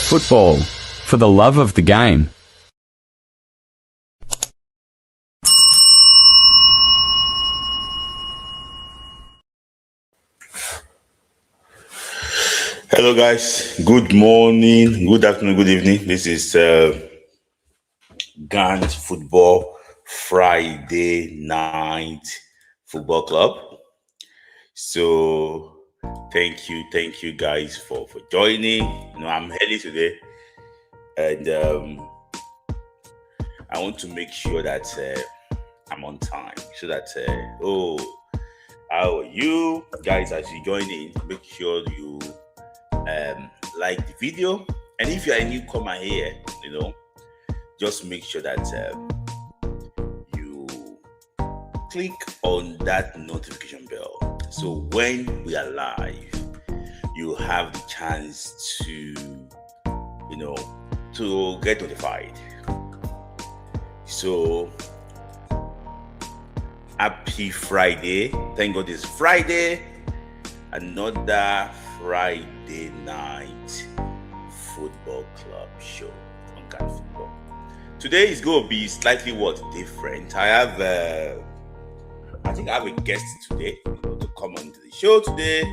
Football, for the love of the game. Hello, guys. Good morning, good afternoon, good evening. This is Gans Football Friday Night Football Club. So, thank you, guys, for joining. I'm early today, and I want to make sure that I'm on time, so that how are you guys as you join in? Make sure you like the video, and if you're a newcomer here, just make sure that you click on that notification bell, so when we are live you have the chance to get notified. So happy Friday. Thank God it's Friday, another Friday night football club show on Cat Football. Today is going to be slightly different. I think I have a guest today to come onto the show today.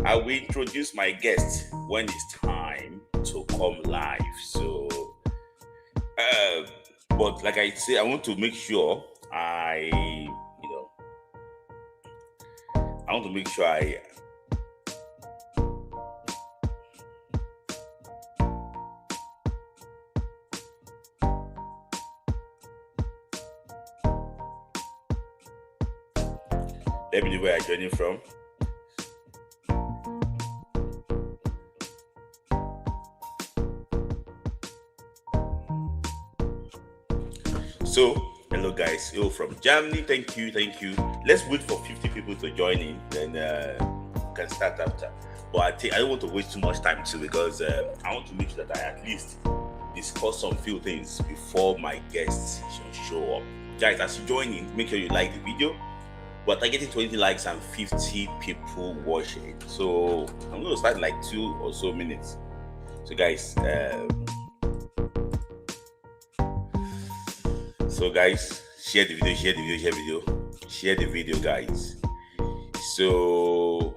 I will introduce my guest when it's time to come live. So, but like I say, I want to make sure I let me know where I'm joining from. So, hello guys, from Germany, thank you. Let's wait for 50 people to join in, then we can start after. But I think I don't want to waste too much time too, because I want to make sure that I at least discuss some few things before my guests show up. Guys, as you join in, make sure you like the video. We're targeting 20 likes and 50 people watching. So I'm going to start in like 2 or so minutes. So guys, share the video, guys. So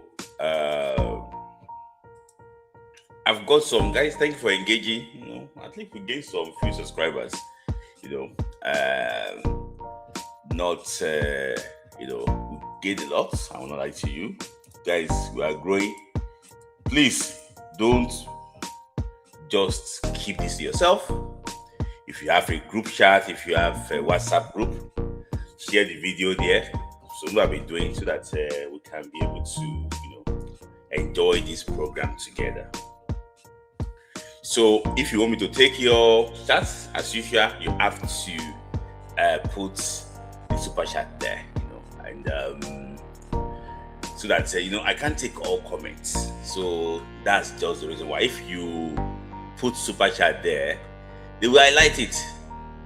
I've got some guys. Thank you for engaging. At least we gained some few subscribers. Not we gained a lot. I want to lie to you guys. We are growing. Please don't just keep this to yourself. If you have a group chat, if you have a WhatsApp group, share the video there. So what I've been doing, so that we can be able to enjoy this program together. So if you want me to take your chats, as usual, you have to put the super chat there, and so that I can't take all comments. So that's just the reason why. If you put super chat there, they will highlight it,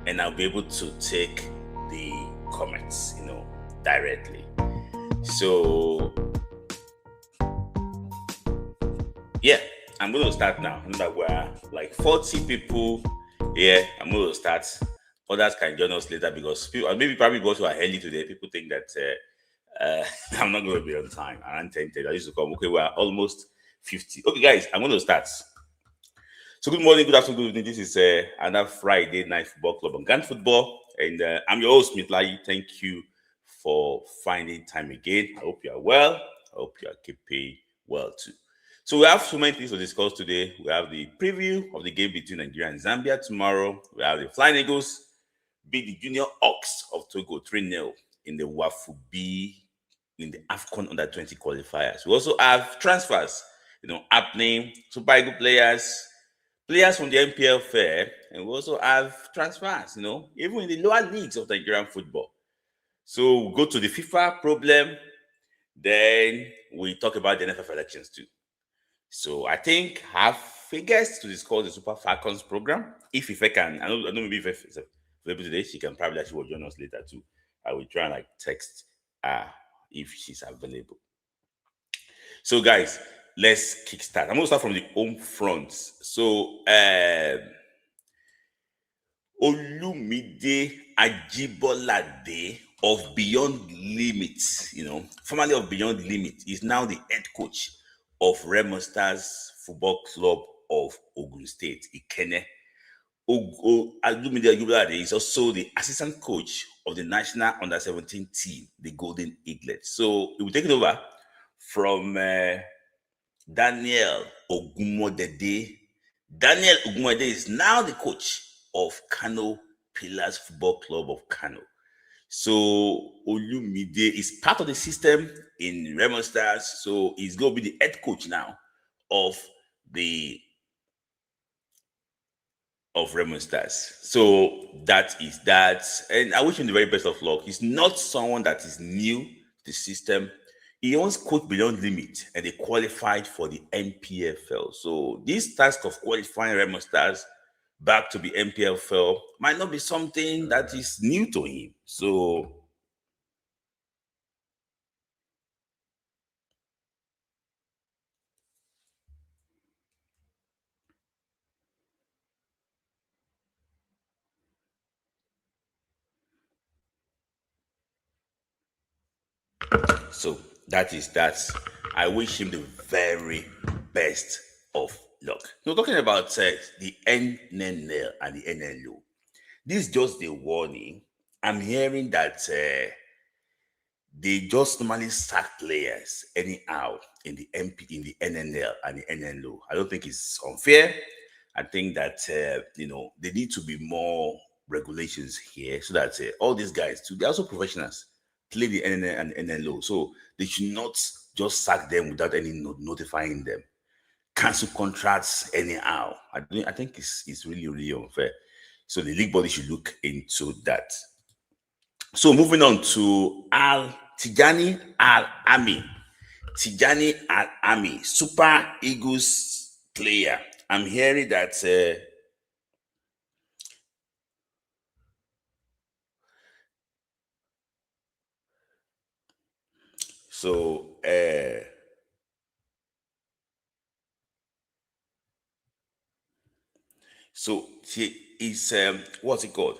and I'll be able to take the comments, directly. So yeah, I'm going to start now. Now that we're like 40 people here, I'm going to start. Others can join us later, because people, maybe probably because we are early today, people think that I'm not going to be on time. Around 10:30, I used to come. Okay, we're almost 50. Okay, guys, I'm going to start. So good morning, good afternoon, good evening. This is another Friday night football club on Gun Football, and I'm your host, Mitlai. Thank you for finding time again. I hope you are well. I hope you are keeping well too. So we have so many things to discuss today. We have the preview of the game between Nigeria and Zambia tomorrow. We have the Flying Eagles beat the Junior Hawks of Togo 3-0 in the Wafu B in the AFCON Under 20 qualifiers. We also have transfers, happening. Super Eagle players from the NPL fair, and we also have transfers, even in the lower leagues of Nigerian football. So we'll go to the FIFA problem, then we talk about the NFF elections too. So I think I have a guest to discuss the Super Falcons program. If I can, I don't know maybe if it's available today, she can probably actually join us later too. I will try and text her if she's available. So guys, let's kickstart. I'm going to start from the home front. So, Olumide Ajibolade of Beyond Limits, formerly of Beyond Limits, is now the head coach of Remo Stars Football Club of Ogun State, Ikene. Olumide Ajibolade is also the assistant coach of the national under-17 team, the Golden Eaglets. So he will take it over from Daniel Ogumodede. Daniel Ogumodede is now the coach of Kano Pillars Football Club of Kano. So Olumide is part of the system in Remo Stars. So he's going to be the head coach now of Remo Stars. So that is that. And I wish him the very best of luck. He's not someone that is new to the system. He once coached Beyond Limit and they qualified for the NPFL. So this task of qualifying Remo Stars back to the NPFL might not be something that is new to him. So that is that. I wish him the very best of luck. Now, talking about the NNL and the NLO, this is just a warning. I'm hearing that they just normally sack players anyhow in the NNL and the NNO. I don't think it's unfair. I think that they need to be more regulations here so that all these guys too, they're also professionals, play the NNL and NLO. So they should not just sack them without any notifying them. Cancel contracts anyhow. I think it's really, really unfair. So the league body should look into that. So moving on to Tijani Al-Ami. Tijani Al-Ami, Super Eagles player. I'm hearing that he is what's it called?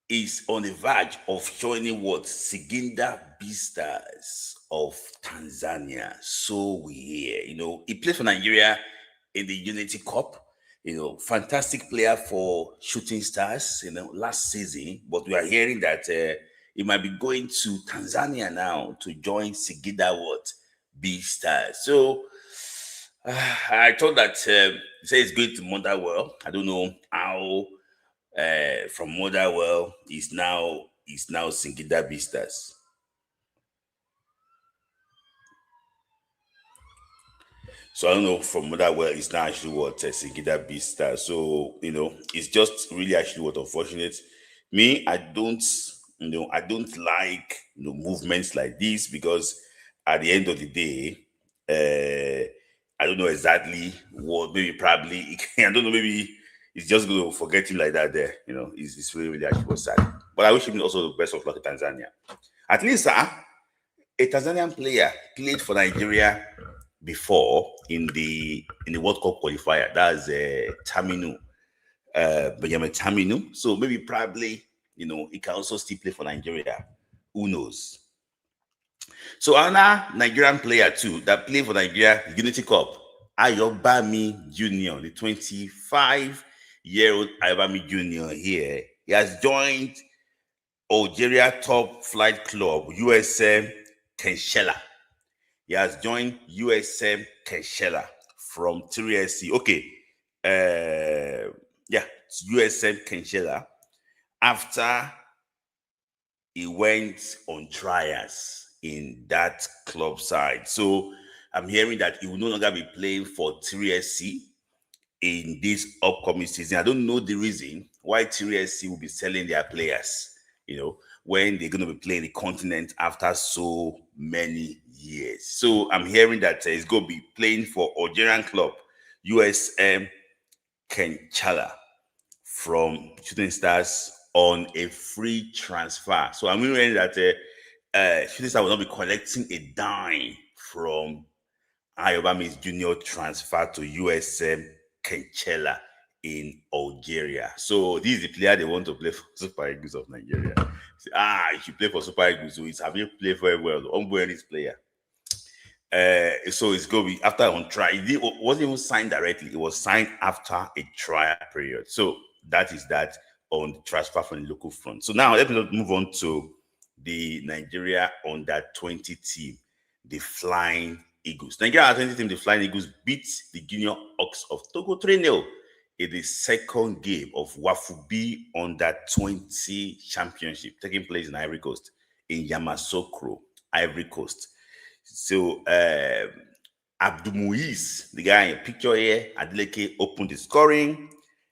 Is on the verge of joining what Siginda Beastars of Tanzania. So we hear, he played for Nigeria in the Unity Cup. Fantastic player for Shooting Stars, last season. But we are hearing that he might be going to Tanzania now to join Siginda Beastars. So I thought that he said he's going to Motherwell. I don't know how. From Motherwell is now Singida Beastars. So I don't know from Motherwell it's not actually what Singida Beastars. So it's just really actually what unfortunate. Me, I don't like movements like this because at the end of the day, I don't know exactly what probably I don't know maybe. He's just going to forget him like that there. It's really, really actually was sad. But I wish him also the best of luck in Tanzania. At least, a Tanzanian player played for Nigeria before in the World Cup qualifier. That's Taminu, Benjamin Taminu. So maybe probably, he can also still play for Nigeria. Who knows? So another Nigerian player too that played for Nigeria Unity Cup, Ayobami Junior, the 25-year-old Ayobami Junior here. He has joined Algeria top flight club USM Kenshela. He has joined USM Kenshela from 3SC. Okay. USM Kenshela after he went on trials in that club side. So I'm hearing that he will no longer be playing for 3SC in this upcoming season. I don't know the reason why 3SC will be selling their players, when they're going to be playing the continent after so many years. So I'm hearing that he's going to be playing for Algerian club USM Kenchala from Shooting Stars on a free transfer. So I'm hearing that Shooting Stars will not be collecting a dime from Ayobami's junior transfer to USM Kenchela in Algeria. So this is the player they want to play for Super Eagles of Nigeria. Say, you should play for Super Eagles. So he's having played very well. The unborn player. So it's going to be after on trial. It wasn't even signed directly. It was signed after a trial period. So that is that on the transfer from the local front. So now let me move on to the Nigeria under 20 team, the Flying Eagles. Nigeria under 20 team, the Flying Eagles beat the Junior Ox of Togo 3-0 in the second game of Wafubi under 20 championship taking place in Ivory Coast, in Yamoussoukro, Ivory Coast. So Abdul Muiz, the guy in the picture here, Adeleke opened the scoring.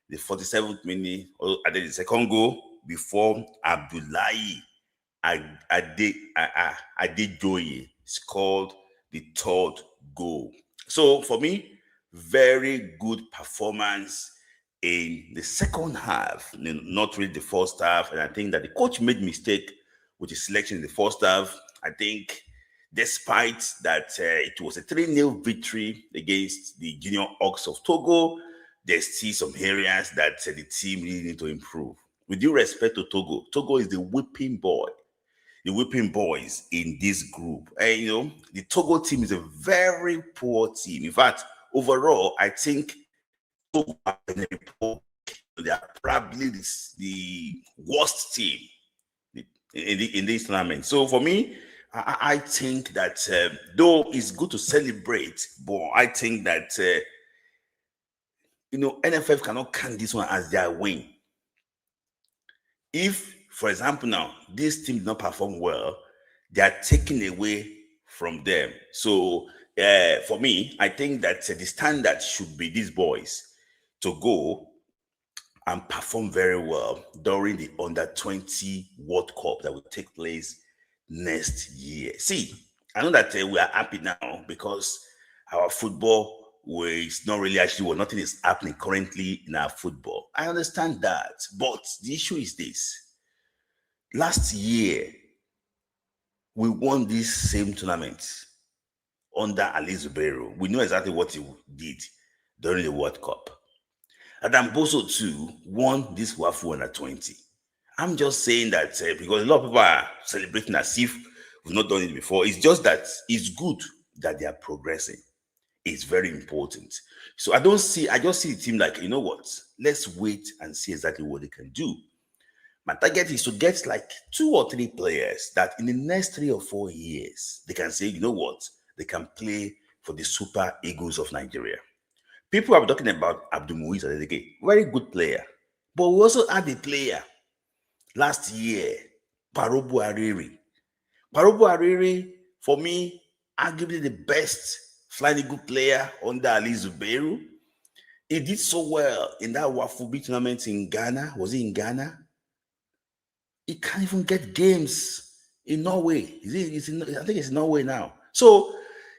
The 47th minute, I did the second goal before Abdullahi Adejoye scored the third goal. So for me, very good performance in the second half, not really the first half. And I think that the coach made mistake with his selection in the first half. I think despite that it was a 3-0 victory against the Junior Ox of Togo, there's still some areas that the team really need to improve. With due respect to Togo, Togo is the whipping boys in this group. And the Togo team is a very poor team. In fact, overall, I think Togo they are probably the worst team in this tournament. So for me, I think that though it's good to celebrate, but I think that NFF cannot count this one as their win. If, for example, now this team did not perform well, they are taken away from them. So for me, I think that the standard should be these boys to go and perform very well during the under-20 World Cup that will take place next year. See, I know that we are happy now because our football is not really nothing is happening currently in our football. I understand that, but the issue is this. Last year, we won this same tournament under Ali Zubero. We know exactly what he did during the World Cup. Adam Boso too won this WAFU under 20. I'm just saying that because a lot of people are celebrating as if we've not done it before. It's just that it's good that they are progressing. It's very important. So I just see the team like, you know what? Let's wait and see exactly what they can do. My target is to get like 2 or 3 players that in the next 3 or 4 years, they can say, you know what? They can play for the Super Eagles of Nigeria. People are talking about Abdul Muiz Adeleke, very good player. But we also had a player last year, Parobu Ariri. Parobu Ariri, for me, arguably the best Flying Eagle player under Ali Zubeiru. He did so well in that Wafubi tournament in Ghana. Was he in Ghana? He can't even get games in Norway. I think it's in Norway now. So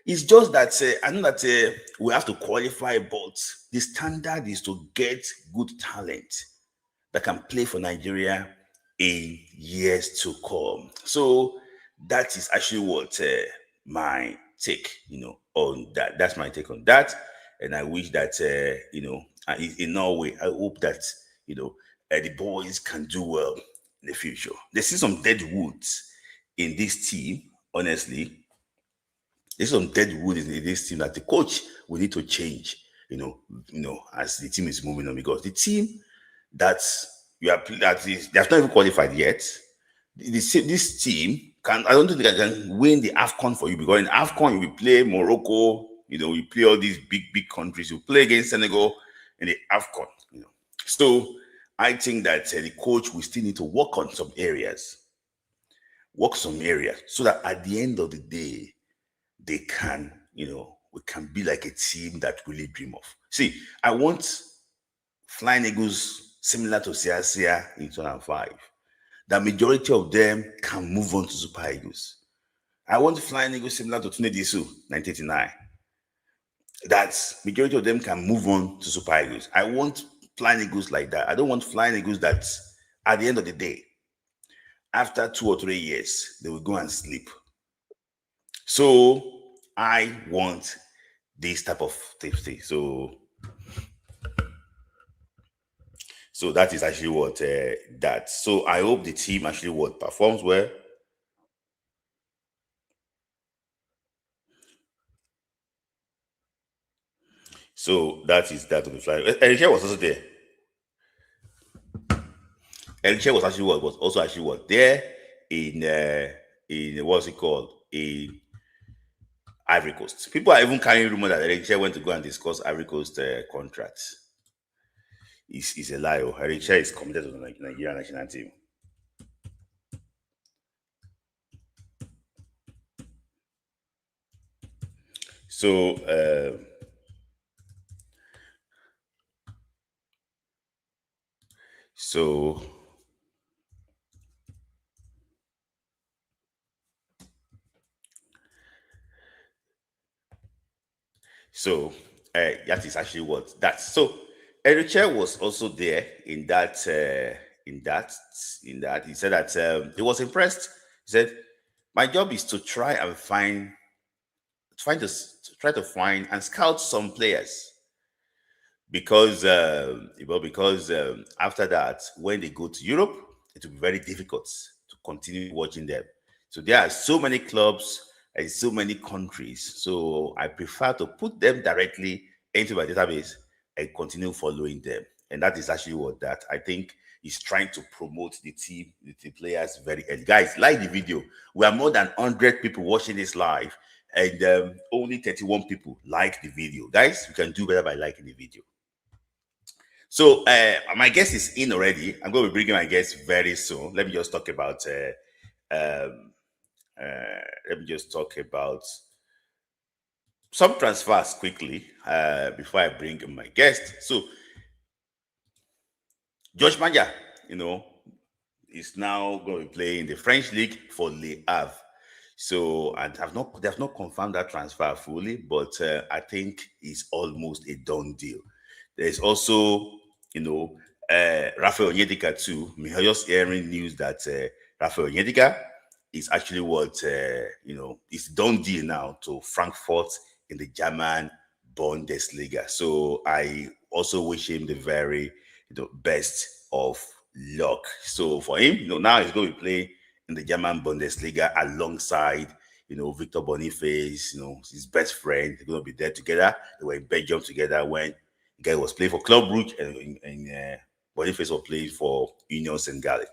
it's just that I know that we have to qualify, but the standard is to get good talent that can play for Nigeria in years to come. So that is actually what my take, on that. That's my take on that. And I wish that, in Norway, I hope that, the boys can do well in the future. There's still some dead woods in this team, honestly. There's some dead wood in this team that the coach will need to change, as the team is moving on, because the team that they have not even qualified yet. This team I don't think they can win the AFCON for you, because in AFCON you will play Morocco, you play all these big countries. You play against Senegal in the AFCON, So I think that the coach will still need to work on some areas, so that at the end of the day, they can, we can be like a team that we really dream of. See, I want Flying Eagles similar to Sia in 2005. The majority of them can move on to Super Eagles. I want Flying Eagles similar to Tunedisu, 1989. That majority of them can move on to Super Eagles. I want Flying Eagles like that. I don't want Flying Eagles that at the end of the day, after 2 or 3 years, they will go and sleep. So I want this type of thing. So that is actually what that. So I hope the team actually what performs well. So that is that to be flying. Eric was also there. Eric was actually what was also actually what there in what's it called in Ivory Coast. People are even carrying rumor that Eric went to go and discuss Ivory Coast contracts. Is a lie. Eric is committed to the Nigerian national team. So so that is actually what that's so. Eric was also there in that he said that he was impressed. He said, "My job is to try and try to find and scout some players because after that, when they go to Europe, it will be very difficult to continue watching them. So there are so many clubs and so many countries. So I prefer to put them directly into my database and continue following them. And that is actually what that I think is trying to promote the team, the players very early. Guys, like the video. We are more than 100 people watching this live, and only 31 people like the video. Guys, you can do better by liking the video. So my guest is in already. I'm going to be bringing my guest very soon. Let me just talk about some transfers quickly before I bring in my guest. So Josh Manja, is now going to be playing the French league for Le Havre. So and they have not confirmed that transfer fully, but I think it's almost a done deal. There's also, Rafael Onyedika too. We're just hearing news that Rafael Onyedika is actually it's done deal now to Frankfurt in the German Bundesliga. So I also wish him the very best of luck. So for him, now he's going to play in the German Bundesliga alongside, Victor Boniface, his best friend. They're going to be there together. They were in Belgium together when the guy was playing for Club Brugge and Boniface was playing for Union Saint-Gallen.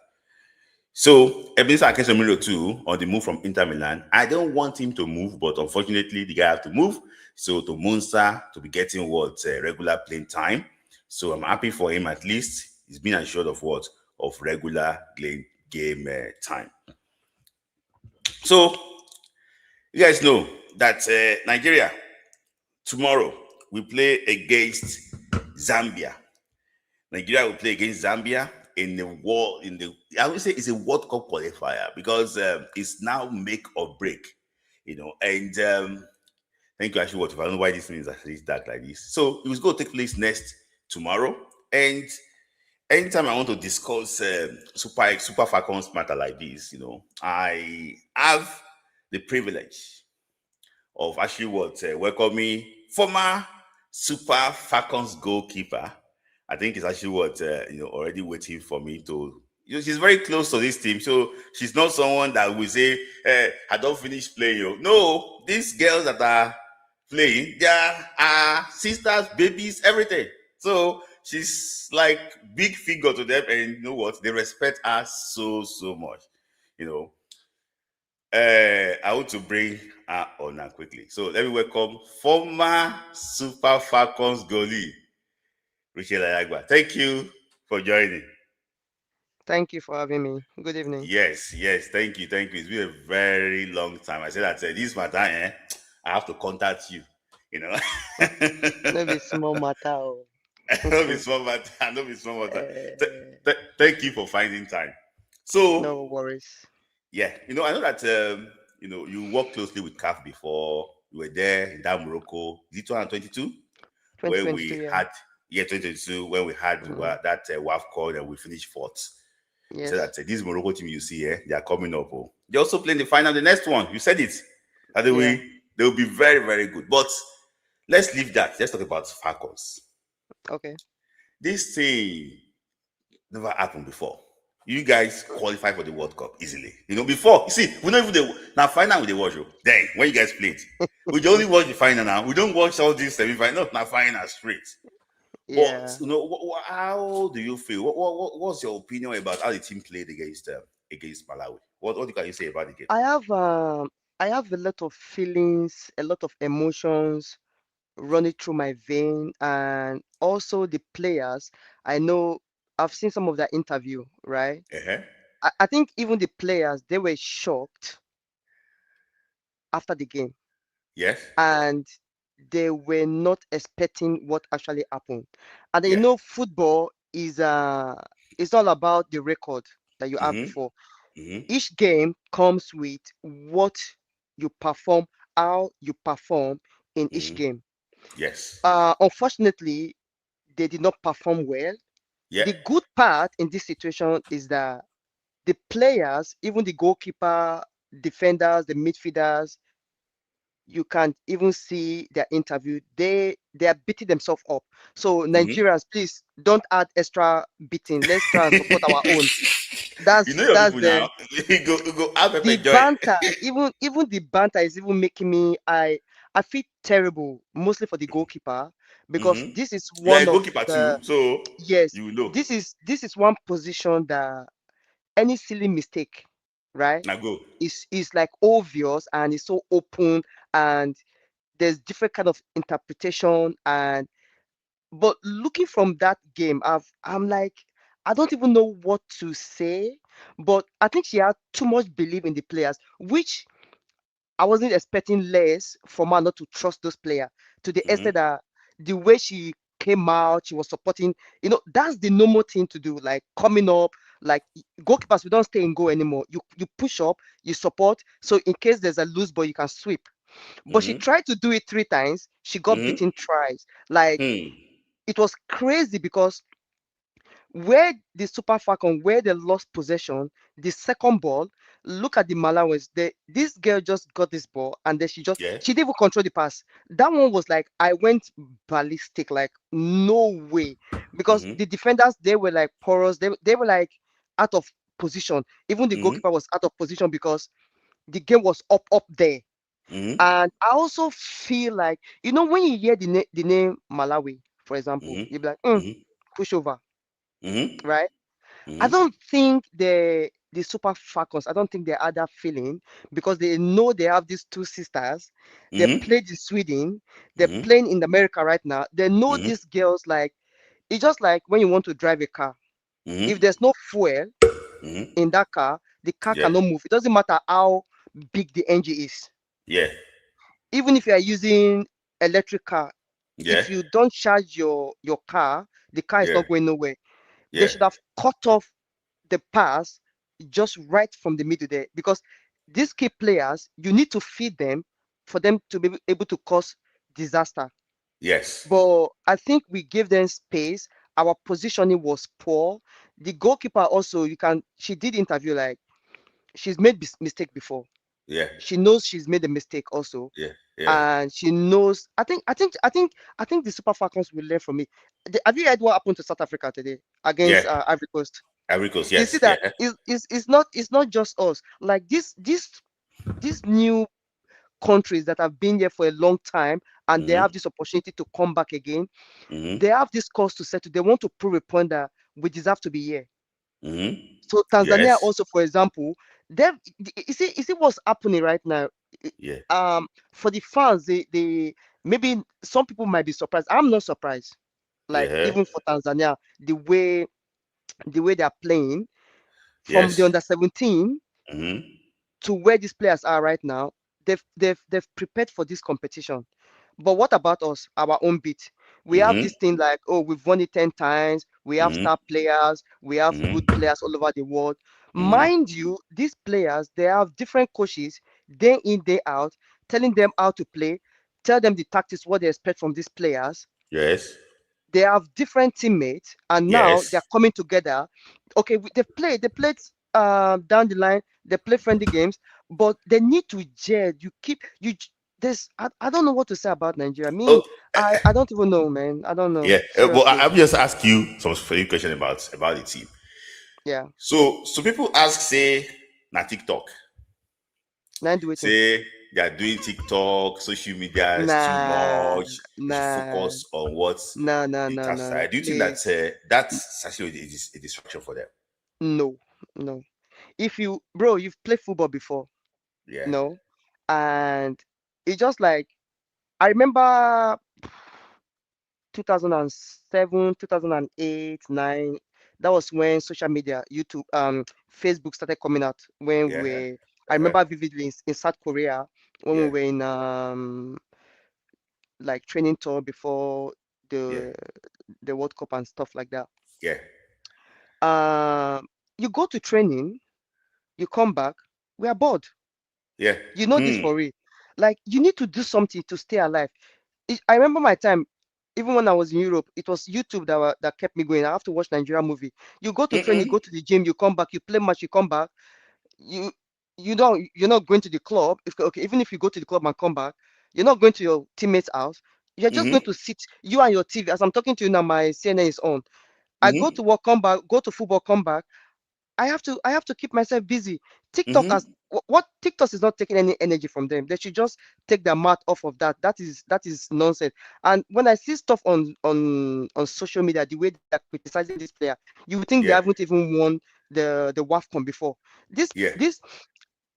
So Ebenezer Akensomiro too on the move from Inter Milan. I don't want him to move, but unfortunately the guy has to move. So to Munster to be getting regular playing time. So I'm happy for him at least. He's been assured of regular game time. So you guys know that Nigeria tomorrow we play against Zambia. Nigeria will play against Zambia in I would say it's a World Cup qualifier because it's now make or break, and thank you actually. I don't know why this means actually dark like this. So it was going to take place next tomorrow, and anytime I want to discuss Super Falcons matter like this, I have the privilege of actually welcoming former Super Falcons goalkeeper. I think it's actually already waiting for me to. She's very close to this team, so she's not someone that will say, "Hey, I don't finish playing." No, these girls that are playing, they are sisters, babies, everything. So she's like big figure to them, and you know what? They respect her so much. I want to bring her on now quickly. So let me welcome former Super Falcons goalie, Rachel Ayagba. Thank you for joining. Thank you for having me. Good evening. Yes, thank you. It's been a very long time. I said that this matter, I have to contact you. No be small matter. No be small matter. Thank you for finding time. So no worries. Yeah, I know that you worked closely with CAF before. You were there in that Morocco. Is it 2022? Where we had 2022 when we had that WAF call and we finished fourth. Yes. So that this Morocco team you see they are coming up. They also playing the final, the next one. You said it. That they will be very, very good. But let's leave that. Let's talk about Falcons. Okay. This thing never happened before. You guys qualify for the World Cup easily. Before, you see, we don't even now final with the watch. Then when you guys played, we only watch the final now. We don't watch all these semi-final, now final straight. But Yeah. how do you feel? What's your opinion about how the team played against Malawi? What can you say about the game? I have I have a lot of feelings, a lot of emotions running through my vein, and also the players. I know I've seen some of their interview, right? Uh-huh. I think even the players, they were shocked after the game, Yes. and they were not expecting what actually happened. And then, Yeah. football is it's all about the record that you have Mm-hmm. before. Mm-hmm. Each game comes with what you perform, how you perform in each Mm-hmm. game. Yes. Unfortunately, they did not perform well. Yeah. The good part in this situation is that the players, even the goalkeeper, defenders, the midfielders, you can even see their interview. They are beating themselves up. So Mm-hmm. Nigerians, please don't add extra beating. Let's try and support our own. You That's know your that's people the now. You go have the Pepe Joy. banter. Even the banter is even making me. I feel terrible, mostly for the goalkeeper, because Mm-hmm. this is You are a one of goalkeeper the too, so yes. you will know. This is one position that any silly mistake, right, Now go. is like obvious and it's so open, and there's different kind of interpretation. And but looking from that game, I'm like, I don't even know what to say. But I think she had too much belief in the players, which I wasn't expecting less from her not to trust those players, to the Mm-hmm. extent that the way she came out, she was supporting, that's the normal thing to do, like coming up, like goalkeepers, we don't stay in goal anymore. You push up, you support, so in case there's a loose ball, you can sweep. But she Mm-hmm. tried to do it 3 times, she got Mm-hmm. beaten twice. Like, Hmm. it was crazy because where the Super Falcon, where they lost possession, the second ball, look at the Malawis. This girl just got this ball and then Yeah. she didn't even control the pass. That one was like, I went ballistic, like no way. Because Mm-hmm. the defenders, they were like porous, they were like out of position. Even the Mm-hmm. goalkeeper was out of position because the game was up there. Mm-hmm. And I also feel like, when you hear the name Malawi, for example, Mm-hmm. you'll be like, Mm-hmm. push over, Mm-hmm. right? I Mm-hmm. don't think the Super Falcons, I don't think they had that feeling because they know they have these two sisters. They Mm-hmm. played in Sweden. They're Mm-hmm. playing in America right now. They know Mm-hmm. these girls like it's just like when you want to drive a car. If Mm-hmm. there's no fuel Mm-hmm. in that car, the car Yeah. cannot move. It doesn't matter how big the engine is. Yeah. Even if you are using electric car, Yeah. if you don't charge your car, the car is Yeah. not going nowhere. They Yeah. should have cut off the pass just right from the middle there, because these key players, you need to feed them for them to be able to cause disaster. Yes. But I think we gave them space. Our positioning was poor. The goalkeeper also, she did interview, like, she's made mistake before. Yeah. She knows she's made a mistake also, Yeah. Yeah. and she knows. I think the Super Falcons will learn from it. Have you heard what happened to South Africa today against Yeah. Ivory Coast? Agricos. You see Yes. that Yeah. it's not just us. Like these new countries that have been here for a long time, and they Mm-hmm. have this opportunity to come back again. They Mm-hmm. have this cause to settle. They want to prove a point that we deserve to be here. Mm-hmm. So Tanzania Yes. also, for example, they you see what's happening right now. Yeah. For the fans, they maybe some people might be surprised. I'm not surprised. Like, Yeah. even for Tanzania, the way they are playing from the Yes. under 17 Mm-hmm. to where these players are right now, they've prepared for this competition. But what about us, our own beat? We have Mm-hmm. this thing like, oh, we've won it 10 times. We have Mm-hmm. star players. We have good Mm-hmm. players all over the world. Mm-hmm. Mind you, these players, they have different coaches day in, day out, telling them how to play, tell them the tactics, what they expect from these players. Yes. They have different teammates, and now they're Yes. coming together. Okay, they played down the line, they play friendly games, but they need to gel. I don't know what to say about Nigeria. Oh, Me, I don't even know, man. I don't know. yeah. Well, Seriously. I'm just ask you some few question about the team. Yeah. So people ask, say, na TikTok. Now do waiting. Say they are doing TikTok, social media is too Nah, much. They should nah, focus on what nah, nah, the nah, task nah. side. Do you think that Please, that's actually a distraction for them? no, no. If you, bro, you've played football before, Yeah, no, and it's just like I remember 2007, 2008, 9. That was when social media, YouTube, Facebook started coming out. When we yeah, were, I remember vividly in South Korea when we yeah, were in like training tour before yeah, the World Cup and stuff like that. yeah, You go to training, you come back, we are bored. yeah. You know this Hmm. for real. Like you need to do something to stay alive. I remember my time, even when I was in Europe, it was YouTube that kept me going. I have to watch Nigerian movie. You go to train, you Mm-mm. go to the gym, you come back, you play match, you come back. You you're not going to the club. If okay, even if you go to the club and come back, you're not going to your teammate's house. You're just going Mm-hmm. to sit, you and your TV. As I'm talking to you now, my CNN is on. I go Mm-hmm. to work, come back, go to football, come back. I have to keep myself busy. TikTok has Mm-hmm. what TikTok is not taking any energy from them. They should just take their mouth off of that. That is nonsense. And when I see stuff on social media, the way they are criticizing this player, you would think they Yeah, haven't even won the WAFCON before. yeah, This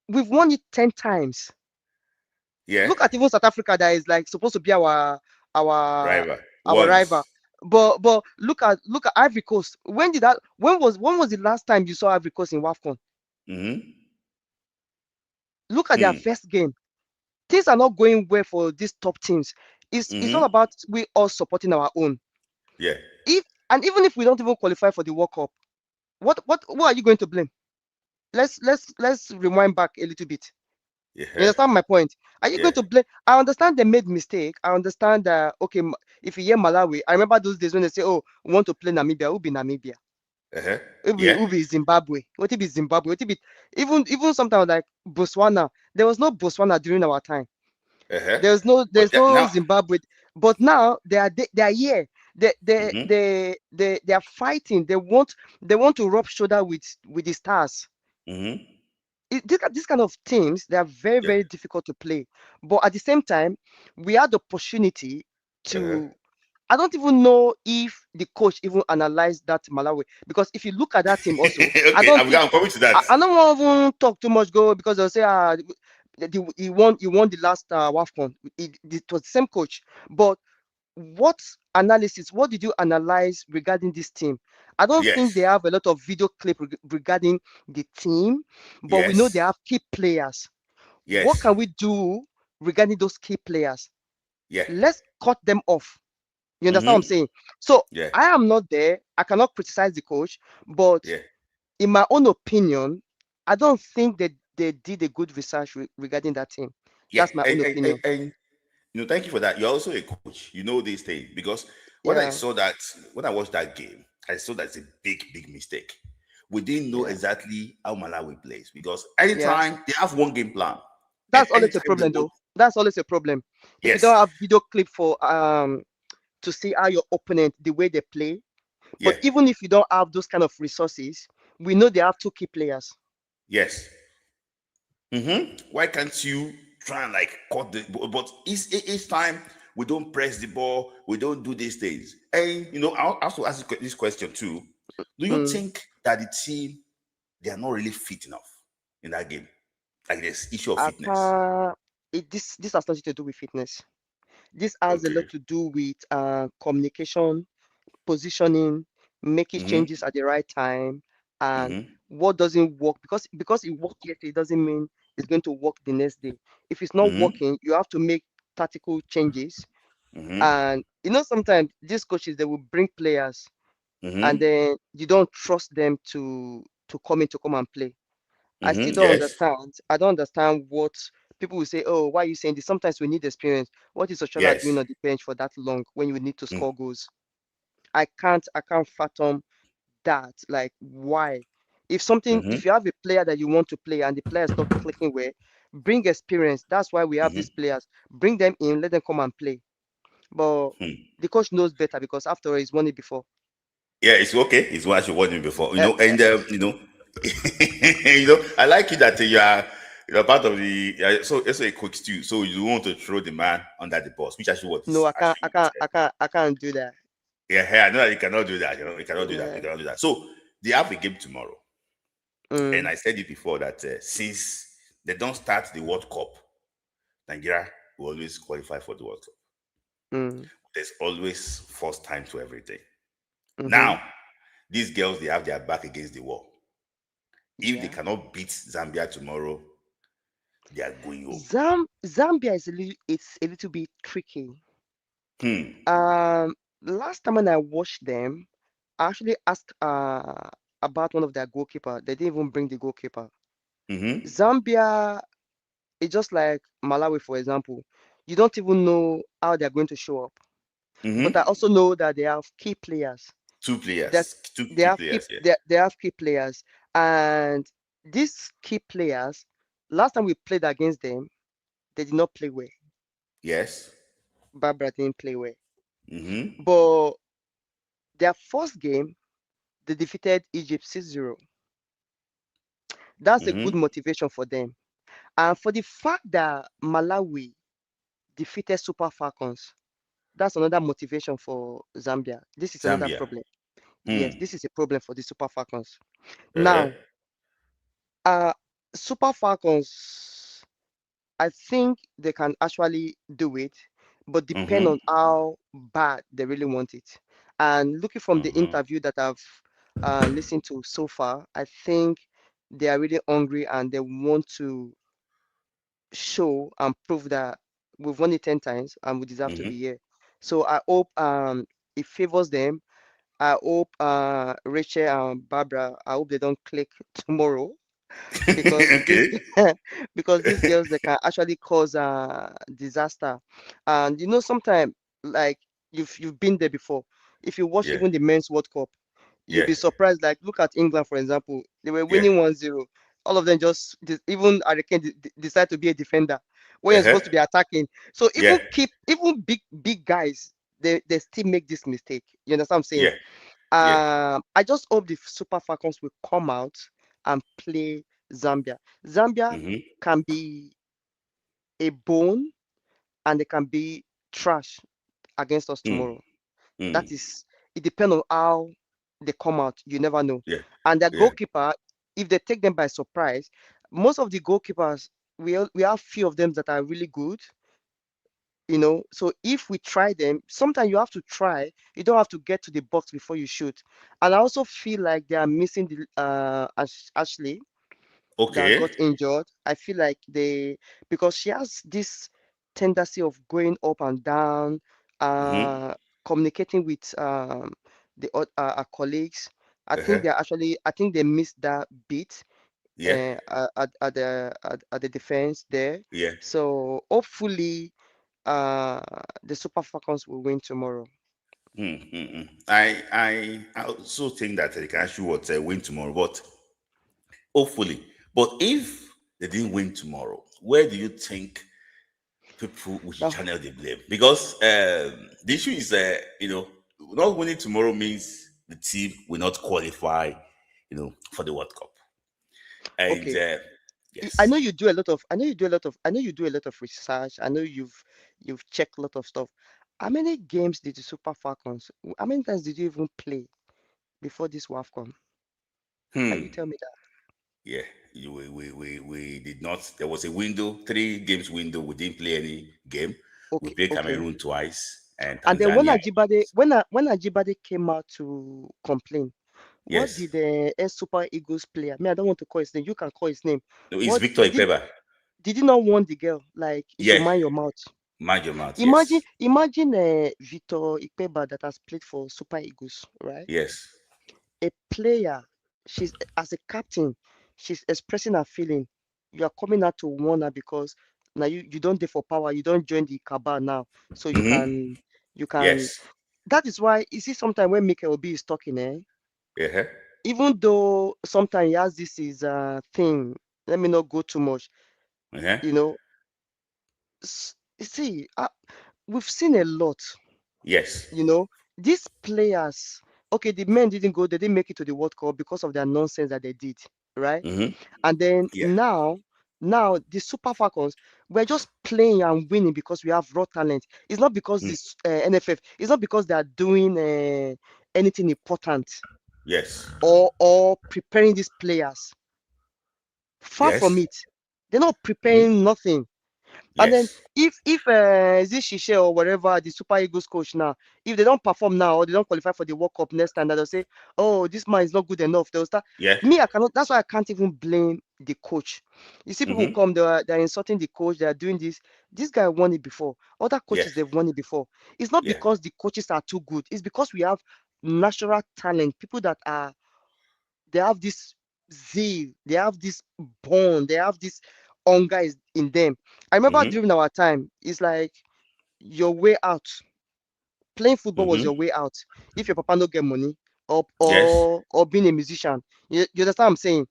we've won it 10 times. yeah. Look at even South Africa that is like supposed to be our Rival our rival. once. But look at Ivory Coast. When was the last time you saw Ivory Coast in WAFCON? Mm-hmm. Look at their Hmm. first game. Things are not going well for these top teams. It's all Mm-hmm. about we all supporting our own. Yeah. If and even if we don't even qualify for the World Cup, what are you going to blame? Let's rewind back a little bit. You Yeah. understand my point? Are you Yeah. going to blame? I understand they made mistake. I understand that. Okay, if you hear Malawi, I remember those days when they say, "Oh, we want to play Namibia." Who be Namibia? Uh-huh. Yeah. Who be Zimbabwe? What it be Zimbabwe? What it be even sometimes like Botswana? There was no Botswana during our time. Uh-huh. But There's no now. Zimbabwe, but now they are here. Mm-hmm. They are fighting. They want to rub shoulder with the stars. Mm-hmm. This kind of teams they are very Yeah. very difficult to play. But at the same time, we had the opportunity Uh-huh. to. I don't even know if the coach even analyzed that Malawi because if you look at that team also, I Okay, don't think I'm coming to that. I don't want to even talk too much go because they'll say he won the last WAFCON. It was the same coach, but what analysis? What did you analyze regarding this team? I don't think they Yes. have a lot of video clip regarding the team, but we know they Yes. have key players. What Yes. can we do regarding those key players? Yeah. Let's cut them off. You understand what I'm Mm-hmm. saying? So Yeah. I am not there. I cannot criticize the coach, but Yeah. in my own opinion, I don't think that they did a good research regarding that team. Yeah. That's my own opinion. And thank you for that. You're also a coach. You know these things because Yeah, when I watched that game, I saw that's a big, big mistake. We didn't know yeah, exactly how Malawi plays because yeah. anytime they have one game plan, and That's always a anytime they problem, go, though. That's always a problem. If you yes, don't have video clip for to see how your opponent the way they play, yeah, but even if you don't have those kind of resources, we know they have two key players. yes. Why can't you try and like cut the? But each time we don't press the ball, we don't do these things. And I'll also ask you this question too. Do you Mm. think that the team they are not really fit enough in that game? Like this issue of fitness. This has nothing to do with fitness. This has a lot Okay. to do with communication, positioning, making Mm-hmm. changes at the right time, and Mm-hmm. what doesn't work because it worked yesterday doesn't mean it's going to work the next day. If it's not Mm-hmm. working, you have to make tactical changes. Mm-hmm. And sometimes these coaches they will bring players and Mm-hmm. then you don't trust them to come and play. I still Mm-hmm. don't Yes. understand. I don't understand what people will say. Oh, why are you saying this? Sometimes we need experience. What is Ochola doing Yes. on the bench for that long when you need to Mm. score goals? I can't fathom that. Like why? If Mm-hmm. you have a player that you want to play and the player is not clicking well, bring experience. That's why we have Mm-hmm. these players. Bring them in, let them come and play. But Hmm. the coach knows better because after all, he's won it before. Yeah, it's okay. It's what you wanted before, Uh, and I like it that you're part of the. So it's a quick stew. So you want to throw the man under the bus, which actually what no, is I can't. I actually. can't. I can't. I can't do that. Yeah, yeah, I know that you cannot do that. You cannot do that. You Yeah. cannot do that. So they have a game tomorrow, and Mm, I said it before that since they don't start the World Cup, Nigeria will always qualify for the World Cup. mm, There's always first time to everything. mm-hmm. Now, these girls they have their back against the wall. If they Yeah. cannot beat Zambia tomorrow, they are going home. Zambia is a little bit tricky. Hmm. Last time when I watched them, I actually asked about one of their goalkeeper. They didn't even bring the goalkeeper. Mm-hmm. Zambia is just like Malawi, for example. You don't even know how they're going to show up. But I Mm-hmm. also know that they have key players. Two That players, two they key have key players. Yeah. they have key players, and these key players. Last time we played against them, they did not play well. Yes. Barbara didn't play well. Mm-hmm. But their first game, they defeated Egypt 6-0. That's a good Mm-hmm. motivation for them. And for the fact that Malawi defeated Super Falcons, that's another motivation for Zambia. This is another Zambia. problem. Yes, Hmm. this is a problem for the Super Falcons. Uh-huh. Now, uh, Super Falcons, I think they can actually do it, but depend Mm-hmm. on how bad they really want it. And looking from the Mm-hmm. interview that I've listened to so far, I think they are really hungry and they want to show and prove that we've won it 10 times and we deserve to be Mm-hmm. here. So I hope it favors them. I hope Rachel and Barbara, I hope they don't click tomorrow because this Okay. because these girls they can actually cause disaster. And sometimes like you've been there before. If you watch Yeah. even the men's World Cup, you'll Yeah. be surprised. Like look at England, for example. They were Yeah. winning 1-0. All of them just even Hurricane decide to be a defender when you're Uh-huh. supposed to be attacking. So Yeah. even big guys, they still make this mistake. You understand what I'm saying? Yeah. Yeah. I just hope the Super Falcons will come out and play Zambia. Zambia Mm-hmm. can be a bone and they can be trash against us Hmm. tomorrow. Hmm. That is, it depends on how they come out. You never know. Yeah. And their Yeah. goalkeeper, if they take them by surprise, most of the goalkeepers, we have few of them that are really good. So if we try them, sometimes you have to try. You don't have to get to the box before you shoot. And I also feel like they are missing the Ashley that Okay. got injured. I feel like because she has this tendency of going up and down, Mm-hmm. uh, communicating with our colleagues. Uh-huh. I think they missed that bit Yeah. at the defense there. Yeah. So hopefully, the Super Falcons will win tomorrow. Mm-hmm. I also think that they can actually win tomorrow, but hopefully. But if they didn't win tomorrow, where do you think people we should Now, channel the blame? Because the issue is not winning tomorrow means the team will not qualify, for the World Cup. And okay. I yes. know you do a lot of I know you do a lot of research. I know you've checked a lot of stuff. How many games did the Super Falcons? How many times did you even play before this WAFCON? Can you Hmm. tell me that? Yeah. We did not. There was a window, 3 games window. We didn't play any game. We Okay, played okay. Cameroon twice and And then when Tanzania Ajibade once. when Ajibade came out to complain, what Yes. did the Super Eagles player? I don't want to call his name. You can call his name. No, it's What Victor Ipeba. did he not warn the girl like you should Yeah. mind your mouth? Mind your mouth. Imagine Yes. imagine Victor Ikpeba that has played for Super Eagles, right? Yes. A player, she's as a captain, she's expressing her feeling. You are coming out to warn her because now you don't do for power, you don't join the cabal now. So Mm-hmm. you can Yes. that is why you see sometimes when Mikel Obi is talking, Yeah. even though sometimes he has this is thing, let me not go too much. Uh-huh. You know, see, we've seen a lot. Yes. You know, these players. Okay, the men didn't go. They didn't make it to the World Cup because of their nonsense that they did, right? Mm-hmm. And then Yeah. now the Super Falcons, we're just playing and winning because we have raw talent. It's not because Mm. this NFF. It's not because they are doing anything important Yes. or preparing these players. Far from Yes. it. They're not Mm-hmm. preparing nothing. And then Yes. if this Shishe or whatever the Super Eagles coach now, if they don't perform now or they don't qualify for the World Cup next time, they'll say, "Oh, this man is not good enough." They'll start. Yeah. Me, I cannot. That's why I can't even blame the coach. You see, people Mm-hmm. come, they're insulting the coach. They're doing this. This guy won it before. Other Yeah. coaches they've won it before. It's not Yeah. because the coaches are too good. It's because we have natural talent. People that are they have this zeal, they have this bond, they have this hunger in them. I remember Mm-hmm. during our time, it's like your way out. Playing football was Mm-hmm. your way out. If your papa no get money or Yes. or being a musician, you understand what I'm saying?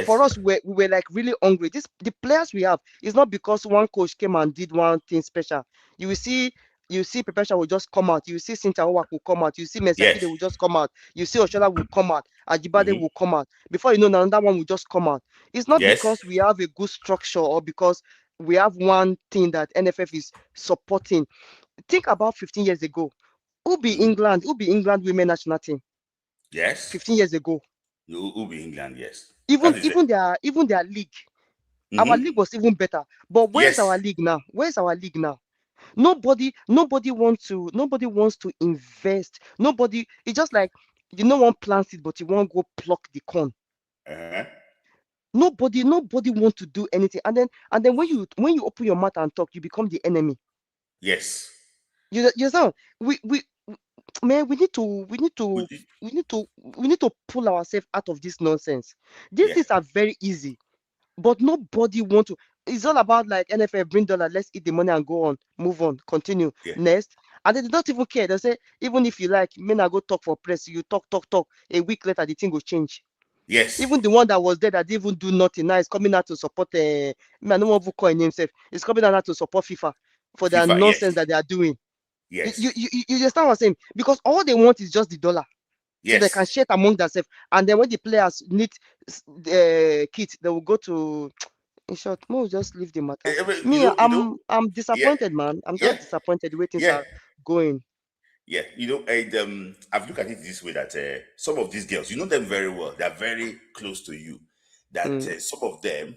For Yes. us, we were like really hungry. The players we have is not because one coach came and did one thing special. You will see, Prepesha will just come out. You will see Cynthia Owak will come out. You see Mensakide Yes. will just come out. You see Oshola will come out. Ajibade Mm-hmm. will come out. Before you know, another one will just come out. It's not Yes. because we have a good structure or because we have one thing that NFF is supporting. Think about 15 years ago. Who be Mm-hmm. England? Who be England women national team? Yes. 15 years ago. You will be England. Yes. Even That is it. even their league. Our Mm-hmm. league was even better. But where's our Yes. league now? Where's our league now? Nobody wants to invest. Nobody, it's just like one plants it, but you won't go pluck the corn. Uh-huh. Nobody wants to do anything. And then when you open your mouth and talk, you become the enemy. Yes. You know, we man, We, we need to pull ourselves out of this nonsense. These yeah. things are very easy. But nobody want to. It's all about like NFL bring dollar, let's eat the money and go on, move on, continue Yeah. next. And they don't even care. They say even if you like, men I go talk for press, you talk. A week later, the thing will change. Yes. Even the one that was there that didn't even do nothing now is coming out to support. Man, no one will call himself. It's coming out to support FIFA for their FIFA. Yes. nonsense that they are doing. You, Yes. you, you, you understand what I'm saying? Because all they want is just the dollar so they can Yes. share it among themselves. And then when the players need kit, they will go to. In short, we'll just leave the matter. You Me, know. You know. I'm Yeah. disappointed, man. I'm Yeah. just disappointed the way things Yeah. are going. Yeah. You know. And I've looked at it this way that some of these girls, you know them very well. They're very close to you. That Mm, some of them,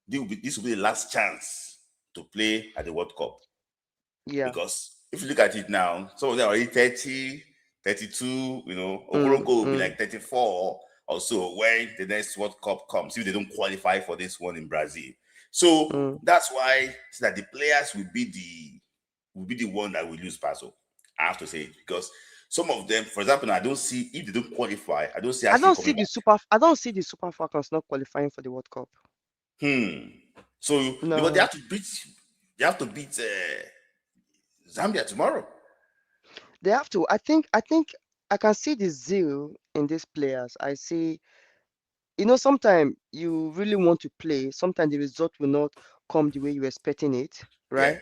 this will be the last chance to play at the World Cup. yeah. Because if you look at it now, some of them are already 30, 32, Mm, Okoronko will be mm, like 34 or so when the next World Cup comes, if they don't qualify for this one in Brazil. So mm. that's why so that the players will be the one that will lose Paso. I have to say it because some of them, for example, I don't see if they don't qualify, I don't see I Ashley don't see coming the back. Super Falcons not qualifying for the World Cup. Hmm. So because No, they have to beat Zambia tomorrow. they have to. I think I can see the zeal in these players. I see. Sometimes you really want to play. Sometimes the result will not come the way you're expecting it, Yeah, right?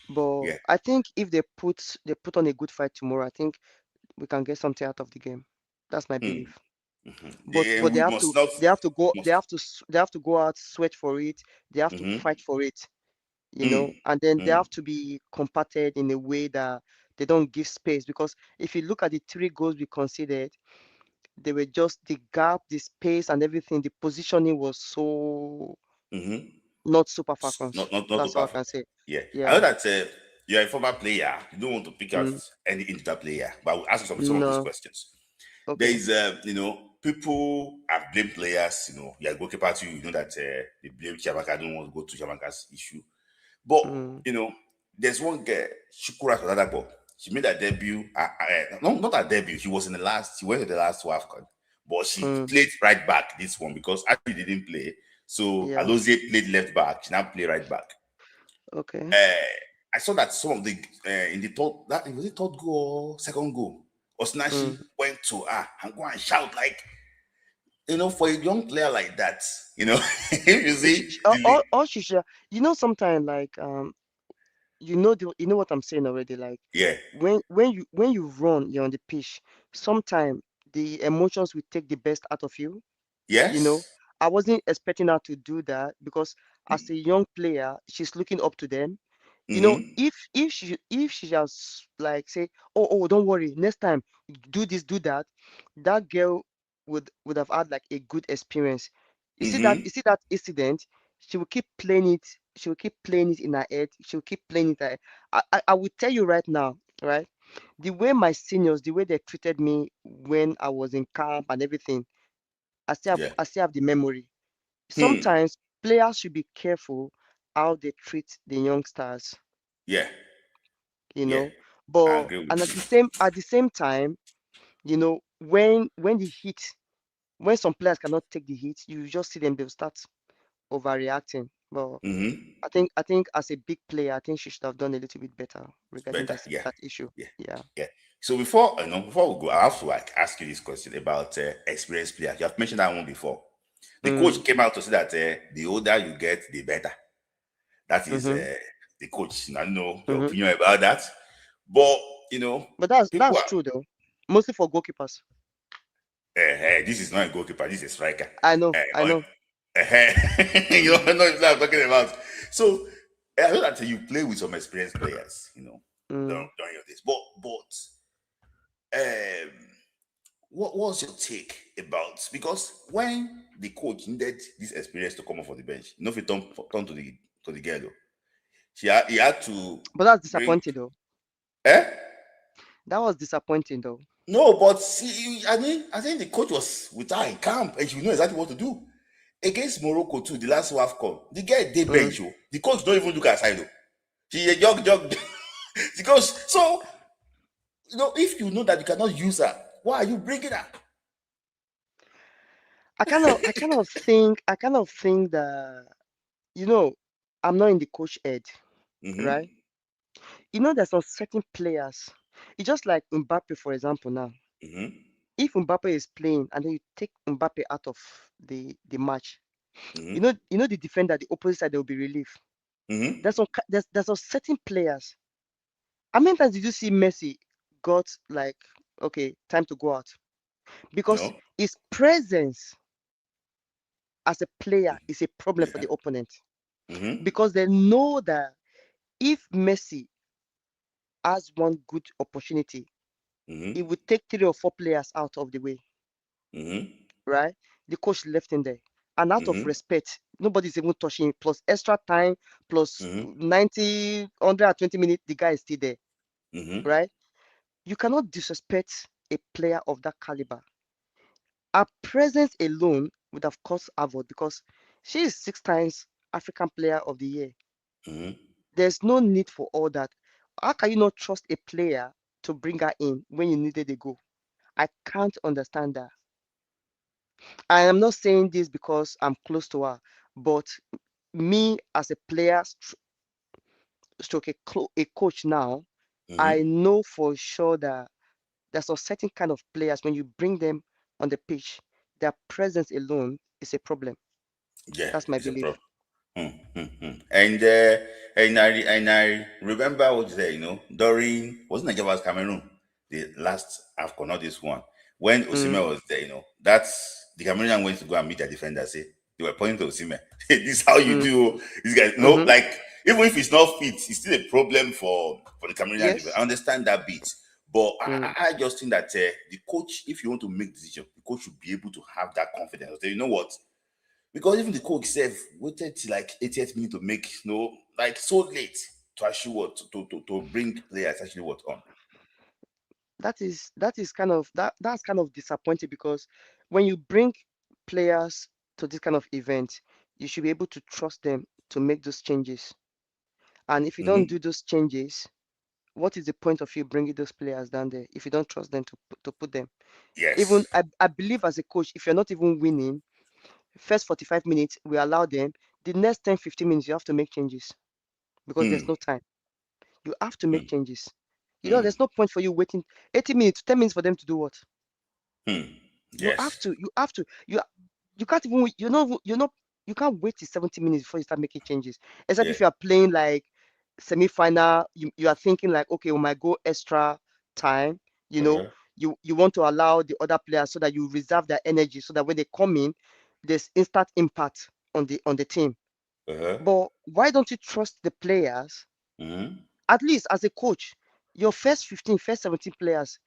But yeah. I think if they put on a good fight tomorrow, I think we can get something out of the game. That's my Hmm. belief. But They but they we have to must not they have to go they must. have to they have to go out, sweat for it. They have to Mm-hmm. fight for it, Mm, and then they mm, have to be compacted in a way that they don't give space. Because if you look at the three goals we conceded, they were just the gap, the space, and everything. The positioning was so mm-hmm. not Super Falcons. Not too That's all I powerful. can say. Yeah, I know Yeah. that you're a former player. You don't want to pick out Mm, any individual player, but I will ask you some of these no. questions. There Okay. is, people have blamed players. You're a goalkeeper too. You know that they blame Chiamaka. I don't want to go to Chiamaka's issue, but Mm, you know, there's one girl, Shukura Sadadapo. She made her debut. Not her debut. She was in the last. She went to the last WAFCON, but she mm, played right back this one because actually didn't play. So yeah. Alozie played left back. She now play right back. Okay. Uh, I saw that some of the in the third that was it third goal or second goal, Mm, Osnashi went to her and go and shout like for a young player like that, if you She, see she, the all she should, sometimes like what I'm saying already. Like yeah, when you run, you're on the pitch. Sometimes the emotions will take the best out of you. You know, yes, I wasn't expecting her to do that because as a young player, she's looking up to them. mm-hmm, If she just like say, oh, don't worry, next time do this, do that, that girl would have had like a good experience. mm-hmm, You see that incident, she will keep playing it. She will keep playing it in her head. She will keep playing it. I will tell you right now, right? The way my seniors, the way they treated me when I was in camp and everything, yeah, I still have the memory. hmm, Sometimes players should be careful how they treat the youngsters, yeah, you yeah. know. I But agree and with you. at the same time, when the heat, when some players cannot take the heat, you just see them, they'll start overreacting. But Mm-hmm. I think as a big player, I think she should have done a little bit better regarding Better, yeah, that issue. yeah, Yeah. yeah. So before we go, I have to like ask you this question about experienced players. You have mentioned that one before. The Mm, coach came out to say that the older you get, the better. That is mm-hmm, the coach. I don't know your mm-hmm. opinion about that, but But people that's are. true though. Mostly for goalkeepers. This is not a goalkeeper. This is a striker. I know, Uh, I on, know. you don't know what I'm talking about. So I know that you play with some experienced players. Mm. During your days, um, what was your take about because when the coach needed this experience to come off for the bench, if he turn to the girl, though, he had to But that's bring disappointing though. eh That was disappointing though. no, but see, I think the coach was with her in camp and she knew exactly what to do against Morocco too. The last WAFCON, the girl they Mm. bench, oh, the coach don't even look aside though. She a jog the coach. So if you know that you cannot use her, why are you bringing her? I kind of think that you know I'm not in the coach head, right? Mm-hmm. There's some certain players. It's just like Mbappe, for example. Now, Mm-hmm. if Mbappe is playing and then you take Mbappe out of the match, Mm-hmm. the defender, the opposite side, there will be relief. Mm-hmm. There's some certain players. How many times did you see Messi got like, okay, time to go out? Because No. his presence as a player is a problem for Yeah. the opponent. Mm-hmm. Because they know that if Messi has one good opportunity, he Mm-hmm. would take 3 or 4 players out of the way, Mm-hmm. right? The coach left him there. And out of Mm-hmm. respect, nobody's even touching him. Plus extra time, plus Mm-hmm. 90, 120 minutes, the guy is still there, Mm-hmm. right? You cannot disrespect a player of that caliber. Her presence alone would have caused havoc because she is 6 times African Player of the Year. Mm-hmm. There's no need for all that. How can you not trust a player to bring her in when you needed a goal? I can't understand that. I am not saying this because I'm close to her, but me as a player, stroke a coach now, I Mm-hmm. know for sure that there's a certain kind of players when you bring them on the pitch, their presence alone is a problem. Yeah, That's my it's a belief. problem. And I remember what you said, during wasn't Nigeria was Cameroon, the last AFCON, not this one. When Mm, Osimhen was there, that's the Cameroonian went to go and meet their defender. Say they were pointing to Osimhen. This is how you mm, do these guys. mm-hmm. Like even if it's not fit, it's still a problem for the Cameroonian defender. I Yes. understand that bit, but Mm, I just think that the coach, if you want to make decision, the coach should be able to have that confidence. Say, you know what? Because even the coach said waited till like 80th minute to make like so late to actually what to bring players actually what on. that is that's kind of disappointing because when you bring players to this kind of event, you should be able to trust them to make those changes. And if you don't Mm-hmm. do those changes, what is the point of you bringing those players down there if you don't trust them to put them? Even Yes. I believe as a coach, if you're not even winning, first 45 minutes, we allow them. The next 10, 15 minutes, you have to make changes because there's Hmm. no time. You have to make Hmm. changes. Hmm. There's no point for you waiting 80 minutes, 10 minutes for them to do what? Hmm. You have Yes. to, you have to, you you can't even you can't wait till 70 minutes before you start making changes. Except Yeah. if you are playing like semi-final, you are thinking like, okay, we might go extra time, you know, Uh-huh. you want to allow the other players so that you reserve their energy so that when they come in, there's instant impact on the team. Uh-huh. But why don't you trust the players? Mm-hmm. At least as a coach, your first 15, first 17 players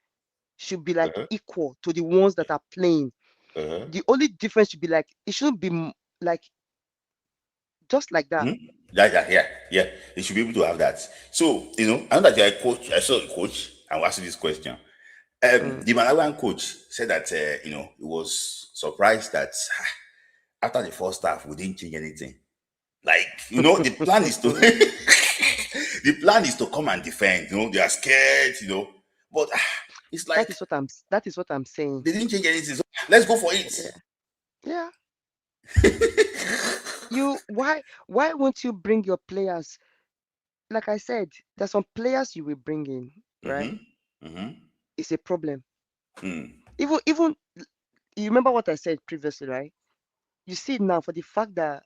should be like Uh-huh. equal to the ones that are playing. Uh-huh. The only difference should be like it shouldn't be like just like that. Hmm. Yeah. They should be able to have that. So, I know that you're a coach. I saw a coach. I'll ask you this question. Mm. The Malawian coach said that, he was surprised that after the first half, we didn't change anything. Like, the plan is to the plan is to come and defend. They are scared. But it's like That is what I'm saying. they didn't change anything. So let's go for it. Yeah. Yeah. Why won't you bring your players? Like I said, there's some players you will bring in, right? Mm-hmm. Mm-hmm. It's a problem. Hmm. Even you remember what I said previously, right? You see now for the fact that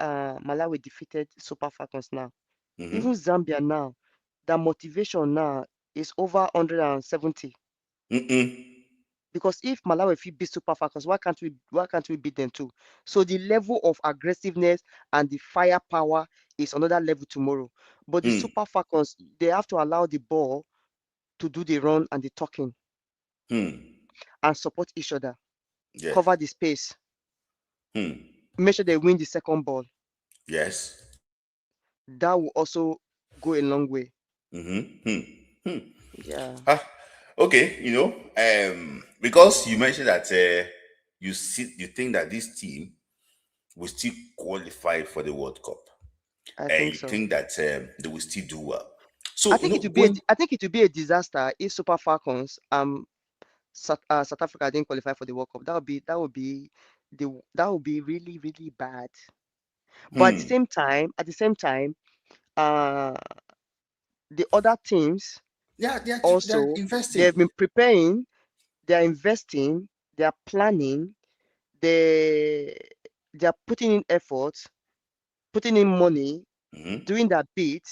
Malawi defeated Super Falcons now, Mm-hmm. even Zambia now, their motivation now is over 170. Mm-mm. Because if Malawi fit beat Super Falcons, why can't we beat them too? So the level of aggressiveness and the firepower is another level tomorrow. But the Hmm. Super Falcons, they have to allow the ball to do the run and the talking Hmm. and support each other, Yeah. cover the space, Hmm. make sure they win the second ball. Yes. That will also go a long way. Mm-hmm. Hmm. Hmm. Yeah, Ah, okay. Because you mentioned that you think that this team will still qualify for the World Cup, I and think you so. think that they will still do well. So going. I think it would be a disaster if Super Falcons South Africa didn't qualify for the World Cup. That would be really really bad. But Hmm. at the same time, uh, the other teams Yeah, they're also they investing. have been preparing, they are investing, they are planning, they they are putting in efforts, putting in money, Mm-hmm. doing their bit.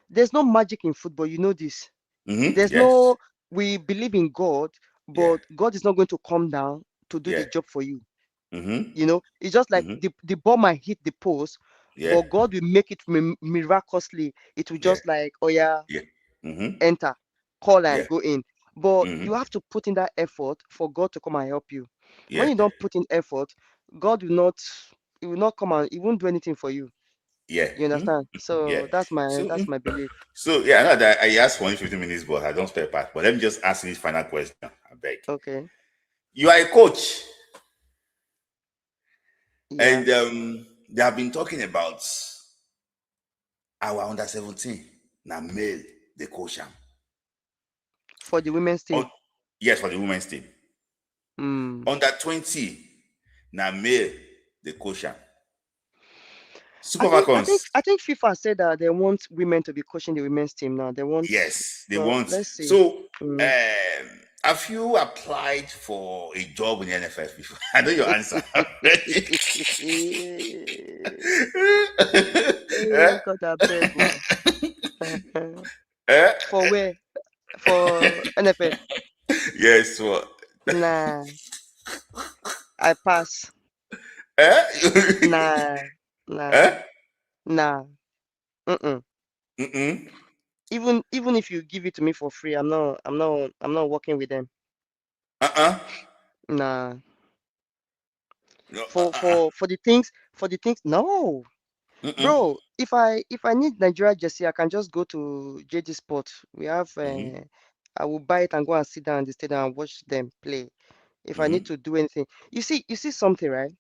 There's no magic in football, you know this. Mm-hmm. There's Yes. no we believe in God, Yeah. but God is not going to come down to do Yeah. the job for you. Mm-hmm. It's just like Mm-hmm. the ball might hit the post, Yeah. but God will make it miraculously. It will Yeah. just like, oh yeah, Yeah. Mm-hmm. enter, call Yeah. and go in. But Mm-hmm. you have to put in that effort for God to come and help you. When Yeah. you don't put in effort, God will not, He will not come and He won't do anything for you. Yeah. You Hmm. understand? Yeah. So So, that's my belief. yeah, I know that I asked for only 15 minutes, but I don't spare part. But let me just ask you this final question. I beg. Okay. You are a coach, Yeah. and they have been talking about our under 17. Now, male, the coach. For the women's On, team. yes, for the women's team. Hmm. Under 20, now male, the coach. I Super think I think Falcons. I think FIFA said that they want women to be coaching the women's team now. They want, Yes, they well, want. let's see. So, Mm. have you applied for a job in the NFF before? I know your answer already. Eh, Eh? God I beg oh. Eh? For where? For NFF? Yes. What? Nah, I pass. Eh? Nah, nah, Eh? nah. Mm-mm. Mm-mm. Even if you give it to me for free, I'm not working with them. Uh-uh. Nah. No. For the things, no. Mm-mm. Bro, if I need Nigeria jersey, I can just go to JD Sport. We have Mm-hmm. I will buy it and go and sit down in the stadium and watch them play. If I need Mm-hmm. to do anything, you see something, right?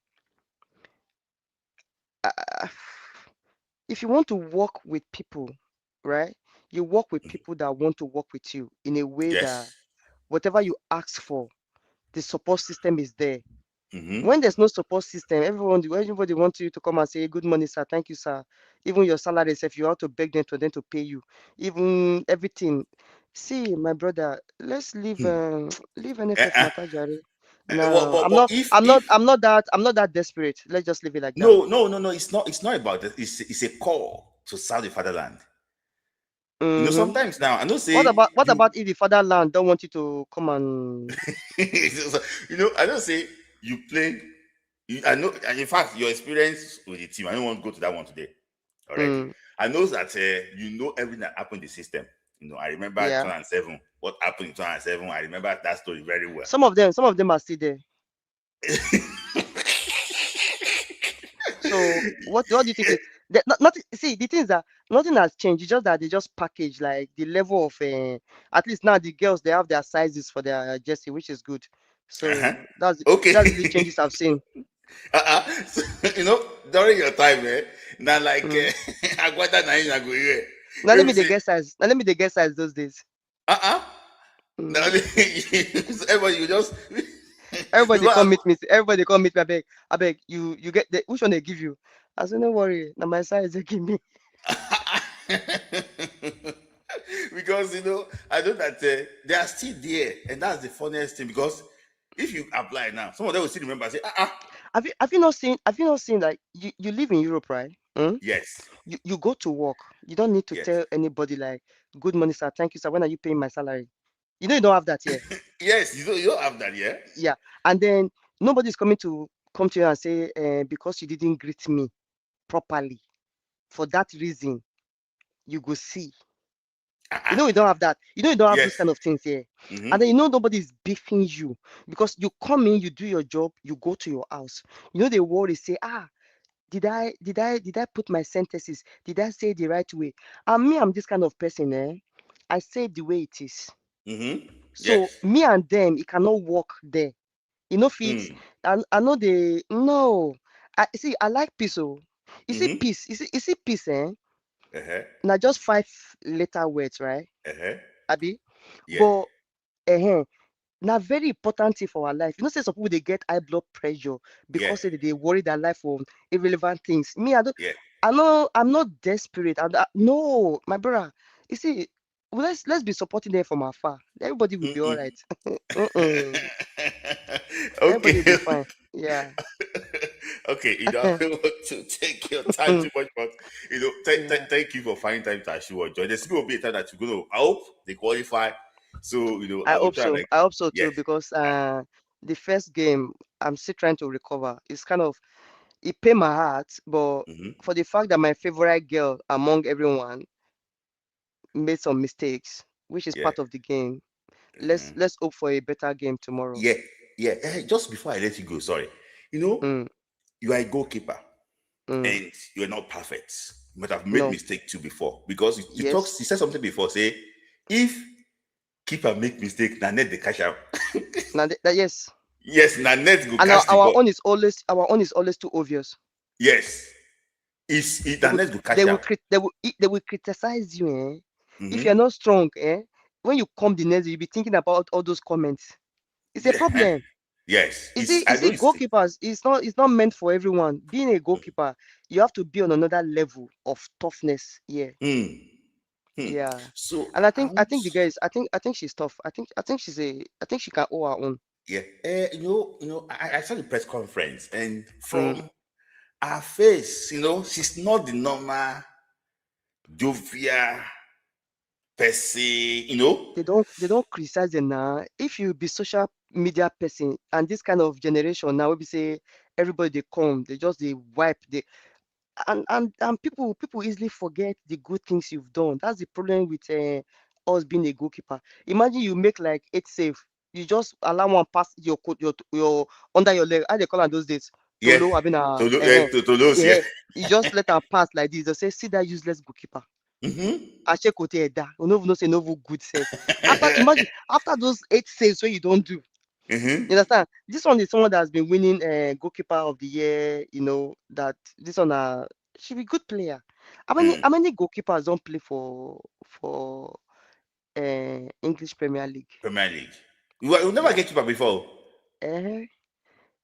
Uh, if you want to work with people, right? You work with people that want to work with you in a way that Yes. whatever you ask for, the support system is there. Mm-hmm. When there's no support system, everybody wants you to come and say, good morning, sir, thank you, sir. Even your salary, if you have to beg them for them to pay you, even everything. See, my brother, let's leave Hmm. leave NFF Uh-uh. matter, Jare. No, I'm But not. if I'm not. I'm not that. I'm not that desperate. Let's just leave it like that. no, it's not about that. It's a call to serve the fatherland. Mm-hmm. Sometimes now I know say What you about if the fatherland don't want you to come and? so, I don't say you play. I know, and in fact, your experience with the team, I don't want to go to that one today already. Mm, I know that everything that happened in the system. I remember yeah. 2007, what happened in 2007. I remember that story very well. Some of them are still there. So what do you think? Nothing. See, the thing is that nothing has changed. It's just that they just package like the level of. At least now the girls they have their sizes for their jersey, which is good. Uh-huh. So that's the only Okay. changes I've seen. So, during your time, now like Mm. Aguada na I go here. Now let You me the say, guess size. Now let me the guess size those days. uh-uh. Now Mm. so everybody you just Everybody because come meet me. Everybody come meet me. I beg. You get the which one they give you? I said no worry. Now my size they give me. because I know that they are still there, and that's the funniest thing. Because if you apply now, some of them will still remember and say, Have you not seen that you live in Europe, right? Mm? yes, You go to work. You don't need to yes, tell anybody like good morning, sir. Thank you, sir. When are you paying my salary? You don't have that here. yes. You don't have that, yeah. Yeah. And then nobody's coming to come to you and say, because you didn't greet me properly. For that reason, you go see. You don't have that. You don't have those Yes. kind of things here. And then Mm-hmm. nobody's beefing you because you come in, you do your job, you go to your house. They worry, say, did I put my sentences? Did I say the right way? And me, I'm this kind of person, eh? I say it the way it is. Mm-hmm. So Yes. me and them, it cannot work there. Fit. Mm. I know they no. I see. I like peace. Oh, you see Mm-hmm. peace. You see peace. Uh-huh. Now just 5 letter words, right? Uh-huh. Abi, Yeah. but now very important thing for our life. Say some people they get high blood pressure Yeah. because say they worry their life for irrelevant things. Me, I don't. Yeah. I know I'm not desperate. No, my brother. You see, let's be supporting them from afar. Everybody will be all right. Mm-mm. Mm-mm. Everybody will be Okay. fine. Yeah. Okay, I don't want to take your time too much, but Yeah. thank you for finding time to actually join. There's going to be a time that you're going to. I hope they qualify. So I I will hope try so. like I hope so yes. too because the first game I'm still trying to recover. It's kind of it paid my heart, but Mm-hmm. for the fact that my favorite girl among everyone made some mistakes, which is Yeah. part of the game. Let's Mm-hmm. let's hope for a better game tomorrow. Yeah. Yeah. Just before I let you go, sorry. You know, Mm, you are a goalkeeper mm. and you're not perfect. You might have made No. mistake too before because Yes. you said something before. Say if keeper make mistake, na net the cash out. Now yes. Yes, na net go And catch the ball. our own is always too obvious. Yes, is They na will net go they catch will am. they will criticize you, if you're Mm-hmm. not strong, when you come the next day, you'll be thinking about all those comments. It's a Yeah. problem. Yes, You it's see, I know it's goalkeepers, it's not meant for everyone. Being a goalkeeper, you have to be on another level of toughness. Yeah, mm, hmm. yeah. So And I I think I want think the girl is I think she's tough. I think she can hold her own. yeah. I saw the press conference and Mm. from her face, she's not the normal jovial person. They don't criticize them now. If you be social media person and this kind of generation now, we be say everybody they come, they just they wipe they and people easily forget the good things you've done. That's the problem with us being a goalkeeper. Imagine you make like 8 save, you just allow one pass your under your leg. How they call on those days? Yeah, Tolo, I mean, to those, yeah. yeah. You just let her pass like this. They say, see that useless goalkeeper. Mm-hmm. Achekote Eda. You know, say no good save. Imagine after those 8 saves, what you don't do. You Mm-hmm. understand? This one is someone that has been winning goalkeeper of the year. That this one she be good player. How many Mm. how many goalkeepers don't play for English Premier League? Premier League. You never Yeah. get keeper before. Uh,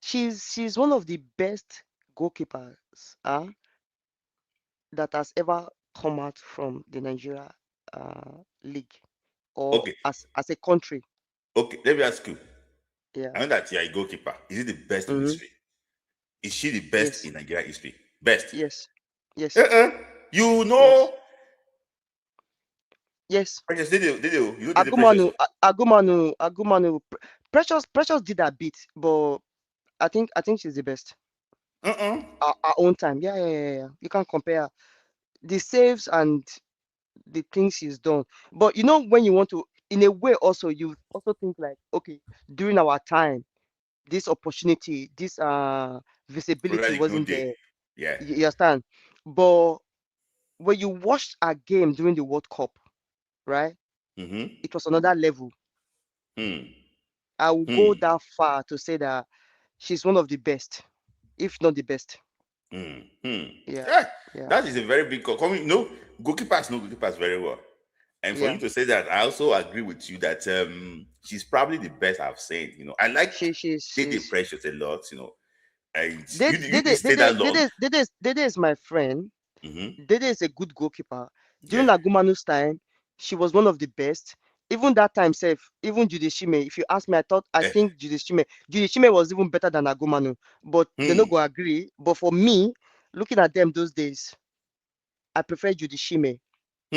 she's one of the best goalkeepers that has ever come out from the Nigeria league or Okay, as a country. okay. Let me ask you. Yeah. I know that you're a goalkeeper. Is it the best in Mm-hmm. history? Is she the best Yes. in Nigeria history? Best. Yes. Yes. Uh-uh. You Yes. know, Yes. Precious, you know, the Precious. Agumanu, Agumanu. Precious did a bit, but I think she's the best. Uh-uh. Our own time. Yeah, yeah, yeah, yeah. You can't compare the saves and the things she's done. But when you want to, in a way, also you also think like, okay, during our time, this opportunity, this visibility Already good wasn't day. there. Yeah. You understand? But when you watched a game during the World Cup, right? Mm-hmm. It was another level. Hmm. I will go Hmm. that far to say that she's one of the best, if not the best. Hmm. Hmm. Yeah, Yeah. yeah, That is a very big call. Coming, no, goalkeepers know goalkeepers very well. And for yeah. you to say that, I also agree with you that she's probably the best I've seen. You know, I like Dede She's Precious a lot. You know, and Dede you didn't Dede stay that Dede long. Dede is my friend. Mm-hmm. Dede is a good goalkeeper. Yeah. During Agumanu's time, she was one of the best. Even that time, safe. Even Judishime. If you ask me, I Eh. think Judishime was even better than Agumanu. But they no Hmm. go agree. But for me, looking at them those days, I prefer Judishime.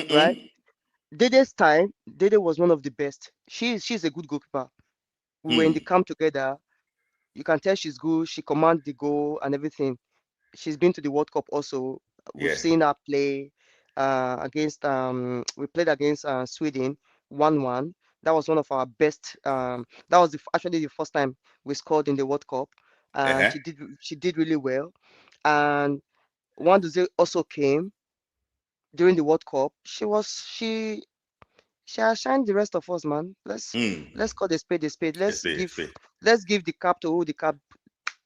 Right? Mm-mm. Dede's time, Dede was one of the best. She's a good goalkeeper. We were in the Hmm. camp together. You can tell she's good. She commands the goal and everything. She's been to the World Cup also. We've Yeah. seen her play against we played against Sweden 1-1. That was one of our best that was actually the first time we scored in the World Cup. And Uh-huh. she did really well. And one also came during the World Cup. She has shined the rest of us, man. Hmm. Let's call the spade a spade. Let's play. Let's play. Let's give the cap to who the cap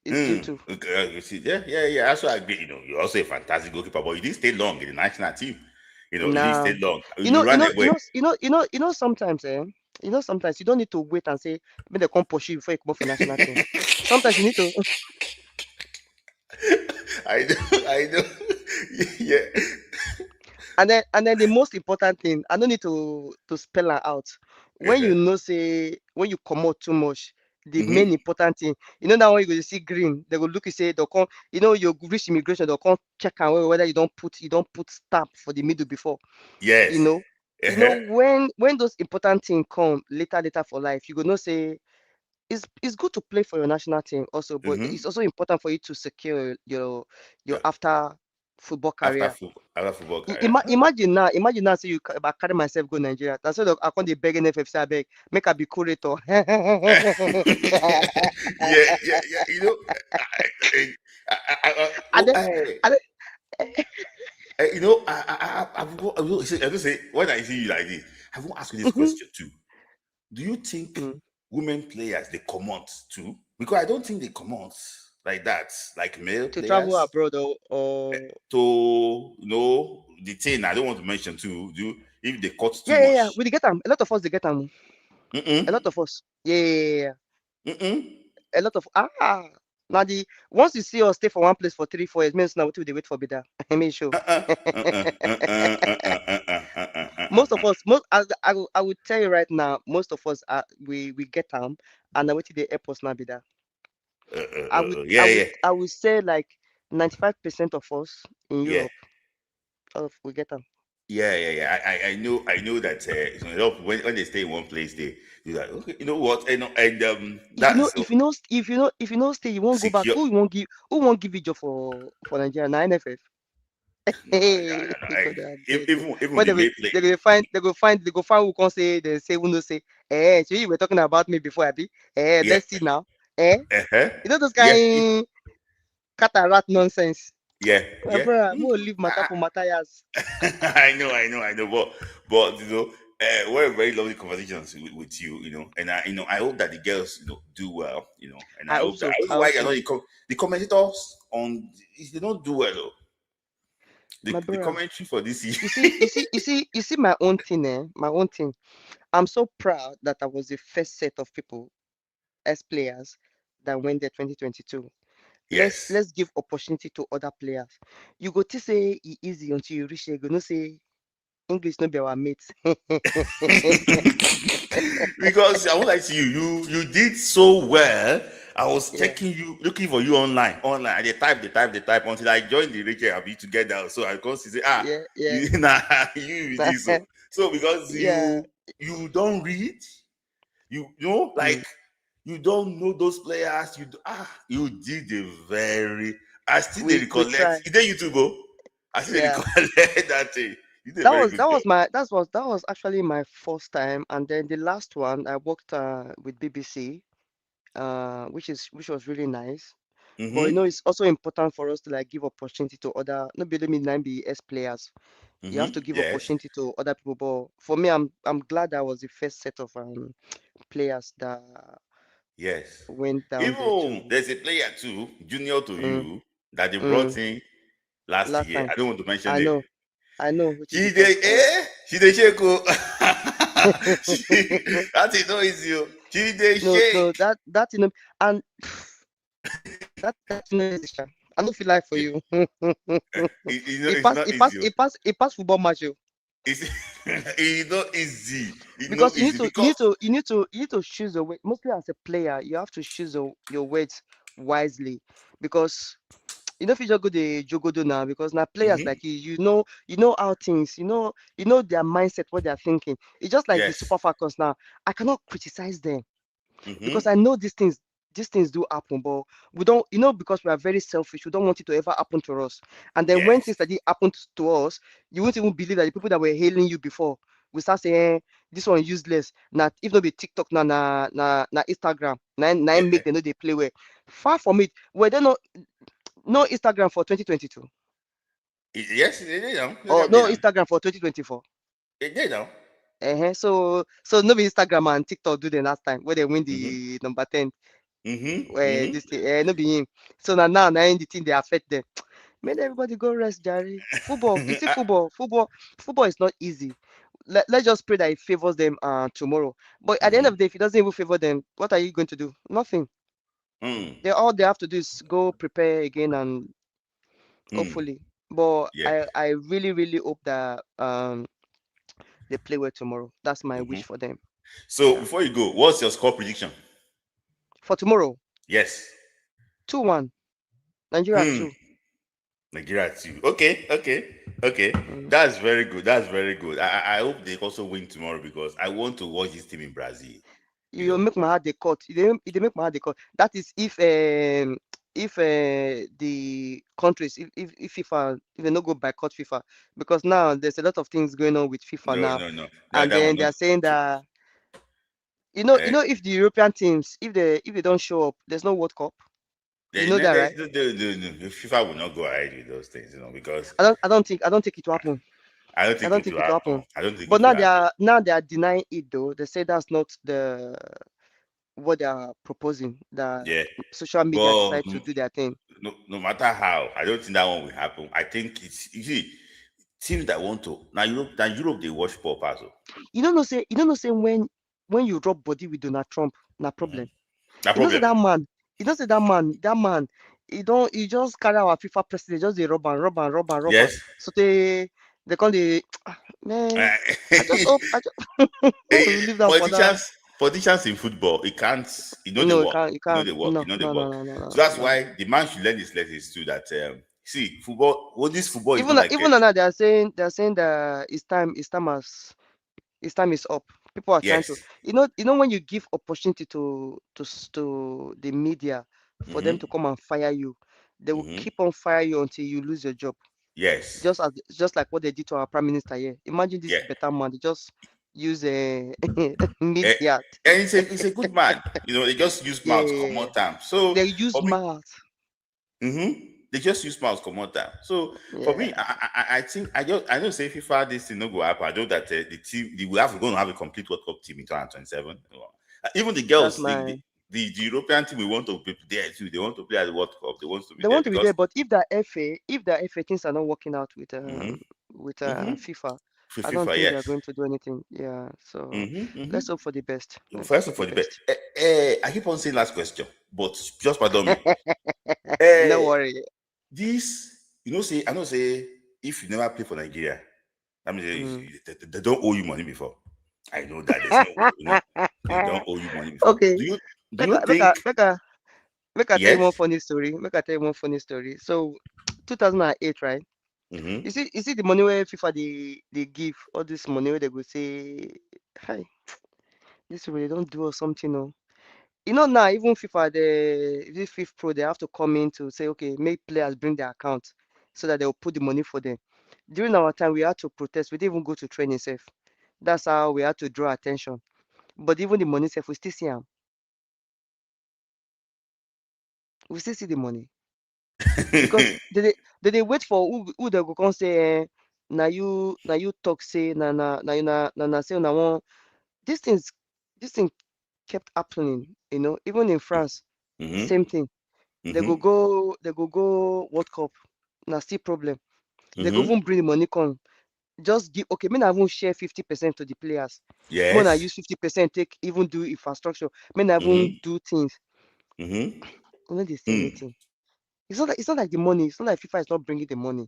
is due Hmm. to. Okay, you see, yeah, yeah, yeah. Also, I agree. You know, you're also a fantastic goalkeeper, but you didn't stay long in the national team. You know, you didn't stay Now, long. You ran away. sometimes, sometimes you don't need to wait and say, when they come push you before you come for national team. Sometimes you need to, I know. I know. Yeah. and then the most important thing, I don't need to spell her out. When Uh-huh. you know, say, when you come out too much, the main Mm-hmm. important thing, that when you go to see green, they will look and say, they'll come, you reach immigration, they'll come check and whether you don't put stamp for the middle before. you Yes. know Uh-huh. when those important things come later for life, you go know say it's good to play for your national team also, but Mm-hmm. it's also important for you to secure your Yeah. after football career. After football career. Imagine now say I carry myself go Nigeria, that's why I can't dey beg NFF say abeg make I be curator. Yeah, yeah, yeah. You know, and then, and you know, I will say, I will say, when I see you like this, I won't ask you this then, question too. Do you think mm, women players they come out too? Because I don't think they come out like that, like male to travel players. abroad or To know the thing I don't want to mention too. Do if they cut too yeah, yeah, yeah, much? we dey get am. A lot of us dey get am. Mm-mm. A lot of us, yeah, yeah, yeah, yeah. Mm-mm. A lot of now the once you see us stay for one place for 3 4 years, means now what we dey wait for be that. I mean sure. Uh-uh. Uh-uh. Uh-uh. Uh-uh. Most of Uh-uh. us, I would tell you right now, most of us we get them, and I wait till they help us now be that. I would I Yeah, would yeah. I would say like 95% of us in Yeah. Europe, we get them. Yeah, yeah, yeah. I know that you know, when they stay in one place, they do like, okay, you know what, and If you know that's if you know if you know stay, you won't go back. secure. Who won't give you job for Nigeria? Now NFF. No, Hey, I, God, I beg you. even When the they will, main play. they go find who can say they say who no say. So you were talking about me before, Abi. Yeah, Let's see now. Eh, uh-huh. those Yeah, kind cataract nonsense. yeah, My yeah. brother, more leave matter for Matthias. I know, but you know, we're very lovely conversations with you, you know, and I hope that the girls, you know, do well, you know, and I I hope hope that so. I don't I know why hope you're not so. the commentators on they don't do well though. My The brother. commentary for this year. You see my own thing, my own thing. I'm so proud that I was the first set of people as players that went there 2022. let's Yes. let's give opportunity to other players. You go to say e easy until you reach there, you go know say English no be our mates. because I won't lie to you. You did so well. I was Yeah, checking you, looking for you online. And they type until I joined the Rachel Abi together. So I go see say, yeah, yeah. you nah, you with this. So because Yeah. you don't read, you know, Mm. like you don't know those players. You did a very. I still they We try. recollect. Is there YouTube? I still they Yeah. recollect that thing. You did a That very was good that job. was my that was actually my first time, and then the last one I worked with BBC, which was really nice. But Mm-hmm. it's also important for us to like give opportunity to other, not be only nine BS players. You have Mm-hmm. to give Yes. opportunity to other people. But for me, I'm glad I was the first set of players that Yes. went down there Even to there's a player too, junior to mm, you, that they brought mm, in last last year. time. I don't want to mention I name. know, I know, which is She the dey first time. She dey shake. Oh. That is no easy. Oh. She dey No, no, shake. and that easy, sha. I don't feel like for you. It's not easy. Oh. It pass football match, oh. It's it's not easy. It's not Because easy because you need to choose your way. Mostly as a player, you have to choose your words wisely, because if you just go the jogodo now, because now players mhm, like you know how things, you know their mindset, what they're thinking. It's just like the yes. Super Falcons now. I cannot criticize them Mm-hmm. because I know these things do happen, but we don't, because we are very selfish, we don't want it to ever happen to us. And then when Yes. things like this happen to us, you won't even believe that the people that were hailing you before will start saying, this one useless. Now, if not be TikTok, na Instagram, na Yeah. im make them know they play well. Far from it. Were there no Instagram for 2022? Yes, they did now. Or Instagram did no now. Instagram for 2024? They did now. So no be Instagram and TikTok do the last time where they win Mm-hmm. the number 10. Mm-hmm. Where Mm-hmm. this thing, no be him. So now the thing they affect them. Make everybody go rest, Jerry. Football, you see, football is not easy. Let's just pray that it favors them tomorrow. But at the end mm-hmm. of the day, if it doesn't even favor them, what are you going to do? Nothing. Mm. All they have to do is go prepare again, and Mm. hopefully. But Yeah. I really, really hope that they play well tomorrow. That's my Mm-hmm. wish for them. So Yeah. before you go, what's your score prediction? For tomorrow, Yes. 2-1. Nigeria Hmm. 2. Nigeria too. Okay. Okay. Okay. Mm. That's very good. That's very good. I hope they also win tomorrow because I want to watch this team in Brazil. You You know. make my heart dey cut. It dey make my heart dey cut. That is if the countries, if FIFA, if they no go boycott FIFA, because now there's a lot of things going on with FIFA No, now, no, no. and That one then they not. are saying that if the European teams, if they don't show up, there's no World Cup. You know that, right? FIFA will not go ahead with those things, because I don't think it will happen. I don't I think don't it think will it will happen. happen. I don't think But it will now they happen. are now they are denying it though. They say that's not what they are proposing. That Yeah, social media but decide to do their thing. no matter how, I don't think that one will happen. I think it's you see teams that want to now Europe they watch pop as well. You don't know say when you rub body with Donald Trump, na Mm-hmm. problem. No You know say problem. that man, he just carry our FIFA president, just dey rub am. Yes. So they call the man. I just Eh, we leave that for that. politicians in football, it can't, they No, you work. can't, you You know can't. they work. No, You know they no, work. no, no, no, no, So that's no. why the man should learn his lessons too. That see, football. Well, this football is not Even like even now they are saying that his time is up. People are trying to, yes. when you give opportunity to the media for them Mm-hmm. to come and fire you, they will Mm-hmm. keep on fire you until you lose your job. Yes. Just like what they did to our prime minister here. Imagine this Yeah. better man. They just use a Eh, media. and it's a good man. They just use mouth come Yeah, more time. So they use for me, mouth. they just use mouth come more time. So for me, Yeah, I think I don't say FIFA this thing no go happen. I know that the team we have going to have a complete World Cup team in 2027. Even the that's girls, my. the European team we want to be there too. They want to play at the World Cup. They want to be They there want to be because there, but if the FA things are not working out with mm-hmm, FIFA, for I don't FIFA, think they are yes. going to do anything. Yeah, so let's hope for the best. Let's hope First for of all, the the best. best. I keep on saying last question, but just pardon me. Uh, No worry. this, say, I know, say, if you never play for Nigeria, that means Mm. they don't owe you money before. I know that there's no way, they don't owe you money before. Okay. Do Make you I make I think make I make I tell you one yes? funny story. Make I tell you one funny story. So 2008, right? Mm-hmm. You see the money where FIFA they give all this money where they go say, hi, this way they don't do or something, no. You know now even FIFA this fifth pro they have to come in to say okay make players bring their account so that they'll put the money for them. During our time we had to protest. We didn't even go to training safe. That's how we had to draw attention. But even the money safe we still see them. We still see the money because they wait for who they go come say na you talk say na say na one this things this thing kept happening, even in France, same Mm-hmm. thing. Mm-hmm. They go World Cup. Na still problem. They go even Mm-hmm. bring the money come. Just give okay, may I even share 50% to the players. More I Yes. use 50% take even do infrastructure. May I even Mm-hmm. do things. Mm-hmm. We no dey see Hmm. anything. It's not like the money. It's not like FIFA is not bringing the money.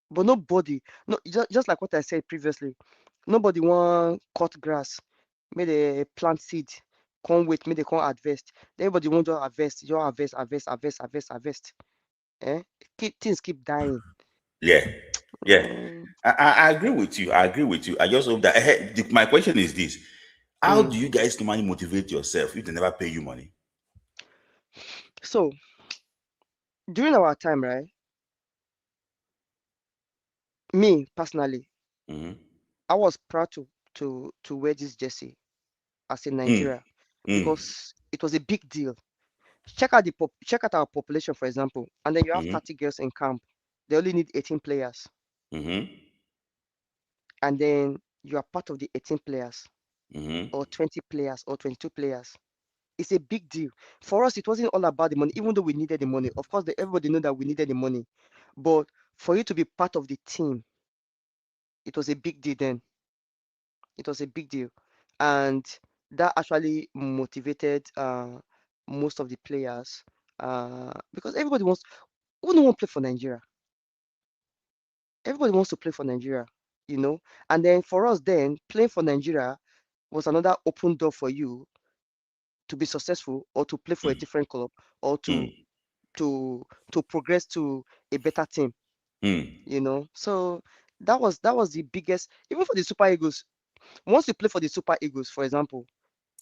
But nobody, no, just like what I said previously, nobody want cut grass. May they plant seed. Can't wait. May they can't harvest. Everybody want to harvest. You harvest, harvest, harvest, harvest, harvest. Eh? Things keep dying. Yeah. Yeah. Mm, I agree with you. I agree with you. I just hope that my question is this: how mm. do you guys normally motivate yourself if they never pay you money? So during our time, right? Me personally, Mm-hmm. I was proud to wear this jersey as in Mm. Nigeria Mm. because it was a big deal. Check out our population, for example, and then you have Mm-hmm. 30 girls in camp. They only need 18 players, Mm-hmm. and then you are part of the 18 players, Mm-hmm. or 20 players, or 22 players. It's a big deal. For us, it wasn't all about the money, even though we needed the money. Of course, everybody knew that we needed the money. But for you to be part of the team, it was a big deal then. It was a big deal. And that actually motivated most of the players because everybody wants, who don't want to play for Nigeria? Everybody wants to play for Nigeria, you know? And then for us, then, playing for Nigeria was another open door for you to be successful or to play for a different club or Mm. to to progress to a better team, Mm. So that was the biggest, even for the Super Eagles. Once you play for the Super Eagles, for example,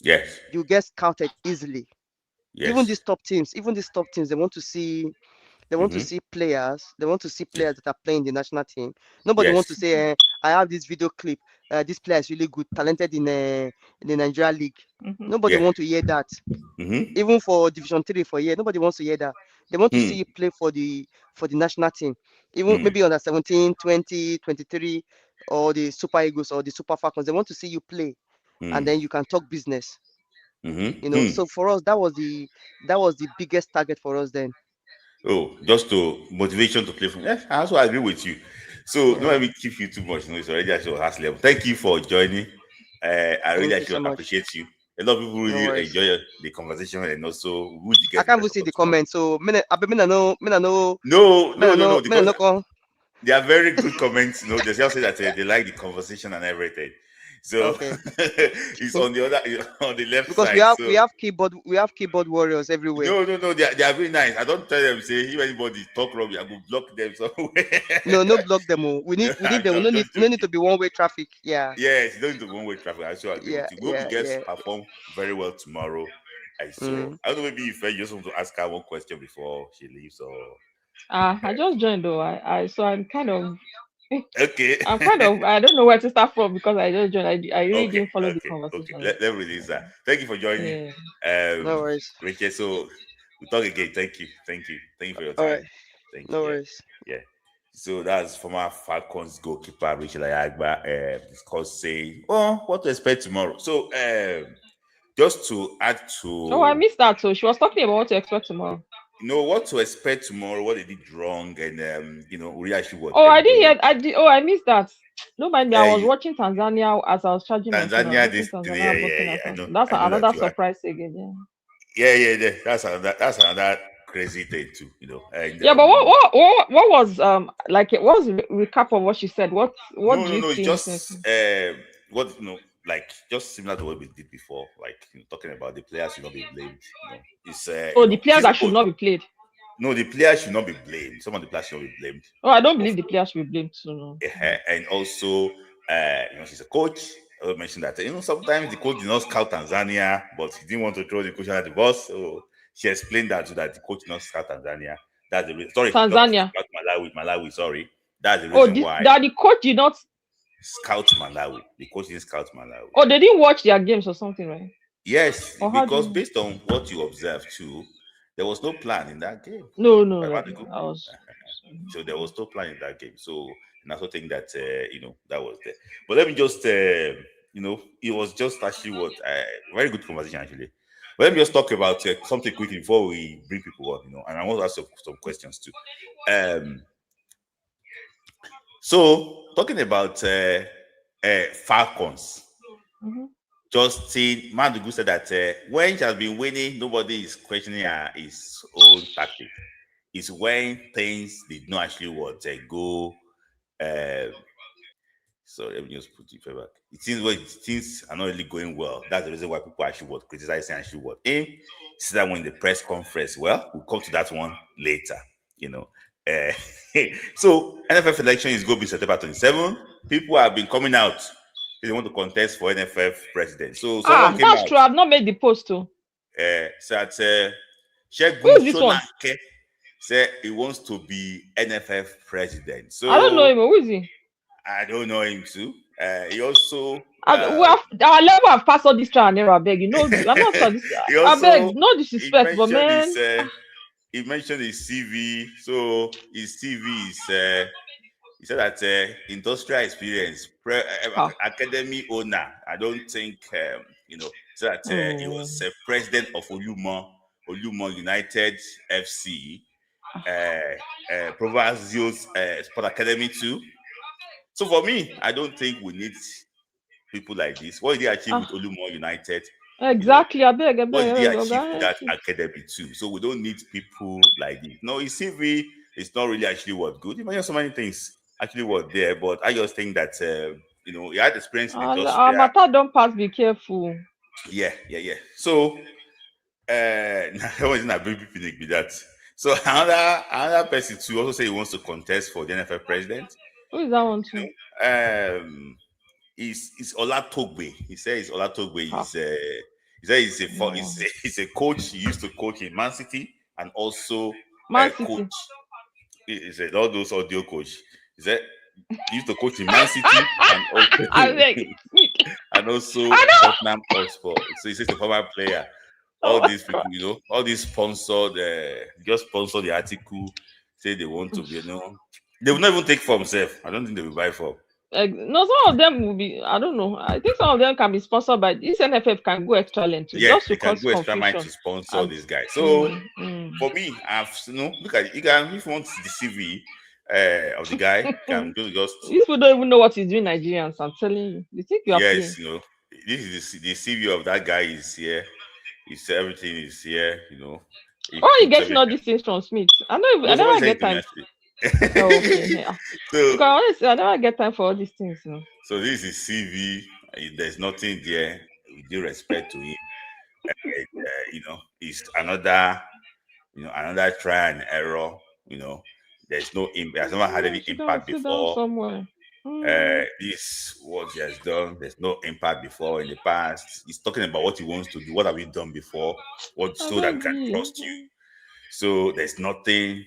Yes. you get scouted easily. Yes. Even these top teams, they want to Mm-hmm. see players. They want to see Yeah. players that are playing the national team. Nobody wants to Yes. say, I have this video clip. This player is really good, talented in the Nigeria league. Nobody Yeah. wants to hear that. Mm-hmm. Even for Division 3 for a year, nobody wants to hear that. They want to see Mm. you play for the national team. Even Mm. maybe under 17, 20, 23, or the Super Eagles or the Super Falcons. They want to see you play, and Mm. then you can talk business. Mm-hmm. Mm. So for us, that was the biggest target for us then. Oh, just to motivation to play for. Yes, I also agree with you. So don't Yeah. let me keep you too much. It's already at your house level. Thank you for joining. I really Thank you actually so much. appreciate you. A lot of people No really worries. enjoy the conversation and also we will I get can't better even see for the tomorrow. comments. So No, no, no, no. me Because no call. they are very good comments. They just say that they like the conversation and everything. So Okay. it's on the other on the left Because we side. have So we have keyboard warriors everywhere. no, no, no. They are very nice. I don't tell them say if anybody talk rubbish, I will block them somewhere. No, no block them. Oh. We need I'm them. No need just no need joking. to be one way traffic. Yeah. Yes, you don't need to one way traffic. I sure agree Yeah. with you. We hope you Yeah. guys Yeah. perform very well tomorrow. Mm. I don't know, maybe if I just want to ask her one question before she leaves or I just joined though. So I'm kind of okay. I don't know where to start from because I just joined. I really Okay, didn't follow the okay, okay. conversation. Let me release that. Thank you for joining. Yeah. No worries. Rachel. So we talk again. Thank you. Thank you for your All right. time. Thank No you. Yeah. worries. Yeah. So that's former Falcons goalkeeper Rachel Ayagba discussing what to expect tomorrow. So just to add Oh, I to missed that. So she was talking about what to expect tomorrow. what to expect tomorrow, what they did wrong, and really actually what Oh, I didn't enjoyed. hear. I did. Oh, I missed that. Don't mind me. I was Uh, watching Tanzania as I was charging my phone. I was Tanzania, watching this thing, Tanzania yeah, and yeah, Burkina yeah. Faso. That's I know that another you are. surprise again. Yeah. Yeah, yeah, yeah. That's another crazy thing too, And Yeah, but what was like? It was recap of what she said. What no, do no, you no. It's think? just what. like just similar to what we did before, like talking about the players should not be blamed. It's The players that should not be played. No, the players should not be blamed. Some of the players should not be blamed. Oh, I don't believe the players should be blamed too. No. And also, she's a coach. I will mention that sometimes the coach did not scout Tanzania, but he didn't want to throw the coach under the bus. So she explained that that the coach did not scout Tanzania. That's the reason. Sorry, Tanzania. Malawi. Sorry, that's the reason why. That the coach did not scout Malawi. The coach didn't scout Malawi. Oh, they didn't watch their games or something, right? Yes, because based on what you observed too, there was no plan in that game. No. So there was no plan in that game. So and I also think that that was there. But let me just it was just actually what very good conversation actually. But let me just talk about something quickly before we bring people on. And I want to ask some questions too. So talking about Falcons. Mm-hmm. Justin Madugu said that when she has been winning, nobody is questioning his own tactic. It's when things did not actually go. So let me just put it back. It seems when things are not really going well. That's the reason why people actually criticizing actually him. See that one in the press conference. Well, we'll come to that one later. So NFF election is going to be September 27. People have been coming out. They want to contest for NFF president. So someone came that's out. True. I've not made the post too. Who's this one? Said he wants to be NFF president. So I don't know him. Who is he? I don't know him too. He also our level have passed all this trial and error. I beg I'm not sure this. I beg, no disrespect, but man. He mentioned his CV. So his CV is he said that industrial experience, academy owner. I don't think so that he was president of Olumo United FC, Provincials Sport Academy too. So for me, I don't think we need people like this. What did they achieve with Olumo United? Exactly, I beg. What did they achieve with that academy too? So we don't need people like this. No, his CV is not really actually good. He mentioned so many things actually there, but I just think that he had experience in the industry. Matter don't pass. Be careful. Yeah. So that wasn't a baby picnic with that. So another person too also say he wants to contest for the NFL president. Who is that one too? It's Olatogbe. He says Olatogbe he's a coach. He used to coach in Man City and also coach. He said all those audio coach. He said he used to coach in Man City and also Tottenham Hotspur. So he says the former player. All these people, all these sponsored, just sponsor the article, say they want to be, they will not even take for themselves. I don't think they will buy for. No, some of them will be. I don't know. I think some of them can be sponsored by this NFF. Can go extra length. Yeah, just to can go extra mile to sponsor this guy. So for me, I've look at it. You can, if you want the CV of the guy, can just. These people don't even know what he's doing. Nigerians, I'm telling you. You think you are playing? This is the CV of that guy is here. It's everything is here. Oh, you getting all these things from Smith? I never get time. Okay. So honestly, I never get time for all these things. So this is CV. There's nothing there. With due respect to him, it's another try and error. There's no impact. Has never had any impact before. This what he has done. There's no impact before in the past. He's talking about what he wants to do. What have you done before? What so that we can trust you. So there's nothing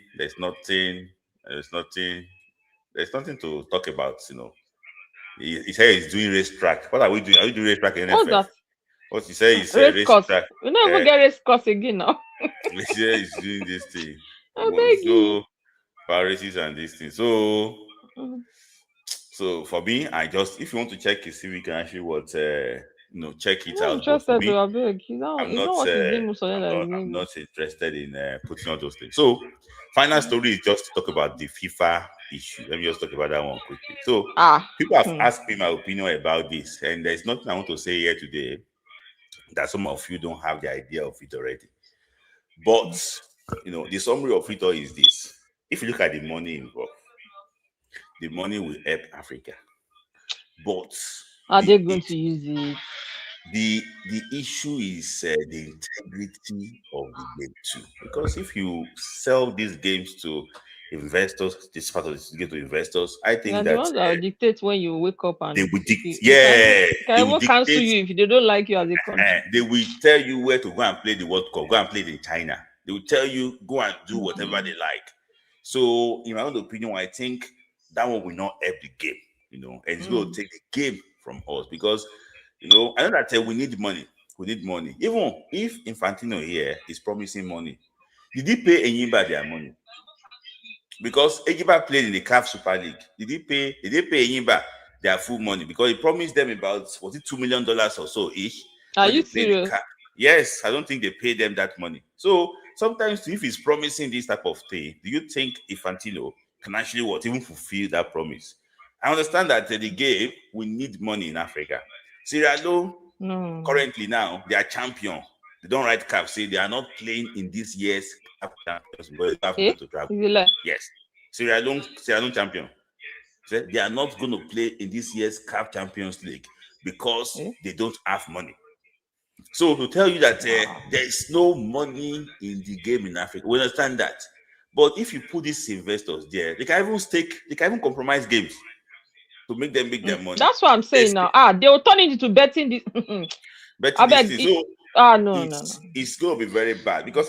to talk about. He said he's doing racetrack. What are we doing? Are we doing racetrack in NFF? What you say is racetrack. We don't even get race course again now. He said he's doing this thing. So races and this thing. So for me, if you want to check his CV, you can actually check it out. I'm not interested in putting all those things. So final story is just to talk about the FIFA issue. Let me just talk about that one quickly. So people have asked me my opinion about this, and there's nothing I want to say here today that some of you don't have the idea of it already. But the summary of it all is this: if you look at the money involved, the money will help Africa. But Are they going to use it? The issue is the integrity of the game too. Because if you sell these games to investors, this part of this game to investors, I They are think the that ones that will dictate when you wake up and they will sleep. yeah, They can they will even cancel dictate. you if they don't like you as a country. They will tell you where to go and play the World Cup, go and play it in China. They will tell you go and do whatever they like. So, in my own opinion, I think that one will not help the game, and it's going to take the game from us because, I know that we need money. We need money. Even if Infantino here is promising money, did he pay Enyimba their money? Because Enyimba played in the CAF Super League. Did they pay Enyimba their full money? Because he promised them about was it $2 million or so each Are when you they played the serious? CAF. Yes, I don't think they paid them that money. So sometimes if he's promising this type of thing, do you think Infantino can actually even fulfill that promise? I understand that the game we need money in Africa. Sierra Leone currently now they are champion. They don't write CAF say they are not playing in this year's CAF champions because they have money to travel. Yes, Sierra Leone champion. They are not going to play in this year's CAF Champions League because they don't have money. So to tell you that there is no money in the game in Africa, we understand that. But if you put these investors there, they can even compromise games to make their money. That's what I'm saying now. They will turn it into betting this. Betting this thing. So no. It's going to be very bad because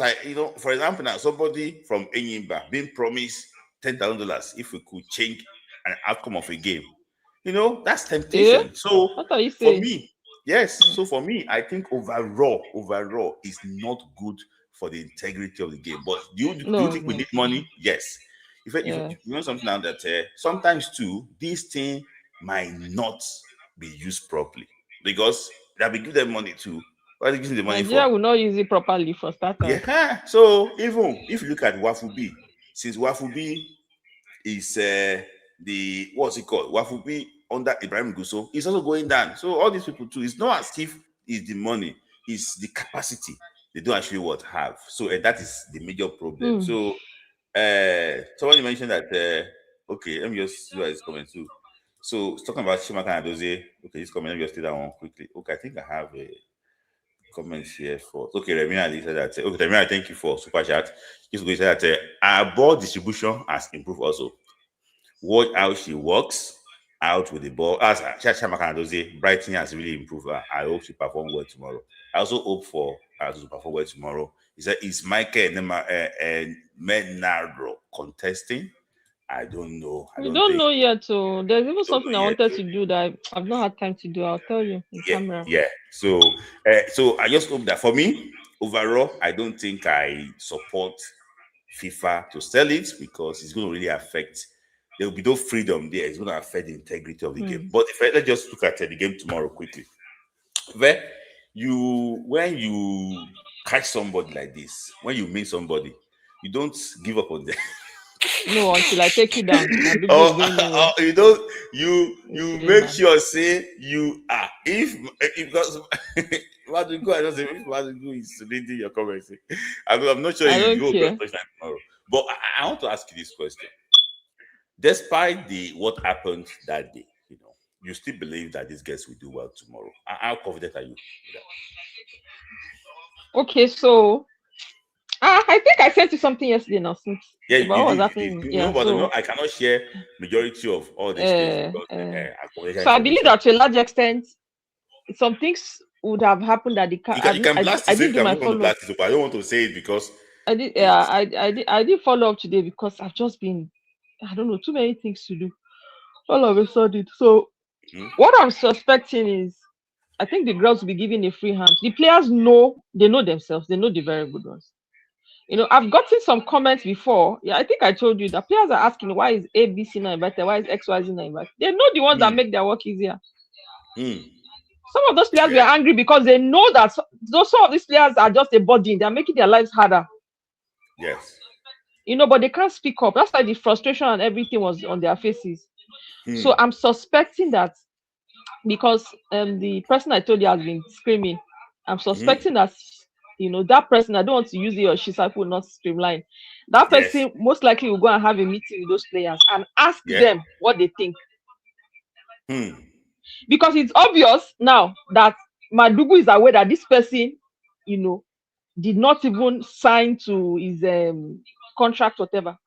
for example, now somebody from Enyimba being promised $10,000 if we could change an outcome of a game. That's temptation. So for me, yes. So for me, I think overall is not good for the integrity of the game. But do you think we need money? Yes. If you know something now that sometimes too, this thing might not be used properly because they'll be giving them money too. What are they giving the money Nigeria for? will not use it properly for starters. Yeah. So even if you look at Wafubi, since Wafubi is the what's it called? Wafubi under Ibrahim Gusso is also going down. So all these people too, it's not as if it's the money, it's the capacity they don't actually have. So that is the major problem. So someone mentioned that okay, let me just see what is coming too. So talking about Shimaka and Dozie, okay, this comment, let me just take that one quickly. Okay, I think I have a comment here for Remy Ali said that okay, Remy, thank you for super chat. He's going to say that our ball distribution has improved also. Watch how she works out with the ball. As Shimaka and Dozie, Brighton has really improved. I hope she perform well tomorrow. I also hope for her to perform well tomorrow. He said, is Michael and Menardo contesting? I don't know. We don't know yet. So there's even something I wanted to do that I've not had time to do. I'll tell you in camera. Yeah. So I just hope that for me, overall, I don't think I support FIFA to sell it because it's going to really affect. There will be no freedom there. It's going to affect the integrity of the game. But let's just look at the game tomorrow quickly. When you catch somebody like this, when you meet somebody, you don't give up on them. No, until I take you down. You don't. You make sure say you are. If because Madugu, I don't say if Madugu is reading your comments. I'm not sure you go tomorrow. But I want to ask you this question. Despite what happened that day, you still believe that these guys will do well tomorrow. How confident are you? Okay, so I think I sent you something yesterday now. Yeah, what was happening? I cannot share majority of all these things. So I believe that to a large extent, some things would have happened that you can blast it. I don't want to say it because I did. Yeah, I did follow up today because I've just been, I don't know, too many things to do all of a sudden. So what I'm suspecting is, I think the girls will be given a free hand. The players know themselves. They know the very good ones. I've gotten some comments before. Yeah, I think I told you that players are asking why is ABC not invited? Why is XYZ not invited? They know the ones that make their work easier. Some of those players were angry because they know that some of these players are just a body. They're making their lives harder. Yes. But they can't speak up. That's why the frustration and everything was on their faces. So I'm suspecting that because the person I told you has been screaming. I'm suspecting that that person, I don't want to use it or she's will not streamline. That person most likely will go and have a meeting with those players and ask them what they think. Because it's obvious now that Madugu is aware that this person, did not even sign to his contract, whatever.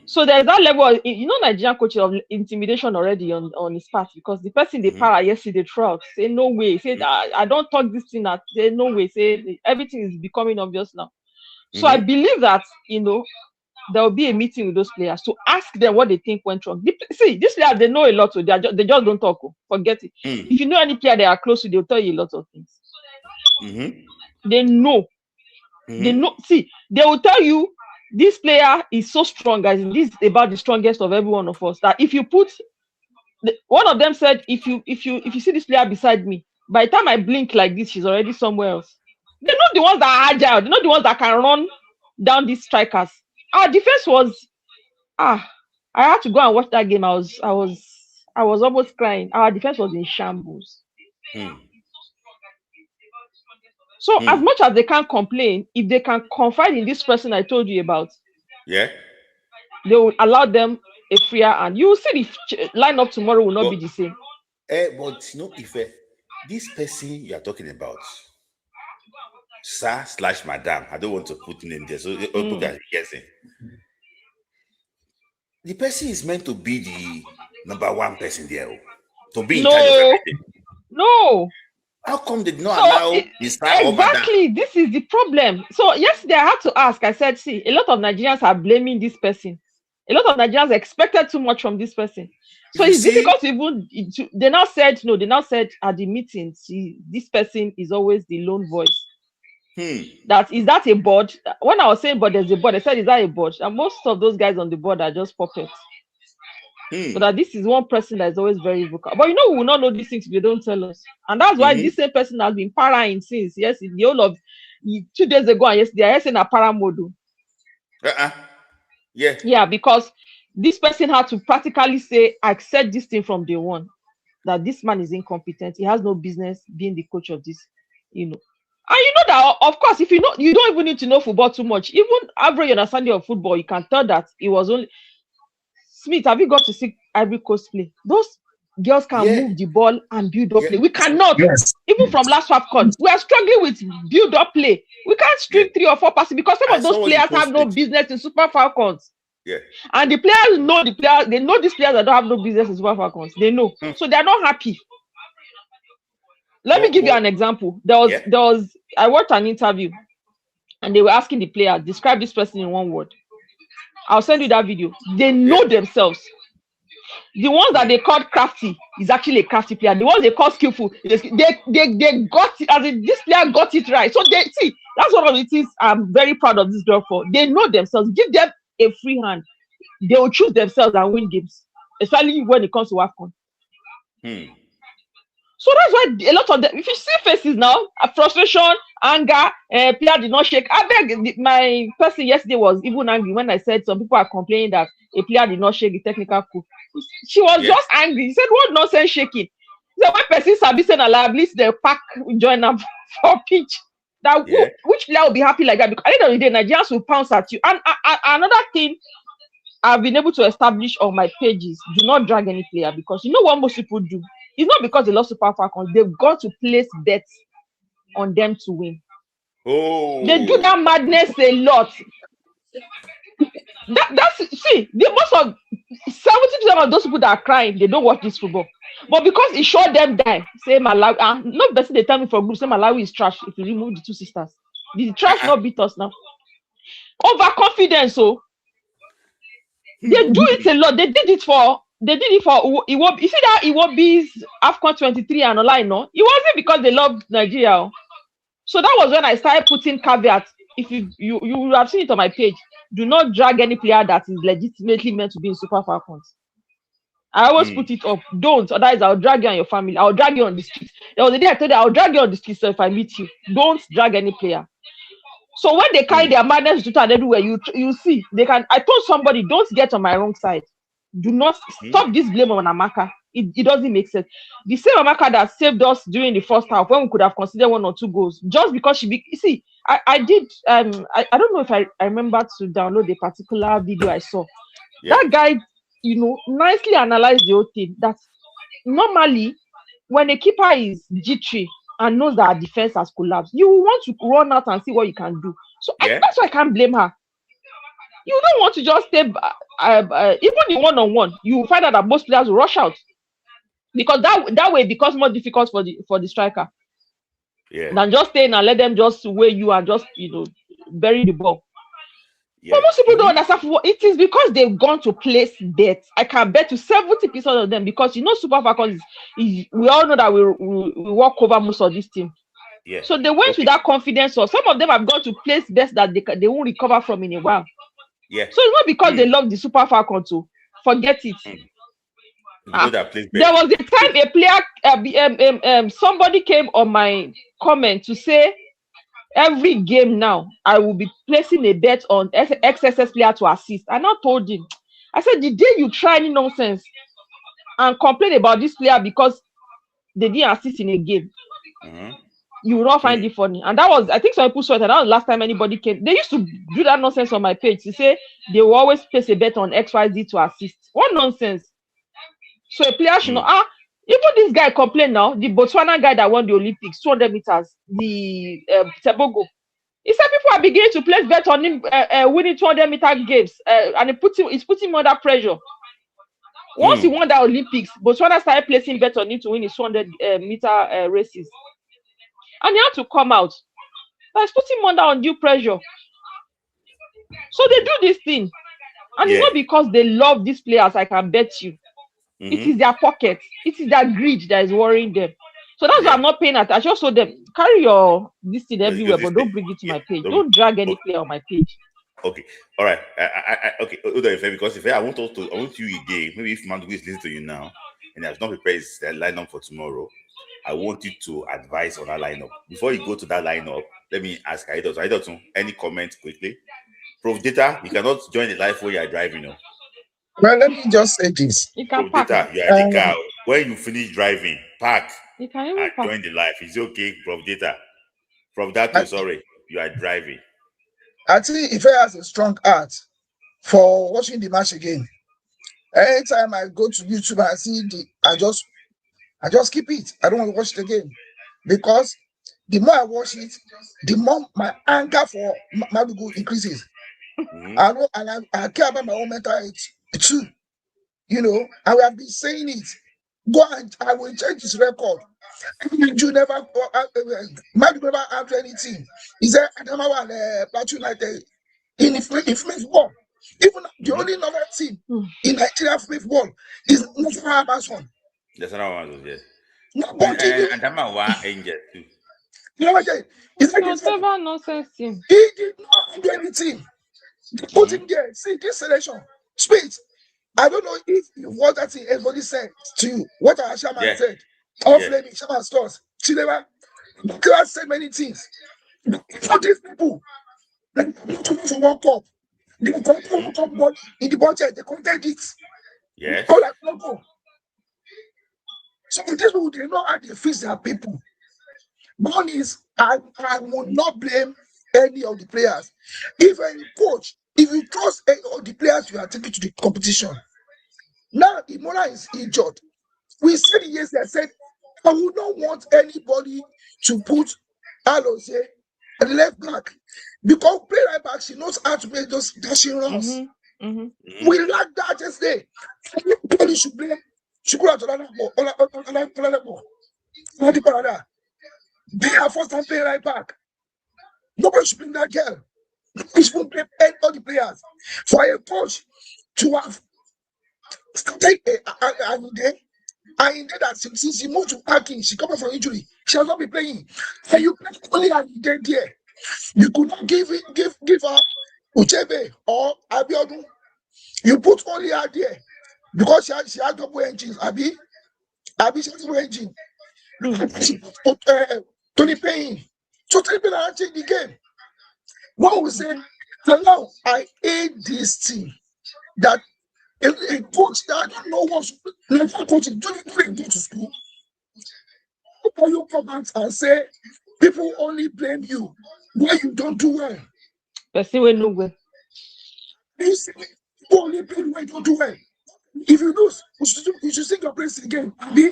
So there's that level of, Nigerian coaches of intimidation already on his part, because the person they para yesterday throughout say no way, say I don't talk this thing, that say no way, say everything is becoming obvious now. So I believe that there will be a meeting with those players to ask them what they think went wrong. See, these players, they know a lot, so they just don't talk. Forget it. If you know any player they are close to, they'll tell you a lot of things. They know. They know. See, they will tell you this player is so strong, guys. This is about the strongest of every one of us. That if you put, one of them said, if you see this player beside me, by the time I blink like this, she's already somewhere else. They're not the ones that are agile. They're not the ones that can run down these strikers. Our defense was, I had to go and watch that game. I was almost crying. Our defense was in shambles. So as much as they can't complain, if they can confide in this person I told you about, they will allow them a freer hand. You will see the lineup tomorrow will not be the same. But if this person you are talking about, sir/madam, I don't want to put name there, so people can guess it. The person is meant to be the number one person there, to be in charge of everything. No. How come they did not allow the star over that? Exactly, this is the problem. So yesterday I had to ask. I said, see, a lot of Nigerians are blaming this person. A lot of Nigerians expected too much from this person. So it's difficult to even. They now said no. They now said at the meeting, see, this person is always the lone voice. Is that a board? When I was saying, but there's a board, I said, is that a board? And most of those guys on the board are just puppets. So that this is one person that is always very vocal. But we will not know these things if they don't tell us. And that's why this same person has been paraing since, in the whole of 2 days ago and yesterday, I said a para mode. Yeah, because this person had to practically say, I accept this thing from day one, that this man is incompetent. He has no business being the coach of this, And you know that, of course, if you don't even need to know football too much. Even average understanding of football, you can tell that it was only. Smith, have you got to see Ivory Coast play? Those girls can move the ball and build up play. We cannot. Even from last Falcons, we are struggling with build up play. We can't string 3 or 4 passes because some of those players have no business in Super Falcons. And the players know they know these players that don't have no business in Super Falcons. They know. So they are not happy. Let me give you an example. There was I watched an interview and they were asking the player, describe this person in one word. I'll send you that video. They know themselves. The ones that they called crafty is actually a crafty player. The ones they call skillful, they got it, as in this player got it right. So they see, that's one of the things I'm very proud of this girl for. They know themselves. Give them a free hand. They will choose themselves and win games, especially when it comes to AFCON. So that's why a lot of them, if you see faces now, frustration, anger, player did not shake. I beg, my person yesterday was even angry when I said some people are complaining that a player did not shake the technical coup. She was just angry. She said, what nonsense shaking? So when person sabi say na at least the pack join up for pitch. That which player will be happy like that? Because at the end of the day, Nigerians will pounce at you. And another thing I've been able to establish on my pages, do not drag any player, because you know what most people do? It's not because they lost Super Falcons. They've got to place bets on them to win. They do that madness a lot. The most of 70% of those people that are crying, they don't watch this football. But because it showed them die, say Malawi, not best they tell me for group, say Malawi is trash if you remove the 2 sisters. The trash not beat us now. Overconfidence, so they do it a lot. They did it for Iwobi. You see that Iwobi's AFCON 23 and online, no? It wasn't because they loved Nigeria. So that was when I started putting caveats. If you have seen it on my page, do not drag any player that is legitimately meant to be in Super Falcons. I always put it up. Don't, otherwise I'll drag you on your family. I'll drag you on the streets. There was a day I told you I'll drag you on the streets if I meet you. Don't drag any player. So when they carry their madness to and everywhere, you see, they can. I told somebody, don't get on my wrong side. Do not stop this blame on Amaka. It doesn't make sense. The same Amaka that saved us during the first half when we could have considered 1 or 2 goals, just because you see, I did. I don't know if I remember to download a particular video I saw. That guy, nicely analyzed the whole thing. That normally when a keeper is jittery and knows that her defense has collapsed, you will want to run out and see what you can do. So that's why I can't blame her. You don't want to just stay, even in one-on-one, you will find out that most players will rush out because that way it becomes more difficult for the striker. Than just staying and let them just weigh you and just bury the ball. But most people don't understand football. It is because they've gone to place bets. I can bet to 70% of them because Super Falcons we all know that we walk over most of this team. So they went with that confidence. Or some of them have gone to place bets that they won't recover from in a while. So it's not because they love the Super Falcons too. Forget it. There was a time a player, somebody came on my comment to say every game now I will be placing a bet on XSS player to assist. And I told him, I said, the day you try any nonsense and complain about this player because they didn't assist in a game, you will not find it funny. And that was, I think some people saw it, and that was the last time anybody came. They used to do that nonsense on my page to say they will always place a bet on XYZ to assist. What nonsense? So a player should know. Even this guy complained now, the Botswana guy that won the Olympics, 200 meters, the Tebogo. He said people are beginning to place bet on him winning 200-meter games, and it's putting him under pressure. Once he won the Olympics, Botswana started placing bet on him to win his 200-meter races. And he had to come out. That's putting him under undue pressure. So they do this thing. And it's not because they love these players, I can bet you. It is their pocket. It is their greed that is worrying them. So that's why I'm not paying attention. I just told them, carry your this thing everywhere, but don't bring it to my page. Don't drag any player on my page. Okay. All right. Okay. Because if I want you again, maybe if Mandu is listening to you now and has not prepared his lineup for tomorrow, I want you to advise on that lineup. Before you go to that lineup, let me ask Aidotun, any comment quickly? Prof Data, you cannot join the live while you are driving. Well, let me just say this. You can Prof Data, you are in the car. When you finish driving, park you can and join the live. Is it okay, Prof Data? Prof Data, sorry, you are driving. I think if I has a strong heart for watching the match again, anytime I go to YouTube and I see I just keep it. I don't want to watch it again because the more I watch it, the more my anger for Madugu increases. I know, and I care about my own mental health too. I have been saying it. Go and I will change his record. You never, Madugu never have anything. He said, Adamawa and Plateau United in Smith Ball. Even the only another team in Nigeria Smith Ball is National Amazon. That's not Amazon, yes. And Adamawa Angel too. Whatever nonsense team. He did not do anything. Put him there. See this selection. Speed. I don't know if what that thing everybody said to you. What Shaman said. All flaming Shaman stores. Chileva. Class said many things. For these people, like to World Cup. They got in the budget. They contained it. Yes. All that logo. So these people they know how they fix their people. One is I would not blame any of the players. If a coach, if you trust any of the players you are taking to the competition, now Imola is injured. We said yesterday, I said, I would not want anybody to put Alose at the left back because play right back, she knows how to make those dashing runs. We like that yesterday. Everybody should blame. She could have done that. They are first time playing right back. Nobody should blame that girl. Nobody should blame any of the players. For a coach to have started and that since she moved to Akin, she coming from injury. She has not been playing. And you play only at the dead there. You could not give her Uchebe or Abiodun. You put only her there because she has double engines. Abi she has double engine. She put Tony Payne. So Tony Payne has changed the game. One will say, now I hate this team that a coach that I don't know what's like coaching. Do you go to school? How can you come out and say people only blame you when you don't do well? Person will know well. You see, people only blame you when you don't do well. If you lose, you should sing your praise again. Abi?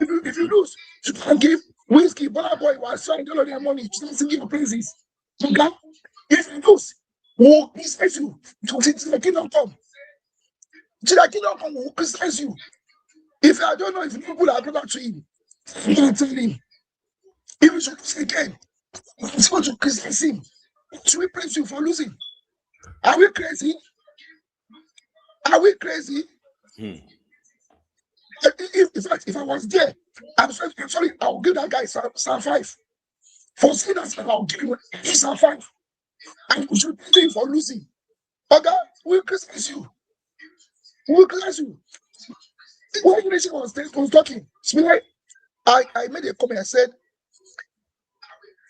If you lose, you can give whiskey, Burna Boy, was trying to their money. You should sing your praises. Okay? If you lose, we'll criticize you. Till the kingdom come. Till the kingdom come, we'll criticize you. If I don't know if people are brother to him, I'm going to tell him. If you should lose again, it's going to criticize him. Should we praise you for losing? Are we crazy? Are we crazy? If I was there, I'm sorry, I'll give that guy Psalm 5. For saying that, I'll give him Psalm 5. And we should pay him for losing. Okay, we'll criticize you. We'll criticize you. When you was talking, I made a comment. I said,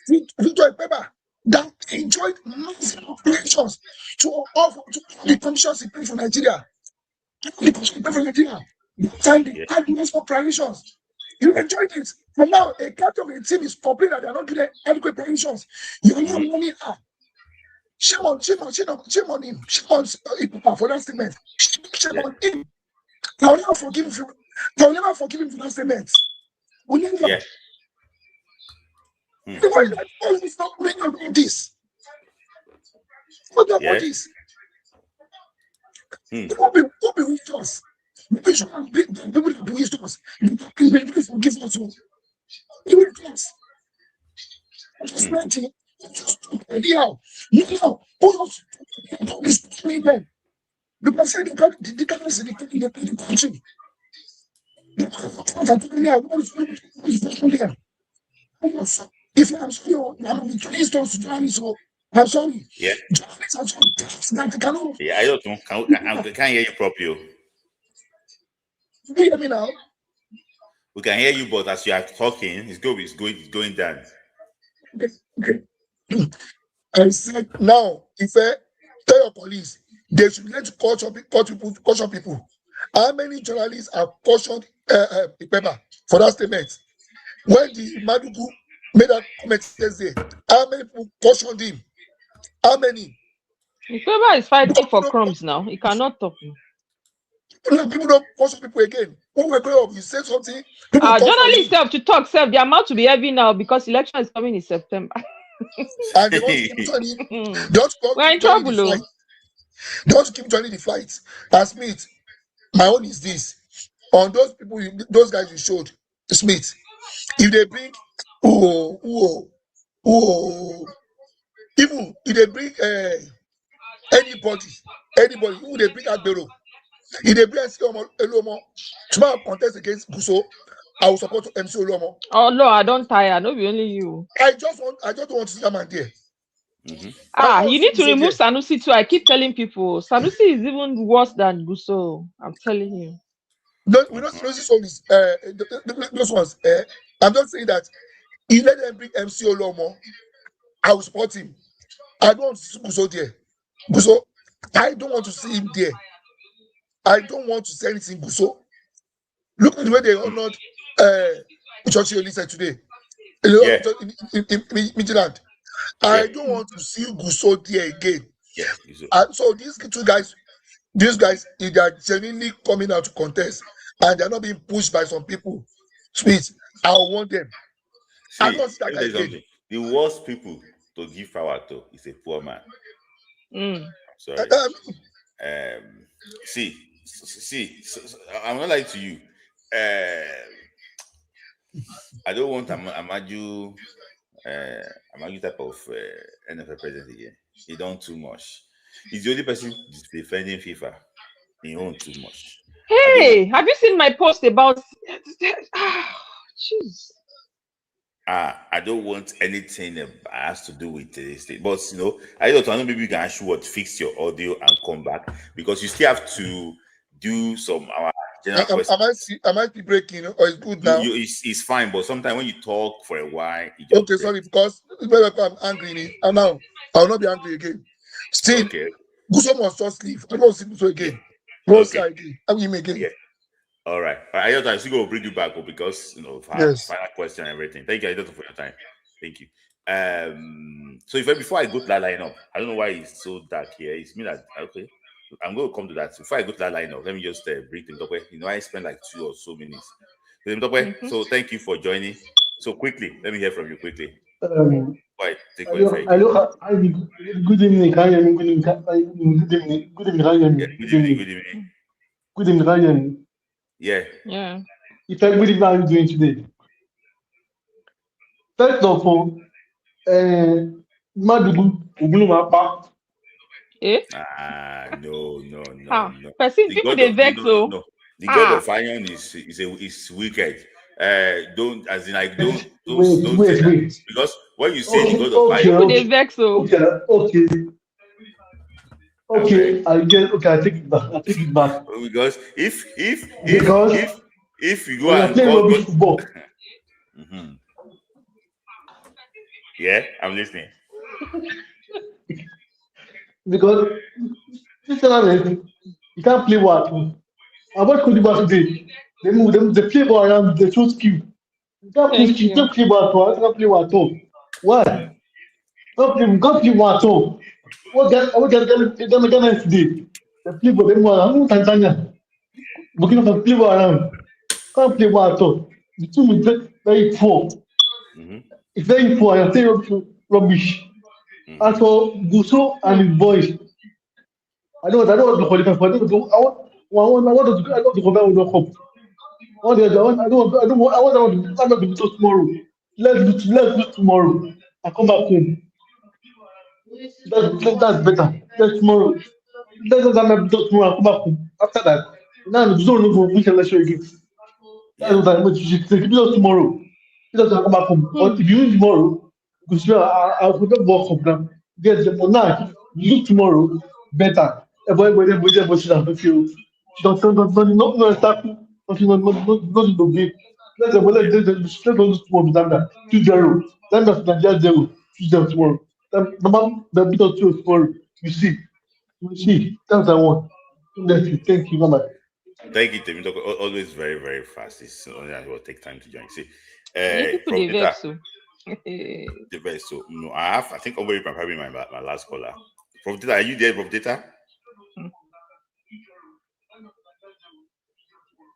Victor Pepper that enjoyed massive operations to offer to the conditions he played for Nigeria. The conditions he played for Nigeria. And they had massive operations. You enjoyed it. But now a captain of a team is complaining that they're not getting adequate operations. You are not money out. Shame on him. Shame on Ipupa for that statement. Shame on him. I will never forgive him for that statement. We never. Yeah. Why is that always not bringing about this? What about this? Don't be with us. People should be people that believe to us. People forgive us. Be with us. Just nothing. Anyhow, put us to this them. Because the government is the country. If I'm sorry, I'm pleased to join so I'm sorry. Yeah. Yeah, I don't know. I can't hear you properly. You hear me now? We can hear you, but as you are talking, it's going down. Okay. I said now, if I tell your police, they should let you caution people. How many journalists have cautioned the paper for that statement? When the Madugu made that comment yesterday, how many people cautioned him? How many? The paper is fighting for crumbs now. He cannot talk. People don't caution people again. When we're growing up, you say something. Journalists have to talk. Self, their mouth to be heavy now because election is coming in September. And they want to keep joining. We're in trouble. Don't keep joining the fight. As Smith, my own is this. On those people, those guys you showed, Smith, if they bring even if they bring anybody who they bring Agbero, if they bring MC Oluomo tomorrow contest against Guso, I will support MC Oluomo. Oh no, I don't tire. No, be only you. I just don't want to see that man there. You need to remove Sanusi too. I keep telling people Sanusi is even worse than Guso. I'm telling you. We don't see all these those ones. I'm just saying that if let them bring MC Oluomo, I will support him. I don't want to see Guso there. Guso, I don't want to see him there. I don't want to say anything Guso. Look at the way they honored Churchill Elisa today. In Midland. I don't want to see Guso there again. So these guys, if they are genuinely coming out to contest and they're not being pushed by some people, Smith, I want them. I don't see that guy again. The worst people to give power to is a poor man. Sorry. I'm not lying to you. I don't want Amaju type of NFF president again. He done too much. He's the only person defending FIFA. He owns too much. Hey, have you seen my post about? Jeez. I don't want anything that has to do with this thing. But I don't know, maybe you can actually fix your audio and come back because you still have to do some general questions. I might be breaking, or it's good now. It's fine, but sometimes when you talk for a while, okay, sorry, because I'm angry. And now I'll not be angry again. Still, Guso must just leave. I don't see Guso again. I'll give him again. Yeah. All right. I just still go bring you back because final question and everything. Thank you, for your time. Thank you. So before I go to that lineup, I don't know why it's so dark here. It's me that okay. I'm going to come to that. Before I go to that lineup, let me just brief them. I spent like 2 or so minutes. So thank you for joining. So quickly, let me hear from you quickly. Right, hello, good evening. Can you hear me? Good evening. Good evening. Good evening. Can you hear me? Good evening. Good evening. Good evening. Can you hear me? Yeah. Yeah. If I good evening, how are you doing today? First of all, Madugu Ogunlumapa. Eh? No. Person, people they vex so. No. The god of iron is wicked. Don't say that. Wait. Because when you say the god of iron, people they vex so. Okay. I take it back. Because if you go and call God, football. Yeah, I'm listening. Because you can't play what. I watched Cody Bass today. They play ball around, they show skill. You can't play skill, you can't play ball at all. You can't play ball at all. Why? You can't play ball at all. What Ghana today? They play ball, they move around. Tanzania. Burkina Faso play ball around. Can't play ball at all. The team is very poor. It's very poor. I say rubbish. As for Guso and his boys, I don't want to qualify for it. I want to compare with the cup. I want to beat us tomorrow. Let's do tomorrow. I come back home. That's better. Let's tomorrow. Let's beat us tomorrow. I come back home. After that, now the zone no go win election again. That's what I'm going to do. Beat us tomorrow. Beat us and come back home. But if you win tomorrow, because I'll put the ball up now. Get the money. Now, you tomorrow better. Everybody feel. Don't start. Not to be. Let's do tomorrow. Zambia 2-0. Zambia Nigeria 0. 2-0 tomorrow. The beat us tomorrow. You see. That's what I want. Thank you. Bye. Thank you, Tim. Always very, very fast. It's only that it will take time to join. See, people from they vex so. So no, I think I'm very probably my last caller. From data, are you there, from data?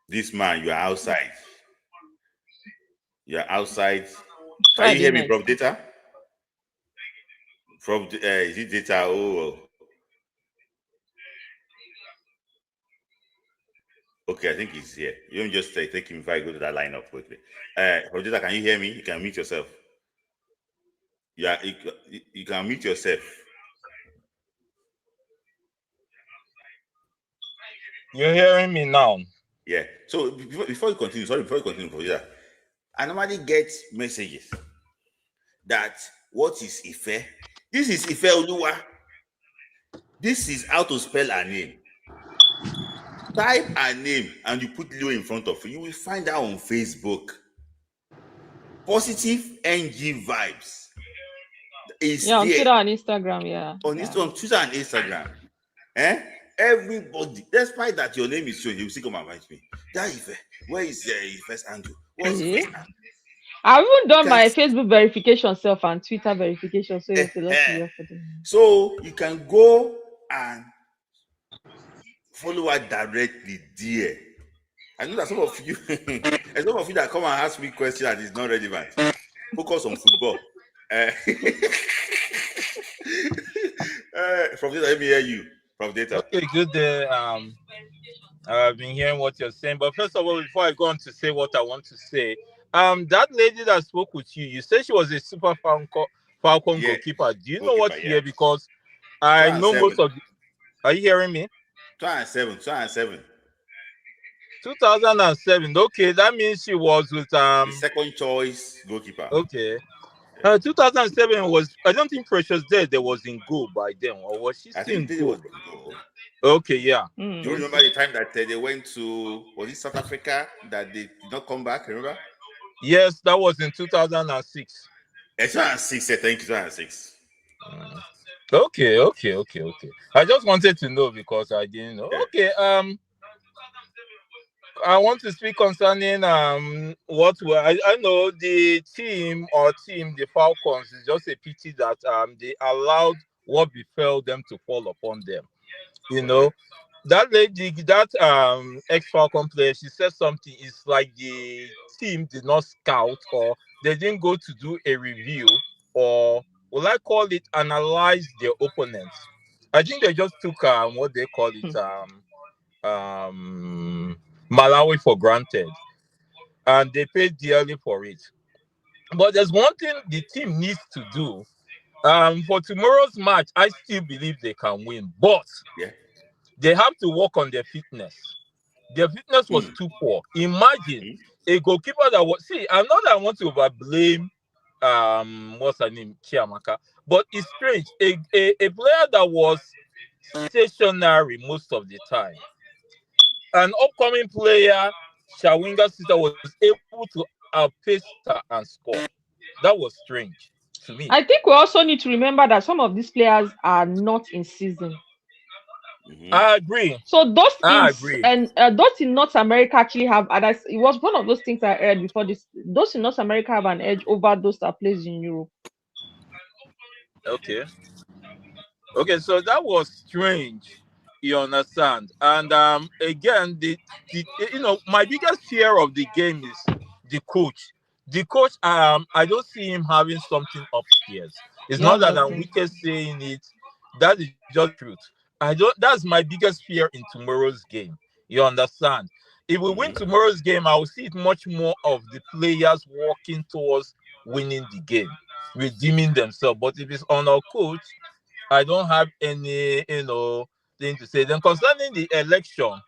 This man, you are outside. You are outside. Can you hear me, from data? From is it data? Oh. Okay, I think he's here. You don't just take him if I go to that lineup quickly. Rodita, can you hear me? You can mute yourself. Yeah, you can mute yourself. You're hearing me now? Yeah. So before you continue, Rodita, I normally get messages that what is Ife? This is Ife Oluwa. This is how to spell her name. Type her name and you put Leo in front of you. You will find her on Facebook. Positive NG Vibes. On Twitter and Instagram, yeah. On Twitter and Instagram. Everybody, despite that your name is shown, you will still come and write me. That Ife, where is Ife's handle? What's the first handle? I've even done my Facebook verification self and Twitter verification, so it's a lot easier for them. So you can go and follow her directly there. I know that some of you, and some of you that come and ask me questions that is not relevant. Focus on football. From data, let me hear you. From data. Okay, good day. I've been hearing what you're saying, but first of all, before I go on to say what I want to say, that lady that spoke with you said she was a super Falcon goalkeeper. Do you know what year? Because I know most of. Are you hearing me? 2007. 2007. Okay, that means she was with the second choice goalkeeper. Okay. 2007 was. I don't think Precious there was in goal by then, or was she still in goal? Okay, yeah. Do you remember the time that they went to South Africa that they did not come back? Remember? Yes, that was in 2006. 2006. Thank you, 2006. Okay. I just wanted to know because I didn't know. Okay. I want to speak concerning I know the team, the Falcons, is just a pity that they allowed what befell them to fall upon them. You know, that lady, that ex-Falcon player, she said something. It's like the team did not scout, or they didn't go to do a review, or will I call it analyze their opponents. I think they just took what they call it Malawi for granted, and they paid dearly for it. But there's one thing the team needs to do. For tomorrow's match, I still believe they can win, but they have to work on their fitness. Their fitness was too poor. Imagine a goalkeeper that was. See, I know that I want to blame what's her name, Chiamaka, but it's strange. A player that was stationary most of the time, an upcoming player, Shawinga's sister, was able to outpace her and score. That was strange to me. I think we also need to remember that some of these players are not in season. I agree. So those in North America actually have, and it was one of those things I heard before this. Those in North America have an edge over those that plays in Europe. Okay, so that was strange. You understand? And again, the my biggest fear of the game is the coach. The coach, I don't see him having something upstairs. It's not that I'm wicked saying it. That is just truth. That's my biggest fear in tomorrow's game. You understand? If we win tomorrow's game, I will see it much more of the players working towards winning the game, redeeming themselves. But if it's on our coach, I don't have any, thing to say. Then concerning the election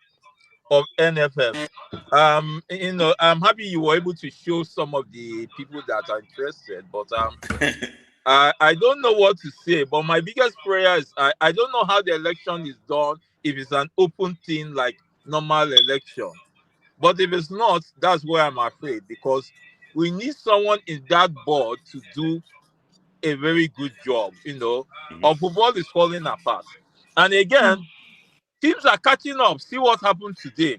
of NFF, I'm happy you were able to show some of the people that are interested, but I don't know what to say. But my biggest prayer is I don't know how the election is done, if it's an open thing like normal election. But if it's not, that's where I'm afraid, because we need someone in that board to do a very good job. Our football is falling apart. And again, teams are catching up. See what happened today.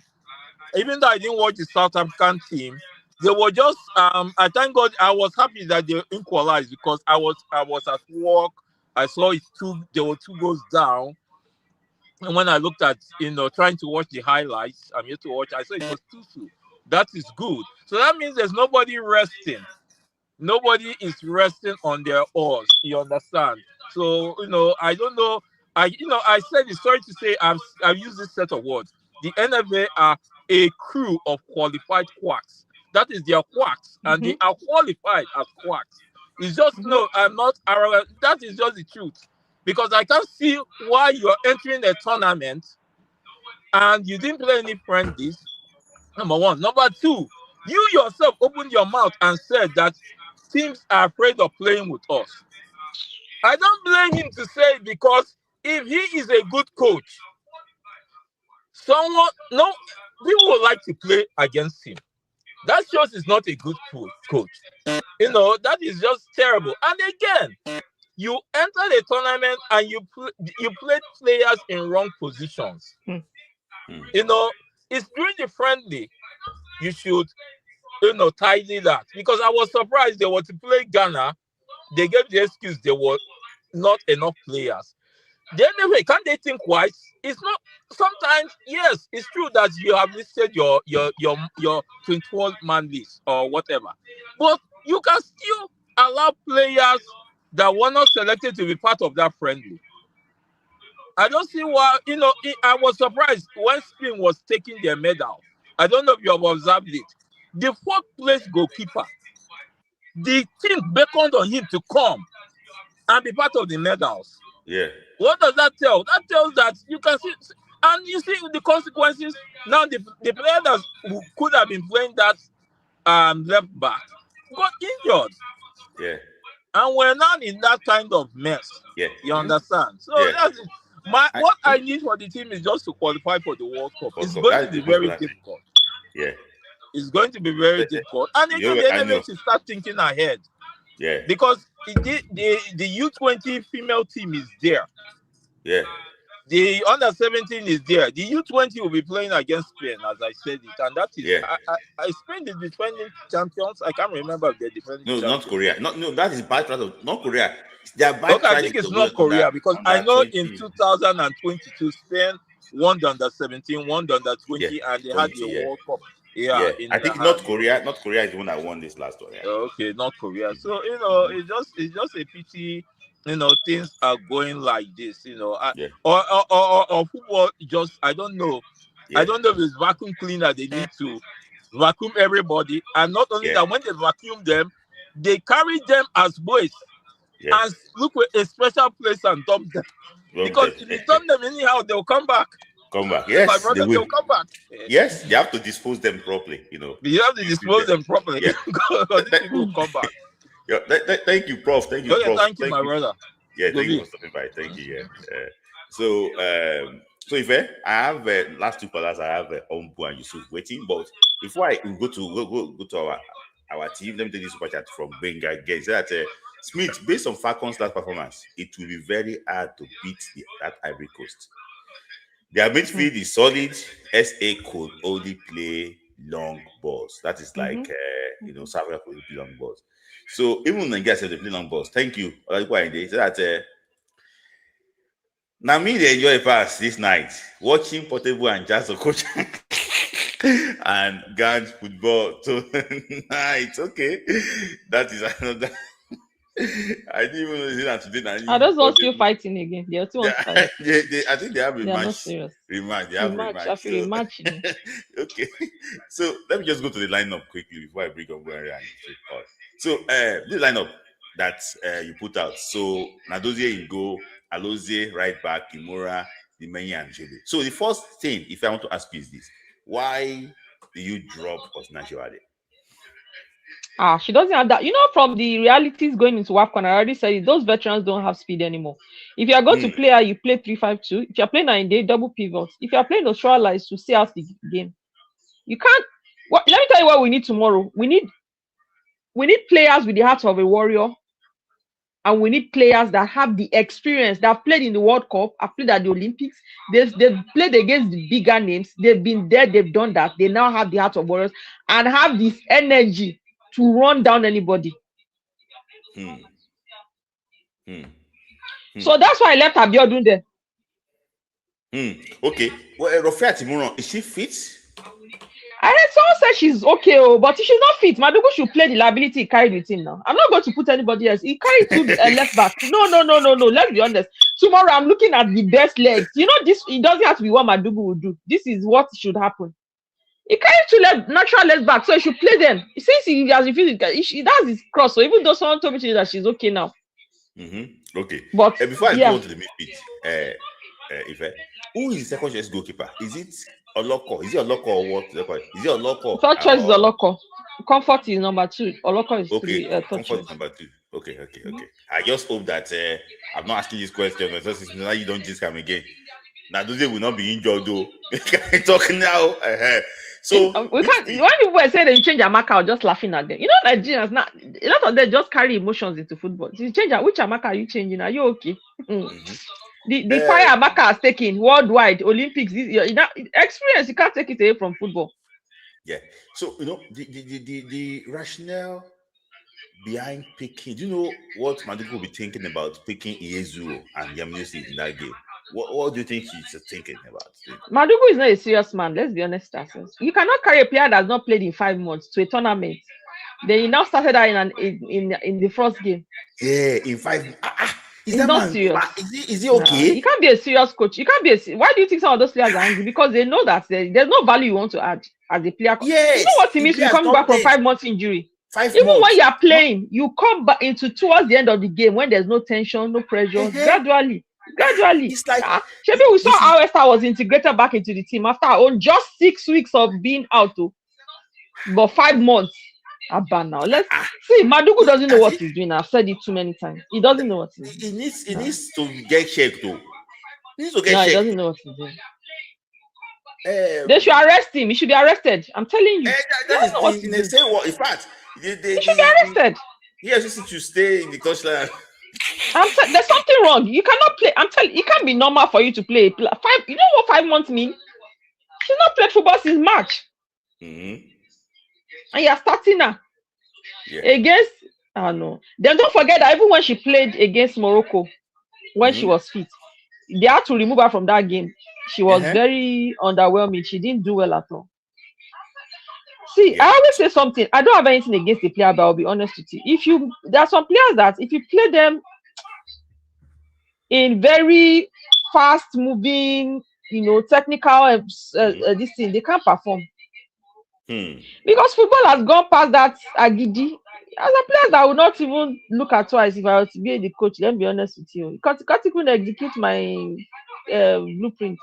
Even though I didn't watch the South African team, they were just I thank God I was happy that they equalized, because I was at work. I saw there were 2 goals down. And when I looked at, trying to watch the highlights, I'm here to watch, I saw it was 2-2. That is good. So that means there's nobody resting. Nobody is resting on their oars. You understand? So, I don't know. I said it's, sorry to say, I've used this set of words. The NFA are a crew of qualified quacks. That is their quacks, and they are qualified as quacks. It's just, no, I'm not arrogant. That is just the truth. Because I can't see why you're entering a tournament and you didn't play any friendlies. Number one. Number two, you yourself opened your mouth and said that teams are afraid of playing with us. I don't blame him to say it, because if he is a good coach, people would like to play against him. That shows he's not a good coach. That is just terrible. And again, you entered a tournament and you played players in wrong positions. It's during the friendly. You should, tidy that. Because I was surprised they were to play Ghana. They gave the excuse there were not enough players. Then anyway, can't they think twice? It's not. Sometimes, yes, it's true that you have listed your 21-man list or whatever, but you can still allow players that were not selected to be part of that friendly. I don't see why. I was surprised when Spain was taking their medal. I don't know if you have observed it. The 4th place goalkeeper, the team beckoned on him to come and be part of the medals. Yeah. What does that tell? That tells that you can see, and you see the consequences. Now the players who could have been playing that left back got injured. Yeah. And we're not in that kind of mess. Yeah. You understand? So that's it. What I need for the team is just to qualify for the World Cup. It's going to be very difficult. Yeah. It's going to be very difficult. And again, the enemy should start thinking ahead. Yeah. Because the U20 female team is there. Yeah. The under-17 is there. The U20 will be playing against Spain, as I said it. And that is, Spain is defending champions. I can't remember if they're defending champions. North Korea. No, that is bad. North Korea. Okay, I think it's North Korea because I know in 2022 Spain won the under 17, won the under 20, and they had the World Cup. Yeah, I think North Korea is the one that won this last one. Yeah. Okay, North Korea. So it's just a pity. Things are going like this. Or football. Just I don't know. I don't know if it's vacuum cleaner. They need to vacuum everybody, and not only that, when they vacuum them, they carry them as waste and look for a special place and dump them. Because if you dump them anyhow, they'll come back. Yes, my brother, they'll come back. Yes, you have to dispose them properly. You have to dispose them properly. Because these people will come back. Yeah, thank you, Prof. Thank you, Prof. Thank you, my brother. Yeah, thank you for stopping by. Thank you. Yeah. So if I have last two callers, I have Ombu and Yusuf waiting. But before I go to our team, let me take this super chat from Benga again. So that Smith, based on Falcons' last performance, it will be very hard to beat that Ivory Coast. Their midfield is solid. SA could only play long balls. That is like South Africa could play long balls. So even Nigeria said they play long balls. Thank you. So that now me they enjoy pass this night watching Portable and Jazz coach and Gans football tonight. Okay, that is another. I didn't even know that today. Are those ones still fighting again? They are two on fight. I think they have a match. Rematch. They have a match. Okay, so let me just go to the lineup quickly before I bring up Gary and so this lineup that you put out. So Nadozie in goal, Alozie right back, Kimura, Dimenyi and Jebe. So the first thing, if I want to ask you, is this: why do you drop Osinachi? She doesn't have that. From the realities going into WAFCON, I already said it, those veterans don't have speed anymore. If you are going to play her, you play 3-5-2. If you're playing 9-day, double pivots. If you're playing neutralize to see out the game, you can't. Let me tell you what we need tomorrow. We need players with the heart of a warrior, and we need players that have the experience, that have played in the World Cup, have played at the Olympics. They've played against the bigger names. They've been there. They've done that. They now have the heart of warriors and have this energy to run down anybody. So that's why I left Abiodun there. Okay. Well, Rofia Timuro, is she fit? I heard someone said she's okay, but if she's not fit, Madugu should play the liability he carried with him now. I'm not going to put anybody else. He carried two left back. No. Let's be honest. Tomorrow I'm looking at the best legs. This it doesn't have to be what Madugu will do. This is what should happen. He carried two natural left back, so he should play them. Since he has refused, he does his cross. So even though someone told me that she's okay now. Okay. But before I go on to the midfield, who is the second choice goalkeeper? Is it Oloko? Is it Oloko or what? Is it Oloko? Third choice is Oloko. Comfort is number 2. Oloko is okay. Comfort is number 2. Okay. I just hope that I'm not asking this question because now you don't just come again. Now those will not be injured though. Talking now. So we can't. When people say they change Amaka, I'm just laughing at them. Nigerians now, a lot of them just carry emotions into football. You change which Amaka are you changing? Are you okay? The fire Amaka has taken worldwide, Olympics, experience, you can't take it away from football. Yeah. So the rationale behind picking, do you know what Madugu will be thinking about picking Iezu and Yamnesi in that game? What do you think he's thinking about? Madugu is not a serious man, let's be honest. You cannot carry a player that's not played in 5 months to a tournament. Then he now started out in the first game. Yeah, in 5. He's not serious. Is he okay? You can't be a serious coach. You can't be why do you think some of those players are angry? Because they know that there's no value you want to add as a player. Yes, you know what it means to come back from 5 months injury. 5 Even months. when you are playing, you come back towards the end of the game when there's no tension, no pressure. Gradually. It's like maybe we saw how Esther was integrated back into the team after just 6 weeks of being out. But 5 months. Now let's see. Madugu doesn't know what he's doing. I've said it too many times. He doesn't know what he's doing. He needs to get checked though. He needs to get checked. He doesn't know what he's doing. They should arrest him. He should be arrested. I'm telling you. In fact, he should be arrested. He has to stay in the touchline. There's something wrong. You cannot play. I'm telling you, it can't be normal for you to play 5. You know what 5 months mean? She's not played football since March. And you're starting now against I know. Then don't forget that even when she played against Morocco, when she was fit, they had to remove her from that game. She was very underwhelming. She didn't do well at all. See, I always say something. I don't have anything against the player, but I'll be honest with you. There are some players that if you play them in very fast moving, technical this thing, they can't perform. Because football has gone past that agidi. As a player that will not even look at twice if I was to be the coach, let me be honest with you. You can't even execute my blueprint.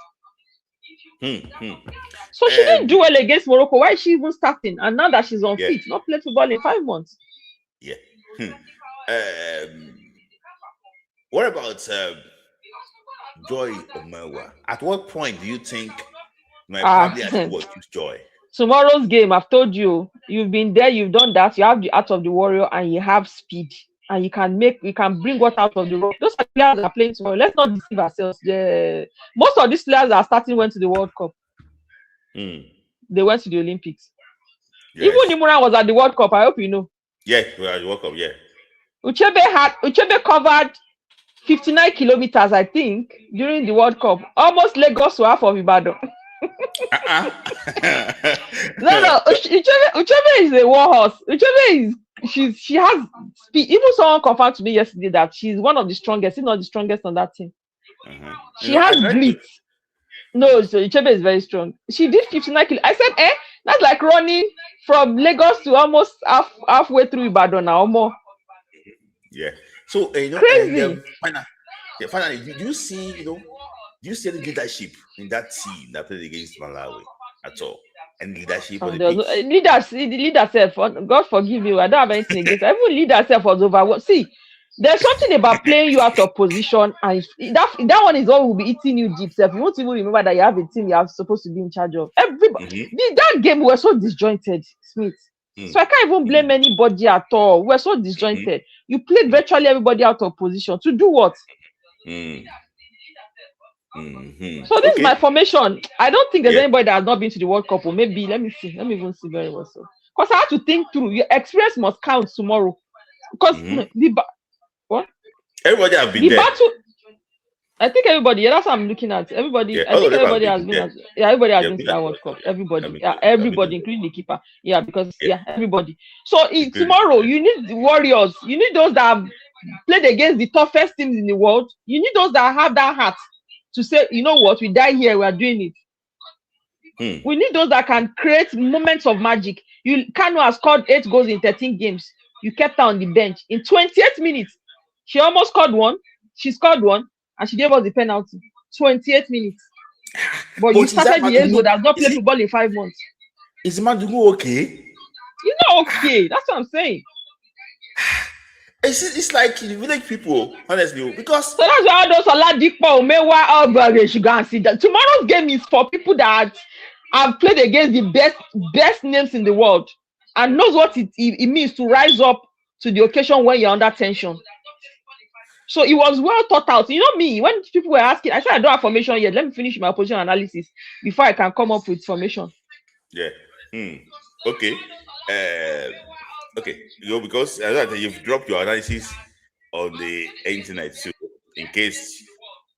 So she didn't do well against Morocco. Why is she even starting? And now that she's on fit, not played football in 5 months. Yeah. What about Joy Omewa? At what point do you think my probably has to choose Joy? Tomorrow's game, I've told you, you've been there, you've done that. You have the art of the warrior, and you have speed, and you can bring what out of the rock. Those are players that are playing tomorrow. Let's not deceive ourselves. Most of these players that are starting went to the World Cup. They went to the Olympics. Yes. Even Nimura was at the World Cup. I hope you know. Yeah, we were at the World Cup. Yeah. Uchebe covered 59 kilometers, I think, during the World Cup. Almost Lagos to half of Ibadan. No. Uchebe is a warhorse. Uchebe she has speed. Even someone confirmed to me yesterday that she's one of the strongest, if not the strongest on that team. She has grit. No, so Uchebe is very strong. She did 59 kilometers. I said, that's like running from Lagos to almost halfway through Ibadan now or more. Yeah. So crazy. Finally, do you see any leadership in that team that played against Malawi at all? And leadership on the leader self, God forgive you, I don't have anything against her. Even leader self was overworked. See, there's something about playing you out of position, and that one is what will be eating you deep self. You won't even remember that you have a team you are supposed to be in charge of. Everybody, that game was so disjointed, Smith. So I can't even blame anybody at all. We're so disjointed. You played virtually everybody out of position to do what? So this is my formation. I don't think there's anybody that has not been to the World Cup, or maybe let me even see very well. So because I have to think through. Your experience must count tomorrow. Because what? Everybody have been there. Battle, I think everybody. Yeah, that's what I'm looking at. Everybody. I think everybody has been. Everybody has been to that World Cup. Everybody. Everybody, including the keeper. Yeah, because everybody. So tomorrow, you need the warriors. You need those that have played against the toughest teams in the world. You need those that have that heart to say, you know what, we die here, we are doing it. We need those that can create moments of magic. Kanu has scored 8 goals in 13 games. You kept her on the bench. In 28 minutes, she almost scored one. She scored one, and she gave us the penalty. 28 minutes. But you started the Ezo that has not played football in 5 months. Is Madugu okay? He's not okay. That's what I'm saying. It's like village people, honestly, because so that's why all those Oladipo, Omewa, Alberg, you go and see that tomorrow's game is for people that have played against the best names in the world and knows what it means to rise up to the occasion when you're under tension. So it was well thought out. You know me, when people were asking, I said I don't have formation yet. Let me finish my position analysis before I can come up with formation. Yeah. Okay. Okay, because you've dropped your analysis on the internet too, in case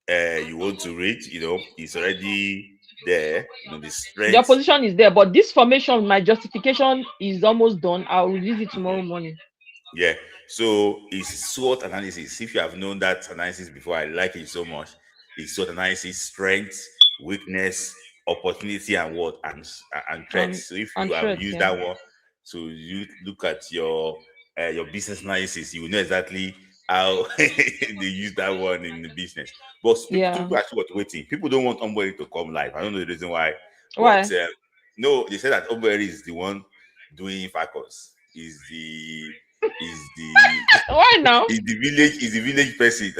you want to read, it's already there. The strength. Your position is there, but this formation, my justification is almost done. I'll release it tomorrow morning. Yeah, so it's SWOT analysis. If you have known that analysis before, I like it so much. It's SWOT analysis: strength, weakness, opportunity, and what and threats. So if you have used that one. So you look at your business analysis, you will know exactly how they use that one in the business. But people actually waiting. People don't want Omberi to come live. I don't know the reason why. Why? But, no, they said that Omberi is the one doing Falcons. Is the why now? Is the village person.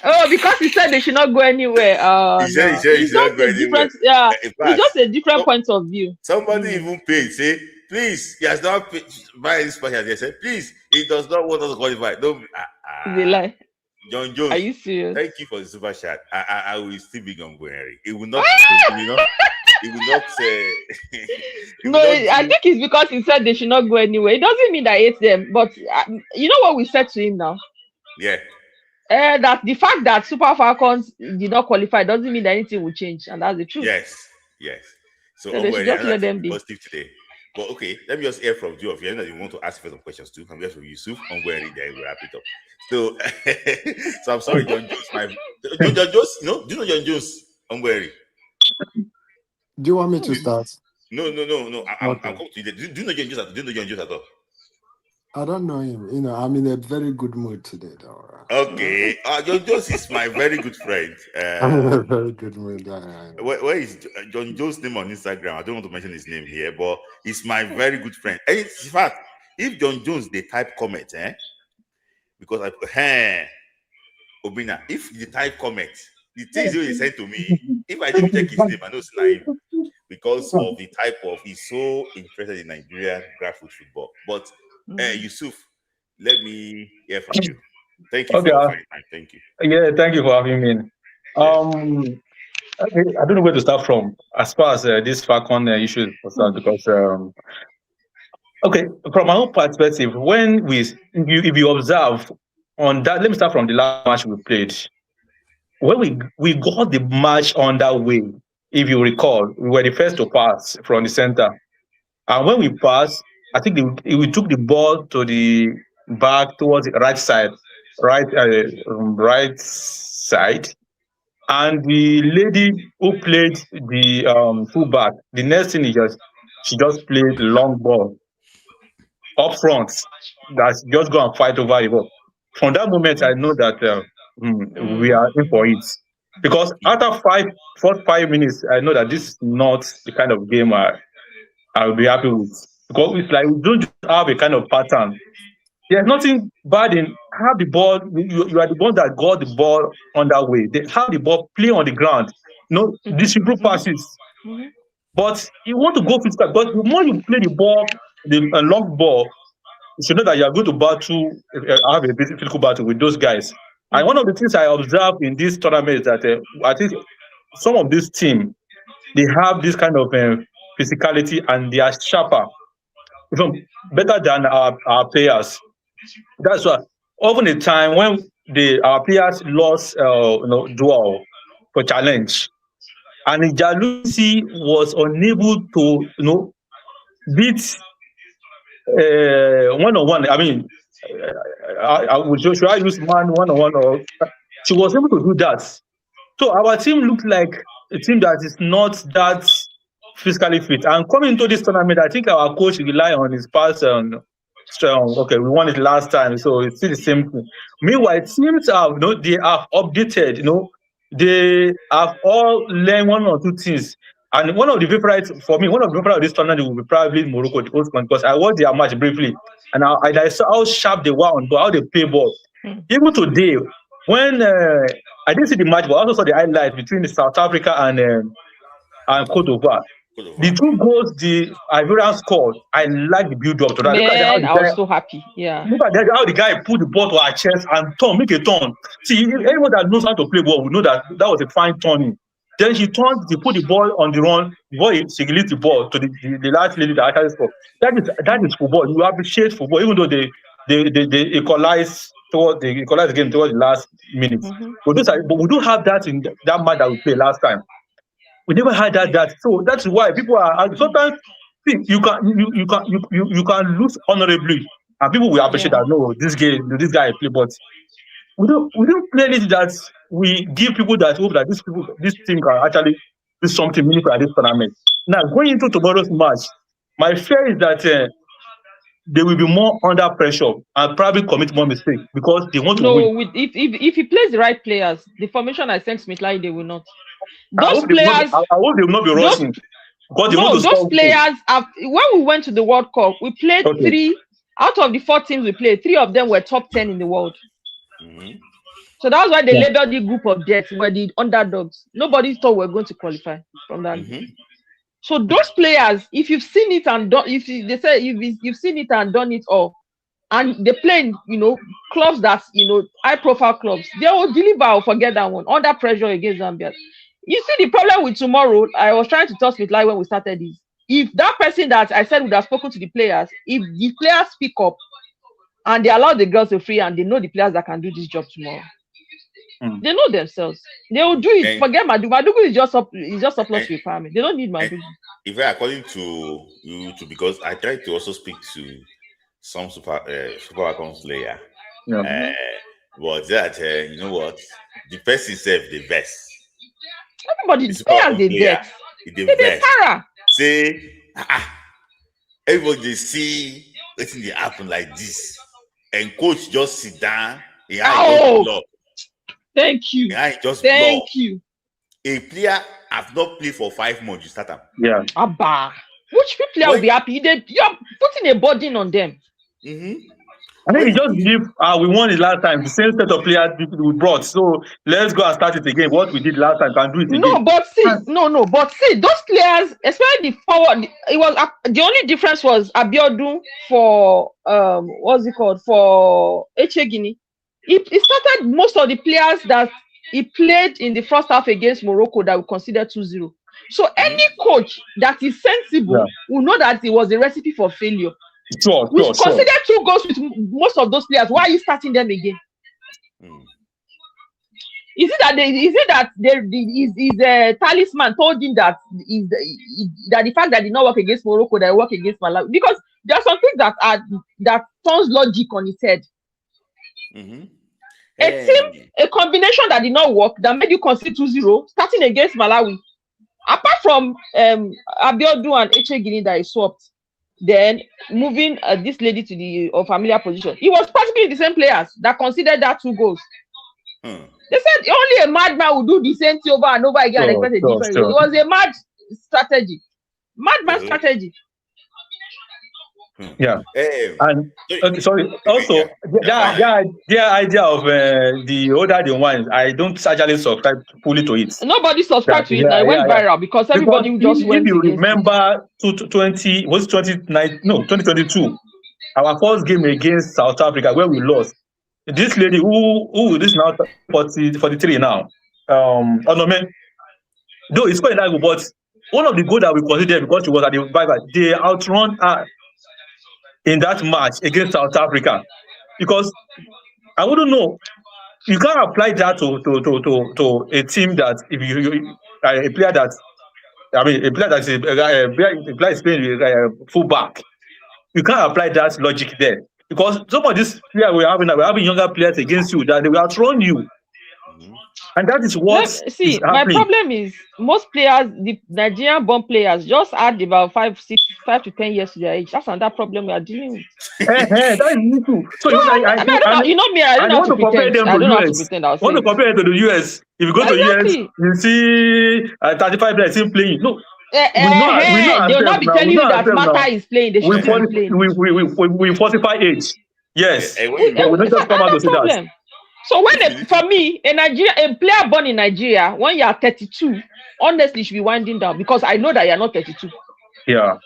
Oh, because he said they should not go anywhere. He said he should not go anywhere. Yeah, it's just a different point of view. Somebody even paid, say, please, he has not buy this special. They said, please, he does not want us to qualify. Don't they lie. John Jones. Are you serious? Thank you for the super chat. I will still be Gongweri. It will not, He will not. No, I think it's because he said they should not go anywhere. It doesn't mean that I hate them, but you know what we said to him now? Yeah. That the fact that Super Falcons did not qualify doesn't mean that anything will change, and that's the truth. Yes. So they should just let them be positive today. But okay, let me just hear from you. If you want to ask for some questions too, I'm just from Yusuf on where then we'll wrap it up. So, so I'm sorry, John Jones. John Jones, do you know John Jones? I'm worried. Do you want me to start? No. I'm coming to you. Do you know John Jones? Do you know John Jones at all? I don't know him. I'm in a very good mood today, though. Okay. John Jones is my very good friend. I'm in a very good mood. Where is John Jones' name on Instagram? I don't want to mention his name here, but he's my very good friend. And in fact, if John Jones they type comment, because Obina, if they type comment, the things he sent to me, if I didn't check his name, I know it's naive because of the type of he's so interested in Nigerian grassroots football. But Yusuf, let me hear from you. Thank you for finding time. Thank you. Yeah, thank you for having me. I don't know where to start from as far as this Falcon issue is concerned, because from my own perspective, if you observe on that, let me start from the last match we played. When we got the match on that way, if you recall, we were the first to pass from the center, and when we passed, I think we took the ball to the back towards the right side, right side, and the lady who played the fullback, the next thing she just played long ball up front. That's just go and fight over the ball. From that moment, I know that we are in for it, because after 5 minutes, I know that this is not the kind of game I'll be happy with, because it's like we don't just have a kind of pattern. There's nothing bad in have the ball. You are the one that got the ball on that way. They have the ball, play on the ground, distribute passes. But you want to go physical, but the more you play the ball, the long ball, you should know that you are going to have a physical battle with those guys. And one of the things I observed in this tournament is that I think some of this team, they have this kind of physicality, and they are sharper, even better than our players. That's why often the time when our players lost duel for challenge, and Jalusi was unable to beat one-on-one. I mean, should I use one-on-one, or she was able to do that? So our team looked like a team that is not that physically fit. And coming into this tournament, I think our coach rely on his past. Okay, we won it last time, so it's still the same thing. Meanwhile, teams have they have updated. They have all learned one or two things. And one of the favorites for me, of this tournament will be probably Morocco, the host one, because I watched their match briefly, and I saw how sharp they were on ball, how they play ball. Even today, when I didn't see the match, but I also saw the highlight between South Africa and Cote d'Ivoire. The two goals the Ivorian scored, I like the build-up to that. Man, I was so happy. Yeah. Look at how the guy put the ball to our chest and make a turn. See, anyone that knows how to play ball will know that was a fine turning. Then he put the ball on the run before she released the ball to the last lady that actually scored. That is football. You appreciate football, even though they equalize the game towards the last minute. But we don't have that in that match that we played last time. We never had that. So that's why people are sometimes you can lose honorably, and people will appreciate that. No, this guy play, but we don't play it that we give people that hope that this team can actually do something meaningful at this tournament. Now going into tomorrow's match, my fear is that they will be more under pressure and probably commit more mistakes because they want to win. No, if he plays the right players, the formation I sent Smith they will not. Those players, I hope they will not be rushing. Those players when we went to the World Cup, we played 3 out of the 4 teams we played. 3 of them were top 10 in the world. So that's why they labeled the group of death, were the underdogs. Nobody thought we were going to qualify from that. So those players, if you've seen it and done, if you've seen it and done it all, and they play in clubs that high profile clubs, they will deliver or forget that one under pressure against Zambia. You see the problem with tomorrow. I was trying to talk with Lai when we started this. If that person that I said would have spoken to the players, if the players speak up and they allow the girls to free and they know the players that can do this job tomorrow, they know themselves. They will do it. Forget Madugu. Madugu is just surplus requirement. They don't need Madugu. If according to you, because I tried to also speak to some Super Falcons player, but that you know what, the person itself the best. Everybody, the players they vex. They say, everybody they see letting it happen like this, and coach just sit down. Thank you. Thank you. A player have not played for 5 months. You start up. Yeah. Abba. Which player will be happy? You're putting a burden on them. I think he just believe we won it last time. The same set of players we brought. So let's go and start it again. What we did last time, can do it again. But see, those players, especially the forward, it was the only difference was Abiodun for what's it called, for Echegini. He started most of the players that he played in the first half against Morocco that we consider 2-0. So any coach that is sensible will know that it was a recipe for failure. We consider 2 goals with most of those players. Why are you starting them again? Is it that his talisman told him that that the fact that did not work against Morocco, that work against Malawi? Because there are some things that turns logic on its head. A combination that did not work that made you concede 2-0 starting against Malawi. Apart from Abiodun and Echegini that is swapped, then moving this lady to the familiar position, it was practically the same players that considered that 2 goals. They said only a madman would do the same thing over and over again and expect a different result. It was a mad strategy, madman strategy. Yeah, and sorry. Also, their idea of the older the ones, I don't actually subscribe fully to it. Nobody subscribed to it. It went viral because everybody just went. If you remember, 2022, our first game against South Africa where we lost. This lady who this now 43 now, Onome, though it's quite like, but one of the goals that we considered because she was at the back, they outrun her in that match against South Africa, because I wouldn't know. You can't apply that to a team that if you a player that is playing fullback. You can't apply that logic there, because some of these players we're having younger players against you that they will outrun you. And that is what is my problem is most players, the Nigerian born players, just add about 5 to 10 years to their age. That's another problem we are dealing with. That is me too. So you know me, I don't know how to pretend. I don't know how to pretend. I want to compare it to the US. If you go to the US, you see 35 players still playing. No. They will not be telling you that Mata is playing. They should be playing. We fortify age. Yes. We don't just come out to say that. So for me, a player born in Nigeria, when you are 32, honestly, should be winding down, because I know that you are not 32. Yeah.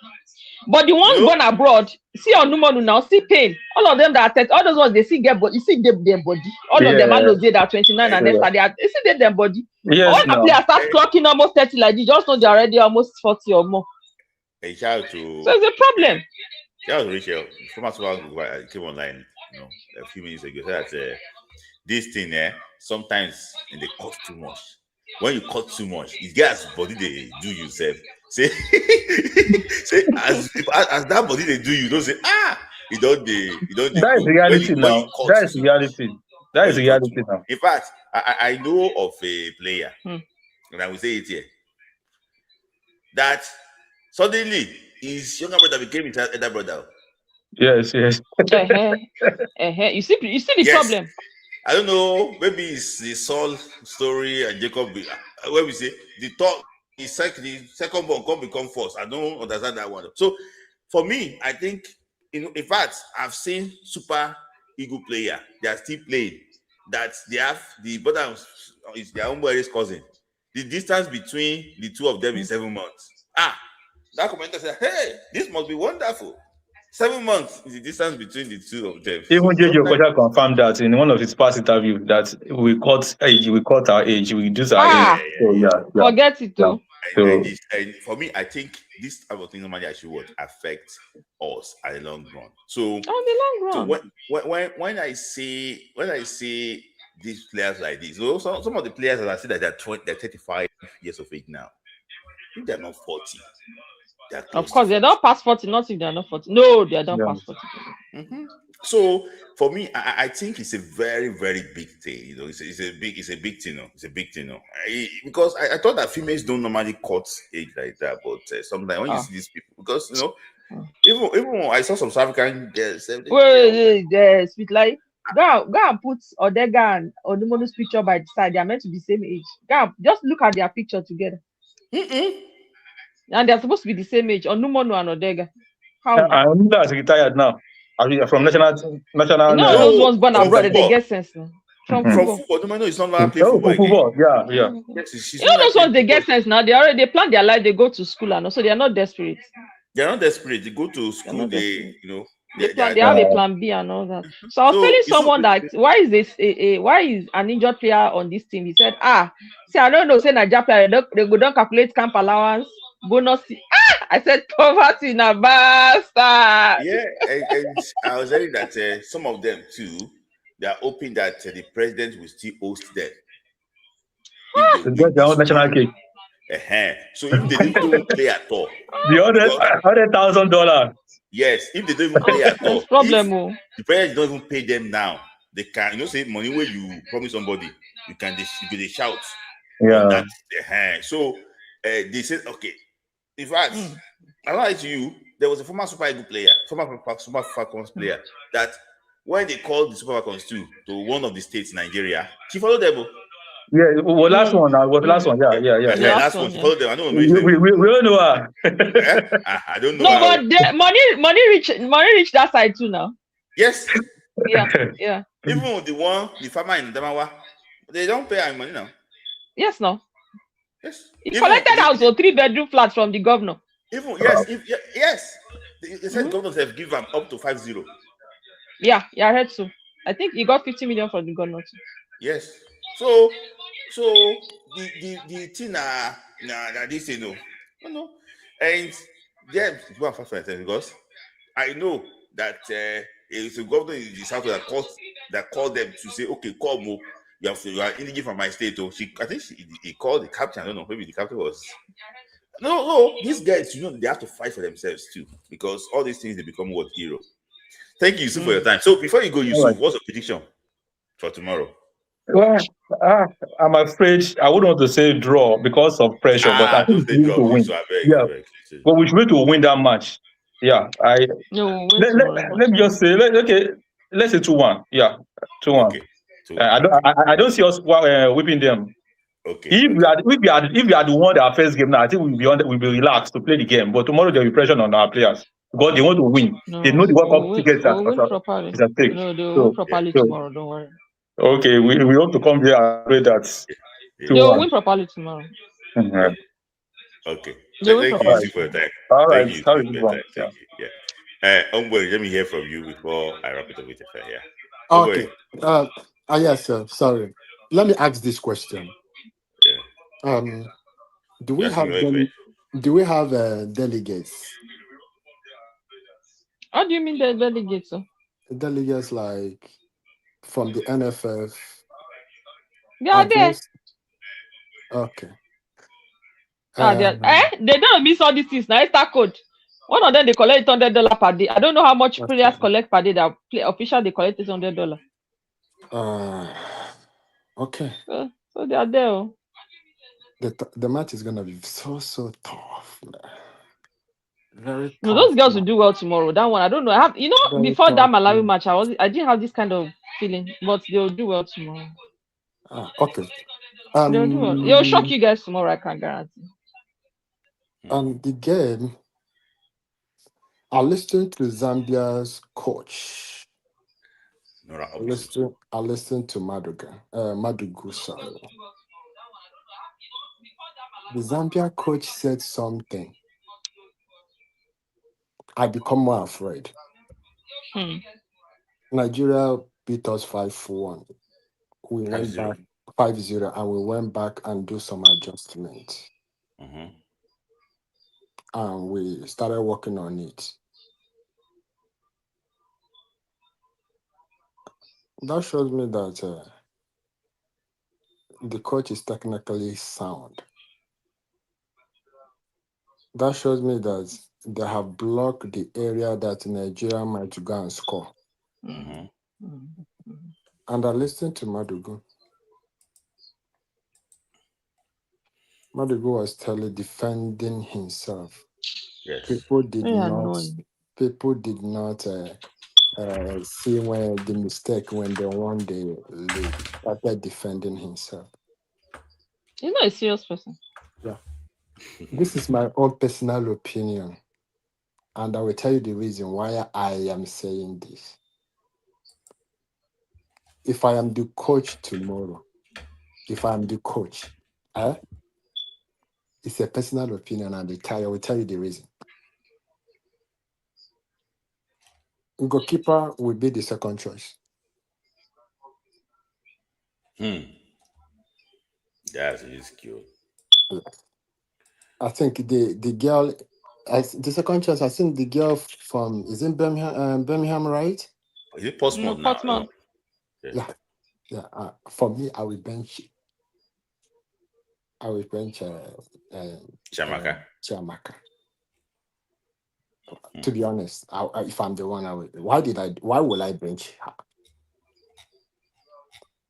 But the ones born abroad, see on Numanu now, see pain. All of them that are 30, all those ones they see their body. All of them are those that are 29 and they see their body. Yes, all the players start clocking almost 30 like this, just know they're already almost 40 or more. So it's a problem. Shout out to Rachel. Former Super came online, a few minutes ago. Said that this thing sometimes they cut too much. When you cut too much, it gets body they do yourself. Say as that body they do you don't say you don't. That is reality now. That is reality. That is reality now. In fact, I know of a player, and I will say it here, that suddenly his younger brother became his elder brother. Yes. You see the problem. I don't know. Maybe it's the Saul story and Jacob. Where we say the second born can become first. I don't understand that one. So for me, I think in fact I've seen Super Eagle player. They are still playing. That they have the brother is their own boy's cousin. The distance between the two of them is 7 months. That commentator said, "Hey, this must be wonderful." 7 months is the distance between the two of them. Even So JJ sometimes, Okocha confirmed that in one of his past interviews that we cut our age, we reduce our age. Ah, So forget it though. and for me, I think this type of thing normally actually would affect us at the long run. So On the long So run. when I say these players like this, some of the players that I see that they're 35 years of age now, if they're not 40, they're close Of course, to they 40. don't pass 40, not if they are not 40. No, they don't pass 40. So for me, I think it's a very, very big thing. You know, it's a big thing. It's a big thing. Because I thought that females don't normally cut age like that, but sometimes when you see these people, because even I saw some South African girls. Wait, sweet like go and put Odega and Odumodu's picture by the side. They are meant to be same age. Just look at their picture together. And they're supposed to be the same age. Onumonu and Odega. How? I only that's retired now. From national. Those ones born abroad, they get sense now. From football. Onumonu is not allowed to play football. Yeah. Those ones they get sense now. They plan their life. They go to school and also they are not desperate. They're not desperate. They go to school. They have a plan B and all that. So I was telling someone that why is an injured player on this team? He said, see, I don't know, say Nigeria player, they go down calculate camp allowance, bonus. I said poverty na bastard. Yeah, and I was saying that some of them too, they are hoping that the president will still host them. To get their own national cake. So if they didn't play at all, the $100,000. Yes, if they don't even play at all, problem. The president don't even pay them now. They can, say money where you promise somebody, they shout. Yeah. So they said, okay. In fact, I lied to you. There was a former Super Eagles player, former Falcons player, that when they called the Super Falcons to one of the states, Nigeria, she followed them. Yeah, last one. Last one. Yeah. Last one. She followed them. I don't know. We don't know her. I don't know. No, but money reach that side too now. Yes. Yeah. Even the farmer in Damawa, they don't pay our money now. Yes, no. Yes. He collected house or 3-bedroom flats from the governor. Yes. They said governors have given up to 50. Yeah, I heard so. I think he got 50 million from the governor too. Yes. So the thing that they say no, and yeah, because I know that it's a governor in the south that called them to say, okay, call Mo, you are indigent from my state. I think he called the captain. I don't know, maybe the captain was. No, these guys, they have to fight for themselves too, because all these things they become what heroes. Thank you, Yusuf, for your time. So before you go, Yusuf, what's your prediction for tomorrow? Well, I'm afraid I wouldn't want to say draw because of pressure, but I think we need to win. But we should be to win that match. Yeah, let me just say, let's say 2-1. Yeah, 2-1. Okay. I don't see us whipping them. Okay. If we are the one that our first game now, I think we'll be relaxed to play the game. But tomorrow there will be pressure on our players because they want to win. They know the World Cup tickets is at stake. They'll win properly tomorrow. Don't worry. Okay, we hope to come here and pray that. They'll win properly tomorrow. Okay. Thank you for your time. All right. Thank you. Yeah. Let me hear from you before I wrap it up with the fair. Yeah. Okay. Yes, sir. Sorry. Let me ask this question. Yeah. Do we have delegates? How do you mean the delegates? Sir? Delegates like from the NFF. They are there. Okay. They don't miss all these things. Now it's that code. One of them they collect $100 per day. I don't know how much players collect per day. That play official they collect $100. Okay. So they are there. The match is gonna be so tough. Very tough. No, those girls will do well tomorrow. That one, I don't know. Before that Malawi match, I didn't have this kind of feeling, but they'll do well tomorrow. Okay. They'll do well. They'll shock you guys tomorrow, I can guarantee. The game, I listened to Zambia's coach. I listened to Madugu. Sorry. The Zambia coach said something. I become more afraid. Hmm. Nigeria beat us 5-1. We went 5-0. back 5-0, and we went back and do some adjustments. Mm-hmm. And we started working on it. That shows me that the coach is technically sound. That shows me that they have blocked the area that Nigeria might go and score. Mm-hmm. And I listened to Madugu. Madugu was defending himself. Yes. People did Very not. annoying. People did not see when the mistake when they won the league. Started defending himself. He's not a serious person. Yeah, this is my own personal opinion, and I will tell you the reason why I am saying this. If I am the coach tomorrow, if I am the coach, it's a personal opinion, and I will tell you the reason. Goalkeeper will be the second choice. That's cute. I think the girl, the second choice. I think the girl from is in Birmingham, right? Is it Portsmouth No, now? Portsmouth. Yeah. For me, I will bench. Chamaka. Chiamaka. To be honest, if I'm the one, I will. Why will I bench her?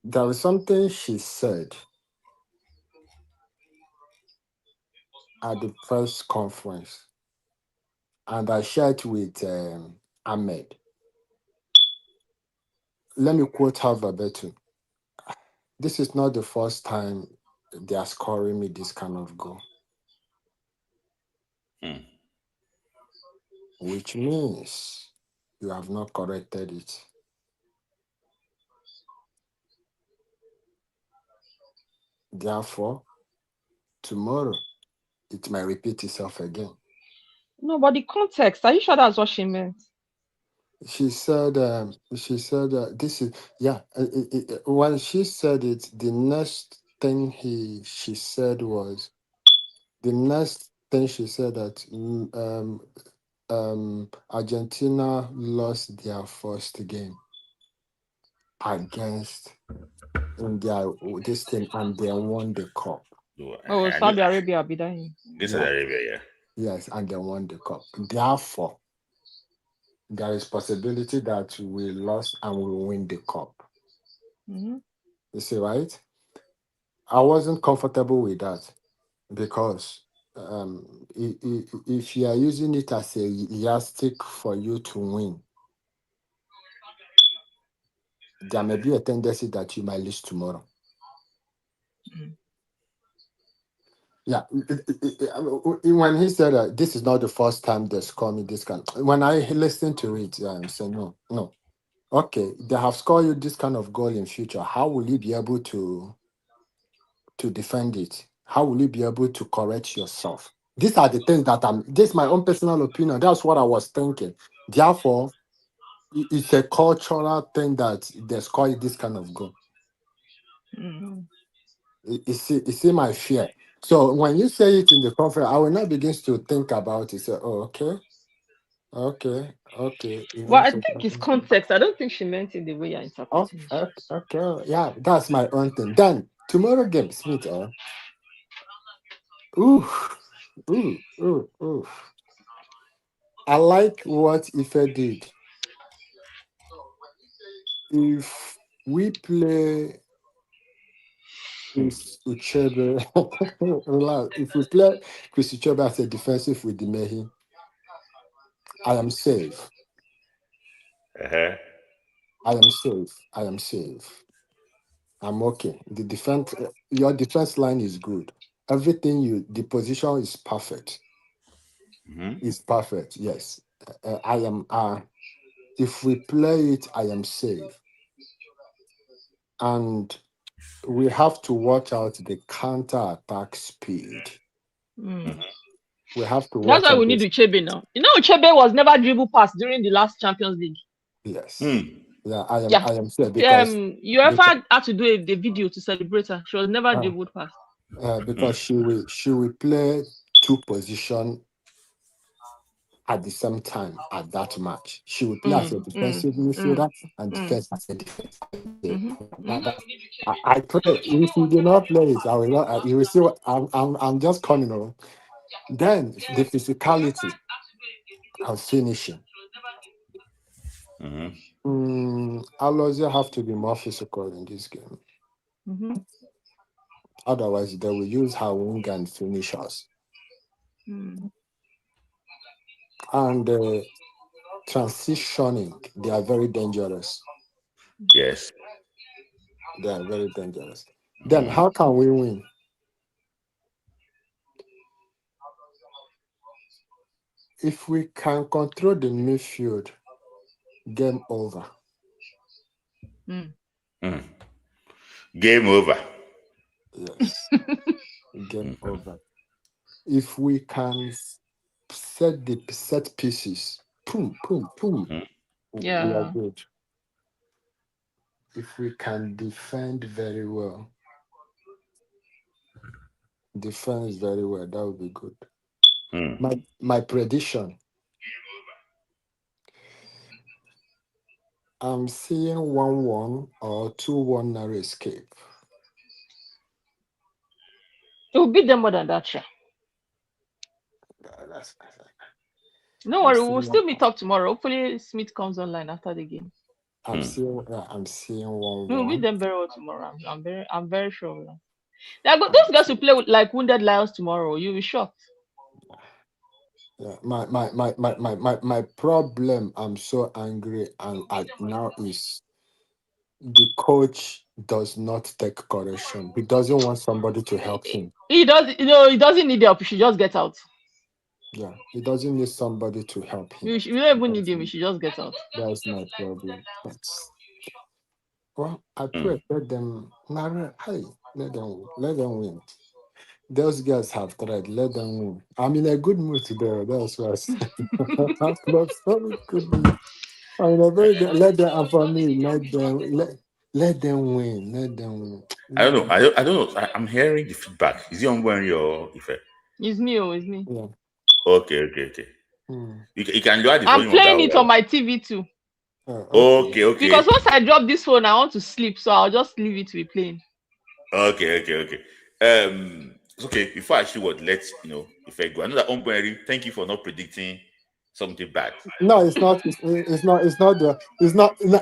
There was something she said at the press conference, and I shared with Ahmed. Let me quote her verbatim. This is not the first time they are scoring me this kind of goal. Which means you have not corrected it. Therefore, tomorrow it might repeat itself again. No, but the context. Are you sure that's what she meant? She said, this is, when she said it, the next thing she said was, the next thing she said that Argentina lost their first game against India, this thing, and they won the cup. Oh, Saudi Arabia be dying. Saudi Arabia, yeah. Yes, and they won the cup. Therefore, there is possibility that we lost and we win the cup. Mm-hmm. You see, right? I wasn't comfortable with that because if you are using it as a yardstick for you to win, there may be a tendency that you might lose tomorrow. Yeah, when he said that this is not the first time they scored me this kind, when I listened to it, I said no. Okay, they have scored you this kind of goal in future. How will you be able to defend it? How will you be able to correct yourself? These are the things that this is my own personal opinion. That's what I was thinking. Therefore, it's a cultural thing that they score you this kind of goal. You see my fear. So when you say it in the conference, I will now begin to think about it. Say, oh, okay. Well, I think it's context. I don't think she meant in the way you're interpreting it. Okay. Yeah, that's my own thing. Then tomorrow game, Smith. Ooh. I like what Ife did. If we play Chris Uchebe, if we play Chris Uchebe as a defensive with Dimehi, I am safe. Uh-huh. I am safe. I'm okay. The defense, your defense line is good. Everything the position is perfect. It's perfect. Yes, I am. If we play it, I am safe. And we have to watch out the counter attack speed. We have to That's work why on we need this. Uchebe now. You know, Uchebe was never dribble pass during the last Champions League. Yes. Hmm. Yeah, I Yeah. am sure because UEFA had to do a video to celebrate her. She was never dribbled past. because she will play two positions at the same time at that match. She will play as a defensive midfielder and defense as a defense. I pray if you do not play it, I will not. You will see what I'm just coming on. Then the physicality and finishing. Alozia have to be more physical in this game. Otherwise, they will use her wing and finish us. And transitioning, they are very dangerous. Yes. They are very dangerous. Then how can we win? If we can control the midfield, game over. Game over. Yes. Game over. If we can set the set pieces, we are good. If we can defend very well, defense very well, that would be good. My prediction, I'm seeing 1-1 or 2-1 narrow escape. It will beat them more than that, Sha. No worry, we'll still meet up tomorrow. Hopefully, Smith comes online after the game. I'm seeing 1-1. We'll beat them very well tomorrow. I'm very sure. Yeah, but those guys will play with, like Wounded Lions tomorrow. You'll be shocked. Yeah, my problem, I'm so angry and now is the coach does not take correction. He doesn't want somebody to help him. He doesn't need help. He should just get out. Yeah, he doesn't need somebody to help him. We don't even need him. He should just get out. That's my problem. But well, I pray let them win. Those guys have tried. Let them win. I'm in a good mood today. That's what I said. I'm so good mood. I'm in a very good. Let them and for me. Let them win. Let them win. I don't know. I'm hearing the feedback. Is it ongoing your effect? It's me. It's me. Yeah. Okay. You can lower the volume. I'm playing it on my TV too. Okay. Because once I drop this phone, I want to sleep, so I'll just leave it to be playing. Okay. Okay. Before I actually let if I go, I know that ongoing. Thank you for not predicting something bad. No, it's not.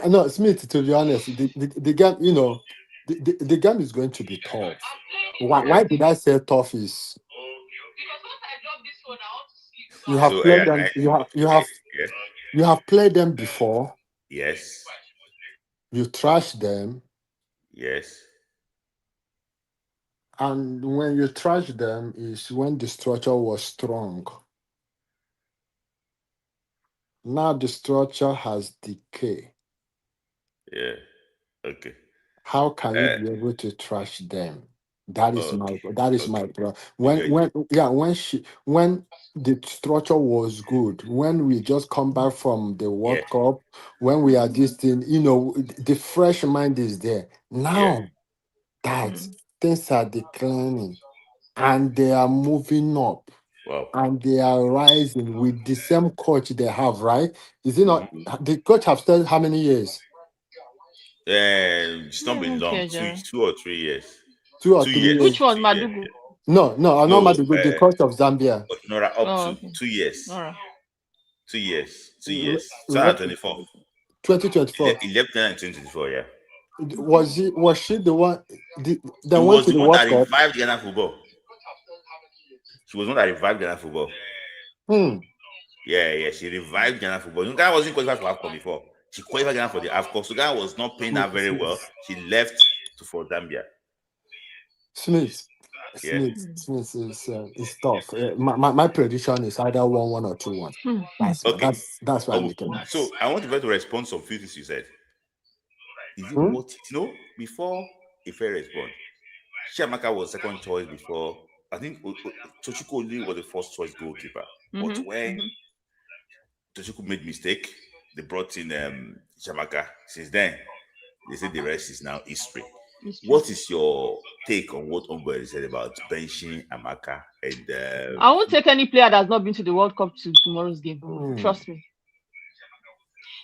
No, Smith. To be honest, the game, the game is going to be tough. Why did I say tough? Is you have played them. You have played them before. Yes. You trash them. Yes. And when you trash them is when the structure was strong. Now the structure has decay. Yeah. Okay. How can you be able to trash them? That is my problem. When the structure was good, when we just come back from the World Cup, when we are this thing, the fresh mind is there. Now that things are declining and they are moving up. Wow. And they are rising with the same coach they have, right? Is it not? The coach have stayed how many years? It's not been long. 2 or 3 years. 2 or 3 years. Which one, Madugu? No, not Madugu. The coach of Zambia. No, up to 2 years. All right. 2 years. 2 years. 2024. 2024. 11 and 2024. Yeah. Was she the one? That went to the World Cup? Revived Ghana football. She was one that revived Ghana football. Yeah, she revived Ghana football. Ghana wasn't qualified for AFCON before. She qualified Ghana for the AFCON. So Ghana was not playing her very well. She left for Zambia. Smith is tough. My prediction is either 1-1 or 2-1. That's why I'm making that. So I want to respond to some few things you said. Is it before a fair response? Chiamaka was second choice before I think Tochukwu Oli was the first choice goalkeeper. But when Tochukwu made mistake, they brought in Jamaica. Since then, they said the rest is now history. What is your take on what Omboy said about benching Amaka? And I won't take any player that's not been to the World Cup to tomorrow's game. Trust me.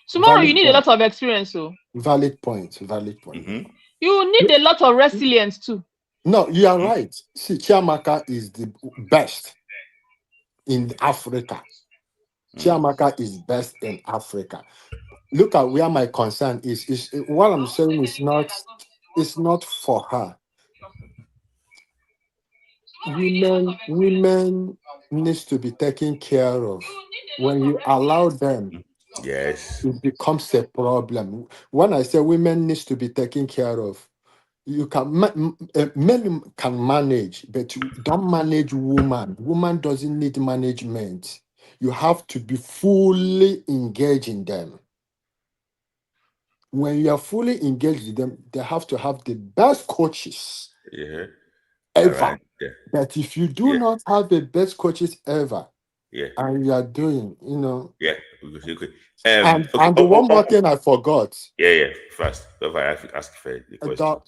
Tomorrow you need a lot of experience, so valid point. You need a lot of resilience too. No, you are right. See, Chiamaka is the best in Africa. Chiamaka is best in Africa. Look at where my concern is what I'm saying is not for her. Women needs to be taken care of. When you allow them, yes, it becomes a problem. When I say women needs to be taken care of, you can men can manage, but you don't manage woman. Woman doesn't need management. You have to be fully engaged in them. When you are fully engaged with them, they have to have the best coaches ever. Right. But if you do not have the best coaches ever, and you are doing, and one more thing I forgot. First, if I ask for the question.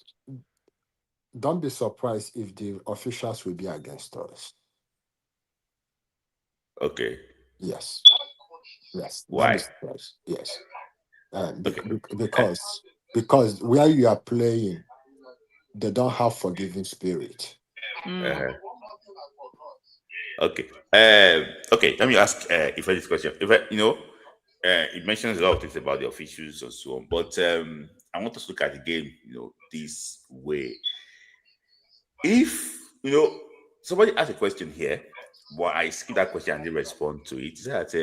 Don't be surprised if the officials will be against us. Okay. Yes. Why? Yes. Because where you are playing, they don't have forgiving spirit. Okay. Let me ask if this question. It mentions a lot of things about the officials and so on, but I want us to look at the game, this way. If somebody asked a question here, but I skipped that question and didn't respond to it. Is that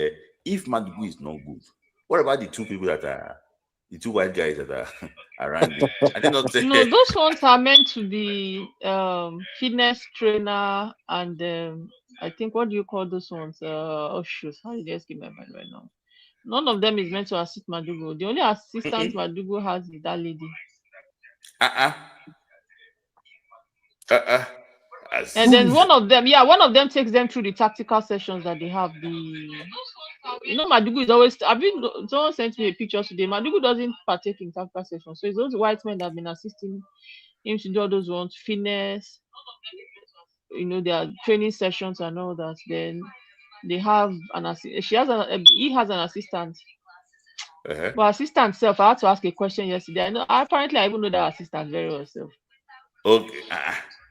if Madugu is not good, what about the two people that are the two white guys that are around him? I did not say no, those ones are meant to be fitness trainer and I think, what do you call those ones? Shoes. How did I just keep my mind right now? None of them is meant to assist Madugu. The only assistant Madugu has is that lady. And then one of them takes them through the tactical sessions that they have. Madugu is always. Someone sent me a picture today. Madugu doesn't partake in tactical sessions, so it's those white men that have been assisting him to do all those ones, fitness. Their training sessions and all that. Then they have he has an assistant. But assistant self, I had to ask a question yesterday. Apparently I even know that assistant very well self. Okay.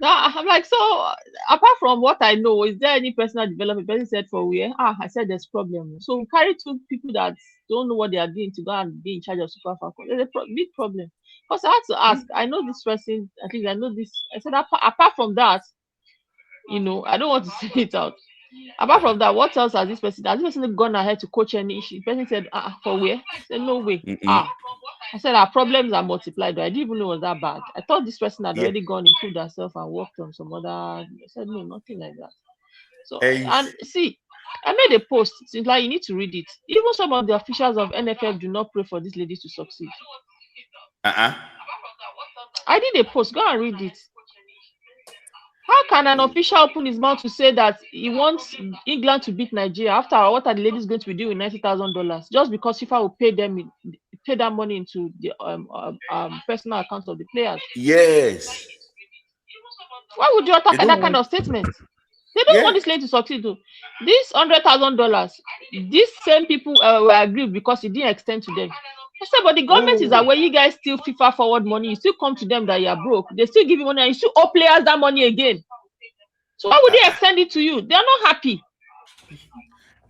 Now I'm like, so apart from what I know, is there any personal development? Person said for where? I said there's problem. So we carry two people that don't know what they are doing to go and be in charge of Super Falcons. There's a big problem. Because I had to ask, I know this person, at least I know this. I said apart from that, I don't want to say it out. Apart from that, what else has this person gone ahead to coach any issue? The person said, for where? I said, no way. I said, our problems are multiplied. I didn't even know it was that bad. I thought this person had already gone, improved herself and worked on some other. I said, no, nothing like that. So, and see, I made a post. It's like, you need to read it. Even some of the officials of NFF do not pray for these ladies to succeed. I did a post. Go and read it. How can an official open his mouth to say that he wants England to beat Nigeria after what are the ladies going to be doing with $90,000 just because FIFA will pay that money into the personal accounts of the players? Yes. Why would you utter that kind of statement? They don't want this lady to succeed though. This $100,000, these same people were aggrieved because it didn't extend to them. I said, but the government is aware you guys still FIFA forward money. You still come to them that you are broke. They still give you money and you still owe players that money again. So why would they extend it to you? They are not happy.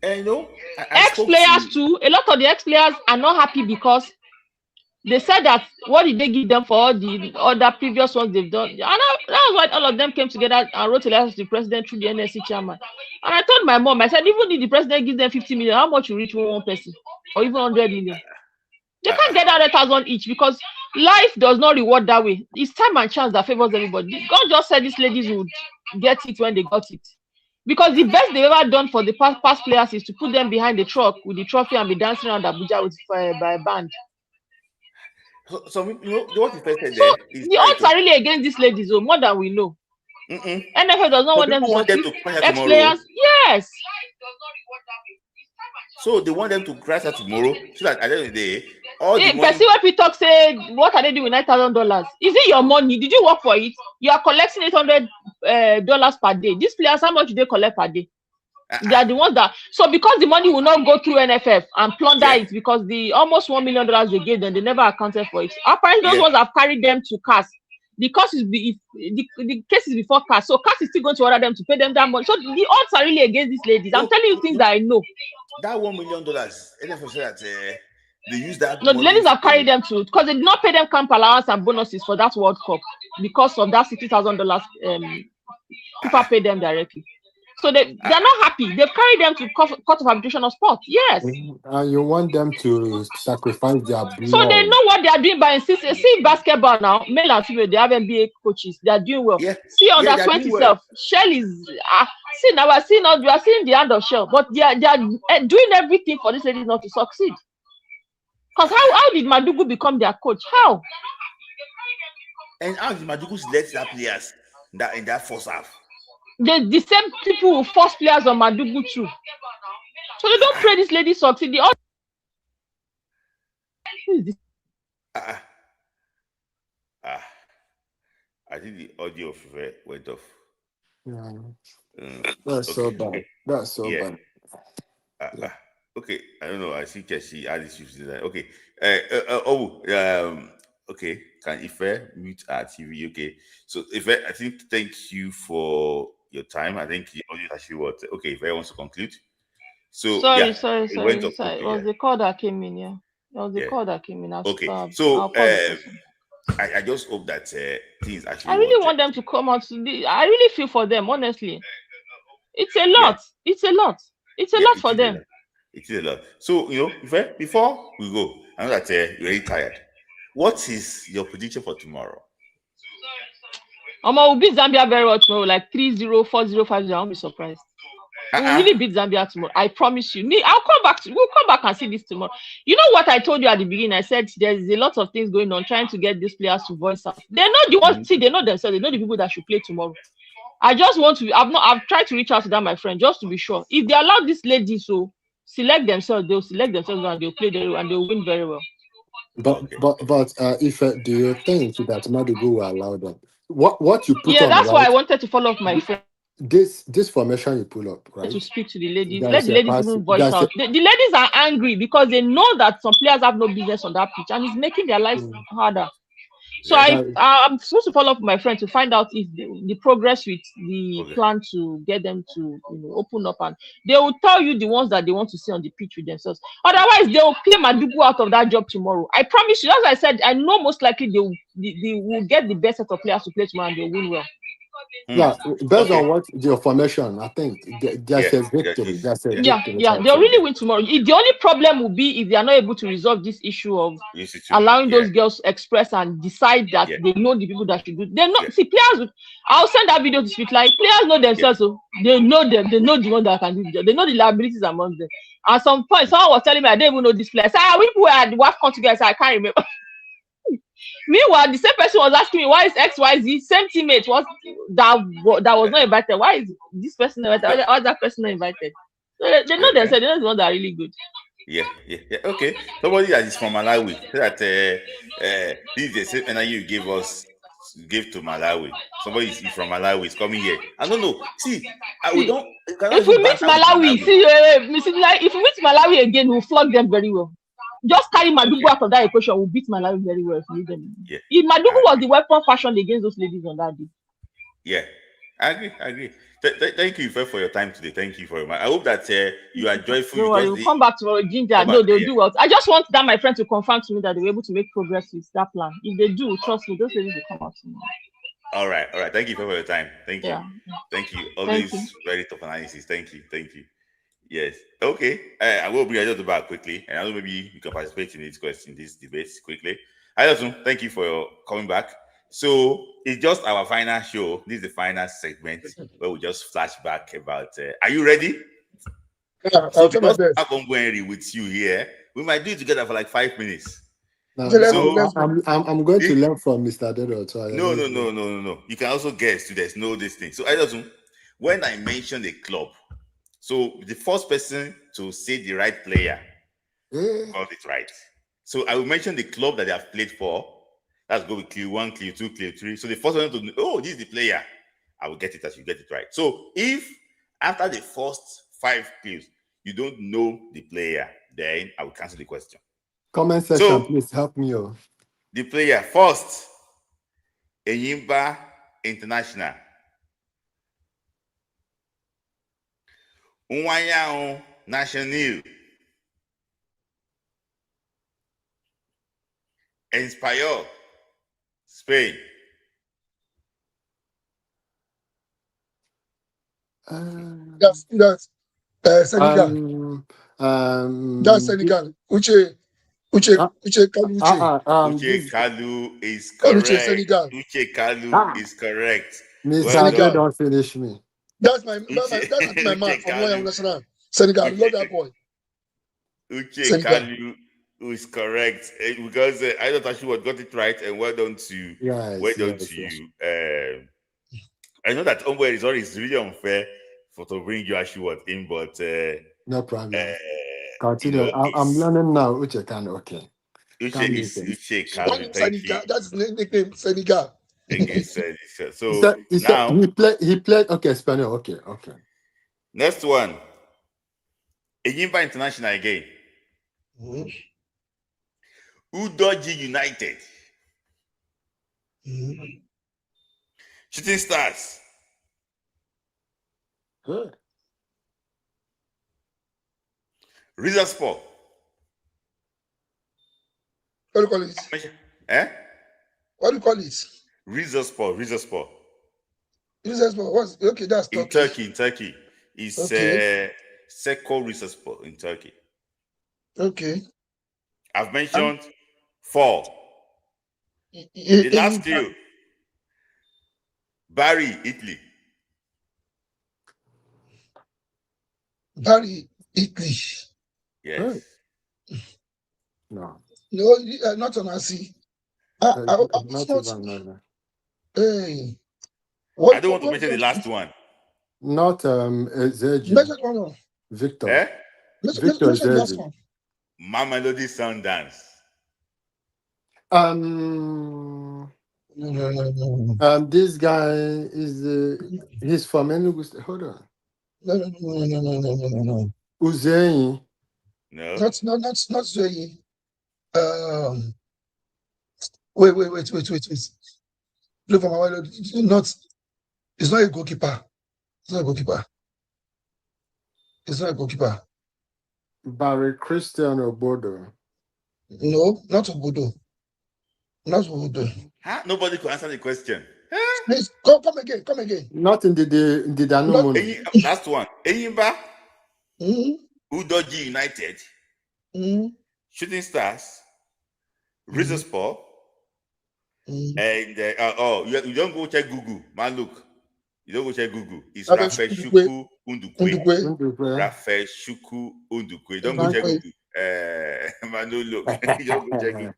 Ex-players too. A lot of the ex-players are not happy because they said that what did they give them for all the other previous ones they've done? And that was why all of them came together and wrote a letter to the president through the NSC chairman. And I told my mom, I said, even if the president gives them 50 million, how much will reach one person? Or even 100 million? They can't get 100,000 each because life does not reward that way. It's time and chance that favors everybody. God just said these ladies would get it when they got it. Because the best they've ever done for the past players is to put them behind the truck with the trophy and be dancing around Abuja by a band. So what you said there is the odds are really against these ladies, more than we know. NFF does not want them to succeed. Ex-players, yes. So they want them to crash out tomorrow, so that at the end of the day, all the money. Person when we talk say, what are they doing with $9,000? Is it your money? Did you work for it? You are collecting $800 per day. These players, how much do they collect per day? They are the ones that. So because the money will not go through NFF and plunder it, because the almost $1 million they gave them, they never accounted for it. Apparently, those ones have carried them to CAS. The case is before CAS, so CAS is still going to order them to pay them that money. So the odds are really against these ladies. I'm telling you things that I know. That $1 million, NFF said that they use that. No, the ladies have carried them to, because they did not pay them camp allowance and bonuses for that World Cup because of that $60,000. FIFA paid them directly. So they're not happy. They've carried them to court of arbitration of sport. Yes. And you want them to sacrifice their blood. So they know what they are doing by insisting. See basketball now, male and female, they have NBA coaches. They are doing well. Yeah. See under 20 self, Shell is see now we are seeing the end of Shell, but they are doing everything for these ladies not to succeed. Because how did Madugu become their coach? How? And how did Madugu select their players in that first half? The same people who force players on Madugu too. So they don't pray this lady succeed. I think the audio of went off. That's so bad. That's so bad. Okay, I don't know. I see Keshi add issues to that. Okay. Okay. Can Ife mute our TV? Okay. So Ife, I think thank you for your time. I think the audio actually what. Okay, Ife wants to conclude. So sorry. It was the call that came in. Yeah, it was the call that came in. Okay. So I just hope that things actually. I really want them to come out. I really feel for them, honestly. It's a lot. Yeah. It's a lot. It's a lot for them. It is a lot. So before we go, I know that you're really tired. What is your prediction for tomorrow? We'll beat Zambia very well tomorrow, like 3-0, 4-0, 5-0. I won't be surprised. We'll really beat Zambia tomorrow. I promise you. We'll come back and see this tomorrow. You know what I told you at the beginning? I said there's a lot of things going on, trying to get these players to voice out. They're not the ones. See, they know themselves. They know the people that should play tomorrow. I just want to. I've tried to reach out to that, my friend, just to be sure. If they allow this lady to select themselves, they'll select themselves and they'll play and they'll win very well. But if do you think that Madugu will allow them? What you put on? That's why I wanted to follow up my friend. This formation you pull up, right? To speak to the ladies, let the ladies even voice out. The ladies are angry because they know that some players have no business on that pitch and it's making their lives harder. So I'm supposed to follow up with my friend to find out if the progress with the plan to get them to open up, and they will tell you the ones that they want to see on the pitch with themselves. Otherwise, they will play Madugu out of that job tomorrow. I promise you. As I said, I know most likely they will get the best set of players to play tomorrow and they'll win well. Yeah, based on what your formation, I think there's a victory. They'll really win tomorrow. The only problem will be if they are not able to resolve this issue of allowing those girls express and decide that they know the people that should do. They know. See, players. I'll send that video to speak. Like players know themselves, so they know them. They know the one that can do the job. They know the liabilities among them. At some point, someone was telling me I don't even know this player. So we had the WAFCON together. I can't remember. Meanwhile, the same person was asking me why is XYZ same teammate that was not invited. Why is this person not invited? Why is that person not invited? So they know themselves. They know the ones that are really good. Yeah. Okay. Somebody that is from Malawi. That this is the same energy you gave to Malawi. Somebody is from Malawi is coming here. I don't know. See, we don't. If we meet Malawi, if we meet Malawi again, we'll flog them very well. Just carry Madugu out of that equation, will beat Malawi very well if you need them. Yeah. If Madugu was the weapon fashioned against those ladies on that day. Yeah, I agree. Thank you for your time today. Thank you very much. I hope that you are joyful. No, we'll come back tomorrow, Ginger. No, they'll do well. I just want that my friend to confirm to me that they were able to make progress with that plan. If they do, trust me, those ladies will come out tomorrow. All right. Thank you for your time. Thank you. Yeah. Thank you. Always very tough analysis. Thank you. Yes. Okay. I will bring Ayotu back quickly, and I know maybe you can participate in this debate quickly. Ayotu, thank you for coming back. So it's just our final show. This is the final segment where we just flash back about. Are you ready? Yeah, so because I'm going with you here, we might do it together for like 5 minutes. No, Okay, let's no, go. Let's go. I'm going to learn from Mr. Dedo. So No. You can also guess too. There's no this thing. So I don't. When I mention a club, so the first person to say the right player got it right. So I will mention the club that they have played for. Let's go with clue 1, clue 2, clue 3. So the first one to know, this is the player. I will get it as you get it right. So if after the first 5 clues you don't know the player, then I will cancel the question. Comment section, So, please help me. The player first, Enyimba International. Unwanyao National. Inspire, Spain. That's Senegal. That's Senegal. Uche Kalu is correct. Senegal. Uche Kalu is correct. Mr. Ade, don't finish me. That's my man from Royal National. Senegal. I love that boy. Uche Kalu is correct because I thought actually got it right, and well done to you. I know that Omwe is always really unfair for to bring you actually in, but no problem. Continue. I'm learning now. Uche Kalu, okay. Uche Kalu. Thank you. That's the nickname, Senegal. So now he played. Okay, Spaniel. Okay. Next one, Enyimba International again. Udoji United. Shooting Stars. Good. Rizzaspor. What do you call it? What do you call it? Rizzaspor. What's okay? That's Turkey. In Turkey. It's Seko Rizzaspor in Turkey. Okay. I've mentioned 4. The last clue. Bari, Italy. Bari, Italy. Yes. No, not on AC. Hey. I don't want to mention the last one. Not Zergi. Mention one. Victor. Victor Zergi. Mamelodi Sundowns. No. This guy is he's from Enugu State. Hold on. No. Uzeyi. No. Not Uzeyi. Wait. Look for my mind. It's not a goalkeeper. It's not a goalkeeper. Barry Christian Obodo. No, not Obodo. Huh? Nobody could answer the question. Please, come again. Not in the Danumunu. Last one. Enyimba. Udoji United. Shooting Stars. Rizzaspor. And you don't go check Google. Man, look. You don't go check Google. It's Rafael Shuku Undukwe. Rafael Shuku Undukwe. Don't go check Google. Man, no, look. You don't go check Google.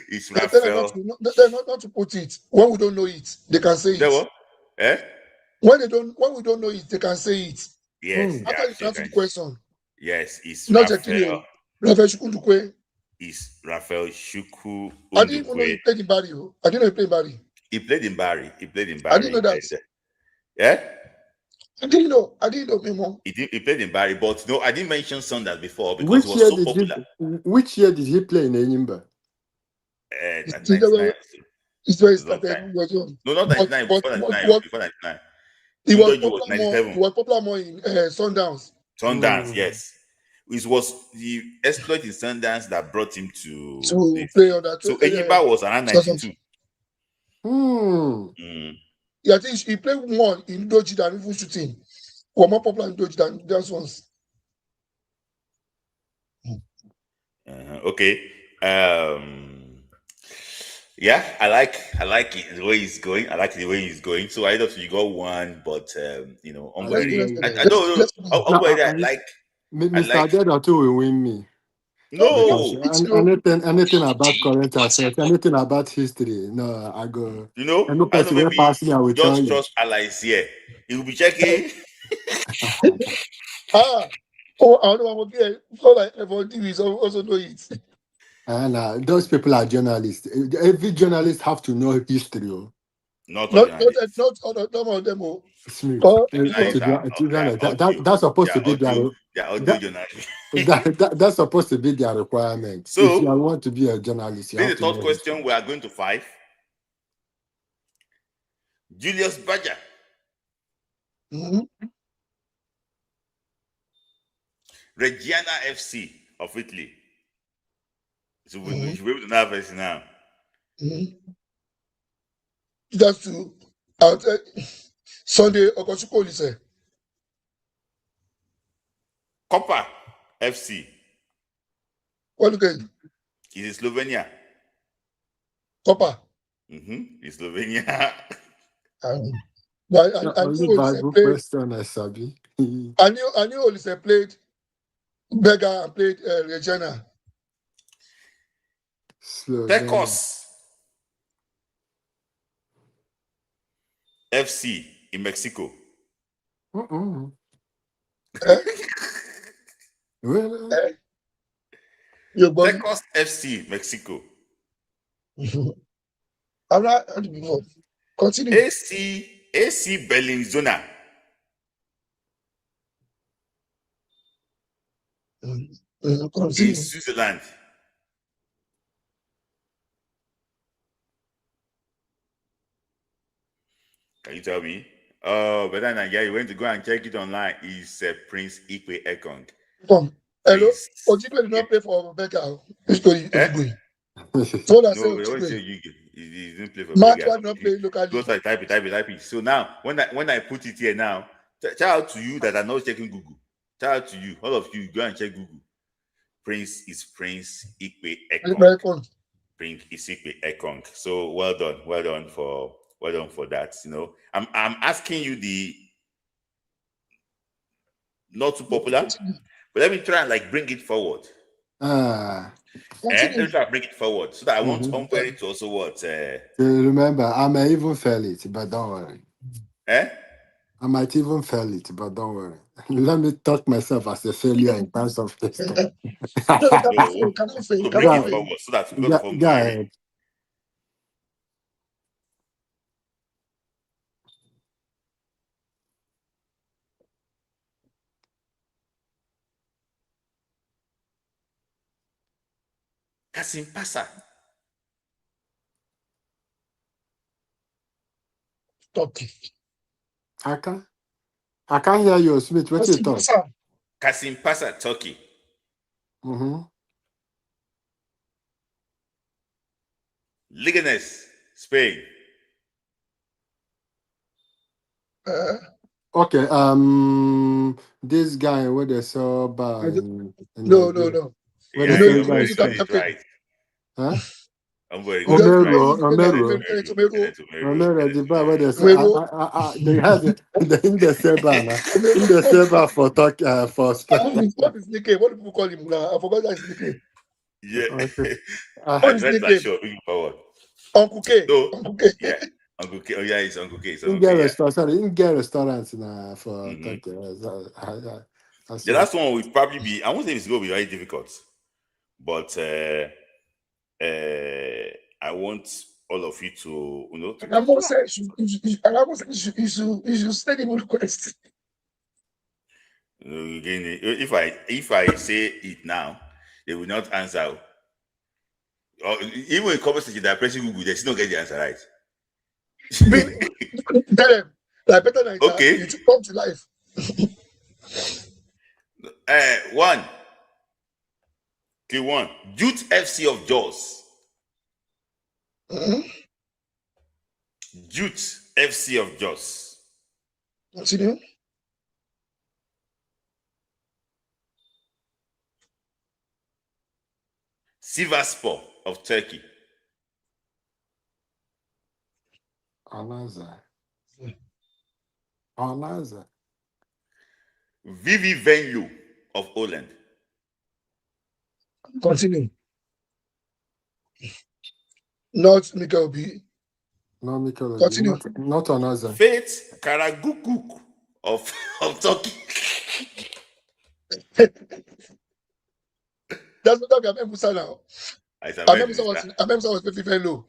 It's Rafael. Not to put it. When we don't know it, they can say it. When we don't know it, they can say it. Yes. After you answer the question. Yes, it's not Rafael. Rafael Shuku Undukwe. Is Rafael Shuku Undukwe. I didn't even know he played in Bari. I didn't know he played in Bari. He played in Bari. I didn't know that. Yeah? I didn't know Memo. He played in Bari, but no, I didn't mention Sundowns before because it was so popular. Which year did he play in Enyimba? It's where he started. No, not 99. Before 99. He was popular more in Sundowns. Sundowns, yes. It was the exploit in Sundowns that brought him to play on that. So Enyimba was around 92. Yeah, I think he played more in Doji than even shooting. Or more popular in Doji than those ones. Okay. Yeah, I like it the way he's going. So I thought you got one, but Mr. Dedo too will win me. Because No, anything about current affairs, anything about history, no, I go. you know, Any I don't person know, will maybe pass me, I will tell just you. trust allies here. He will be checking. Ah, oh, I don't know. Okay, all like everybody is also know it. And those people are journalists. Every journalist have to know history. Oh. Not all Not journalists. all of them. Oh, Smith. oh, Journalists To be they are honest, audio. that's supposed They to are be audio. their They are audio that, journalists. that's supposed to be their requirement. If you So want to be a journalist, you this have is to the third know history. question. We are going to 5. Julius Berger. Reggiana FC of Italy. So we should be able to know this now. That's to Sunday Okosuko Lise. Copa FC. What again? Is in Slovenia. Copper. In Slovenia. But I Only knew Olise Bible played. question, I sabi. I knew Olise played Berger and played Regina. Pecos FC in Mexico. Really? Pecos FC Mexico. I'm not heard it before. Continue. AC Bellinzona. Continue. In Switzerland. Can you tell me? Oh, but then yeah, you went to go and check it online. Is Prince Ikwe Ekong. Hello? Ojigwe did not play for Berger. Ojigwe. So that's no, he didn't play for Mark Berger. did not play locally. Go type it. So now, when I put it here now, shout out to you that are not checking Google. Shout out to you, all of you, go and check Google. Prince Ikwe Ekong. Prince Ikwe Ekong. So well done for that. You know, I'm asking you the not too popular, but let me try and like bring it forward. Let me try and bring it forward so that I want Umpire to also what. Remember, I may even fail it, but don't worry. I might even fail it, but don't worry. Let me talk myself as a failure in terms of this. Bring it forward so that we go Go ahead. Kasim Pasa. I can't hear you, Smith. What you talk? Kasim Pasa, Turkey. Leganes, Spain. Okay. This guy where they saw by no. Where they saw by right. Huh? Omero, the bar where they say they had the server for Turkey for Spain. What is nickname? What do people call him now? I forgot that his nickname. Yeah. Okay. What is nickname? Uncle K. No. Uncle K. Yeah. Uncle K. Oh yeah, it's Uncle K. You get restaurants for Turkey. The last one will probably be, I won't say it's going to be very difficult, but I want all of you to, And I'm going to say you should study with request. If I say it now, they will not answer. Or even in conversation, they're pressing Google, they still don't get the answer right. Tell them, like better than okay. It will come to life. One. Jute FC of Jaws. Jute FC of Jaws. Continue. Sivasspor of Turkey. Anaza. Vivi Venue of Holland. Continue. Not Mikel B. No, Mikel, Continue. not another. Faith Karagukuk of Turkey. That's what I'm Musa now. I remember was very low.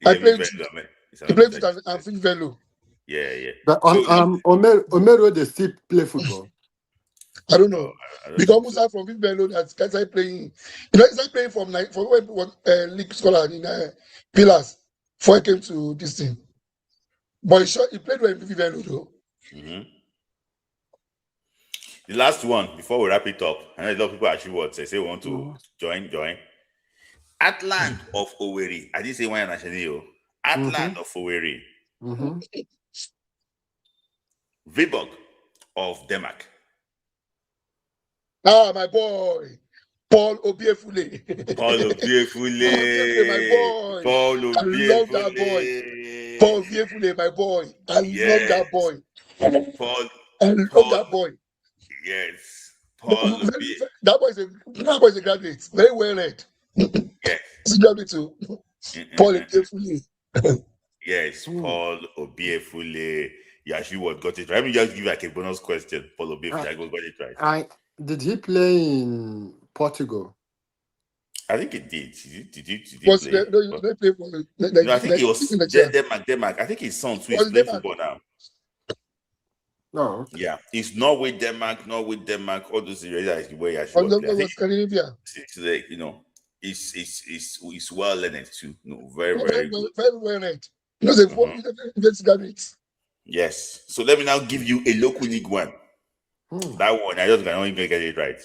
I played he played it and finished very low. Yeah. But Omero they still play football. I don't know. Because Musa from Vivelo that started playing. He started playing from when he was league scholar in Pillars before he came to this team. But he played well in Vivelo though. Mm-hmm. The last one before we wrap it up, I know a lot of people actually say want to join. Atland of Owerri. I didn't say one national. Atland of Owerri. Viborg of Denmark. Ah, my boy. Paul Obiefule. Paul Obiefule. My boy. Paul Obiefule. I love that boy. Paul Obiefule, my boy. I love that boy. I love that boy. Yes. Paul that boy is a graduate. Very well read. Yes. He's a graduate too. Paul Obiefule. Yes, Paul Obiefule. You actually got it right. Let me just give like a bonus question. Paul Obiefule, I got it right. Did he play in Portugal? I think he did. Did he play? No, play for I think he was Denmark. I think his son too is playing football now. No. Yeah, it's Norway, Denmark. All those areas where he actually was Scandinavia. It's well learned too. No, very good. Very well learned. Graduates. Yes. So let me now give you a local league one. That one, I just cannot even get it right.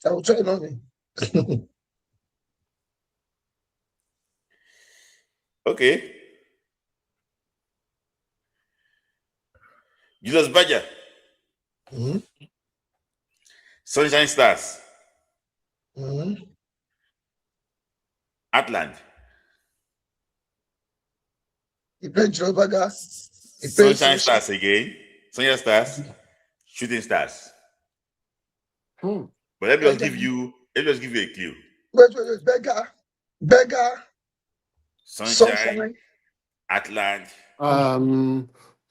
I will try it on me. Okay. Jesus Badger. Sunshine Stars. Atland. He played Jesus Badger. Sunshine Stars again. Sunshine Stars. Shooting Stars. But let me just give you a clue. Wait, Beggar. Sunshine. Atland.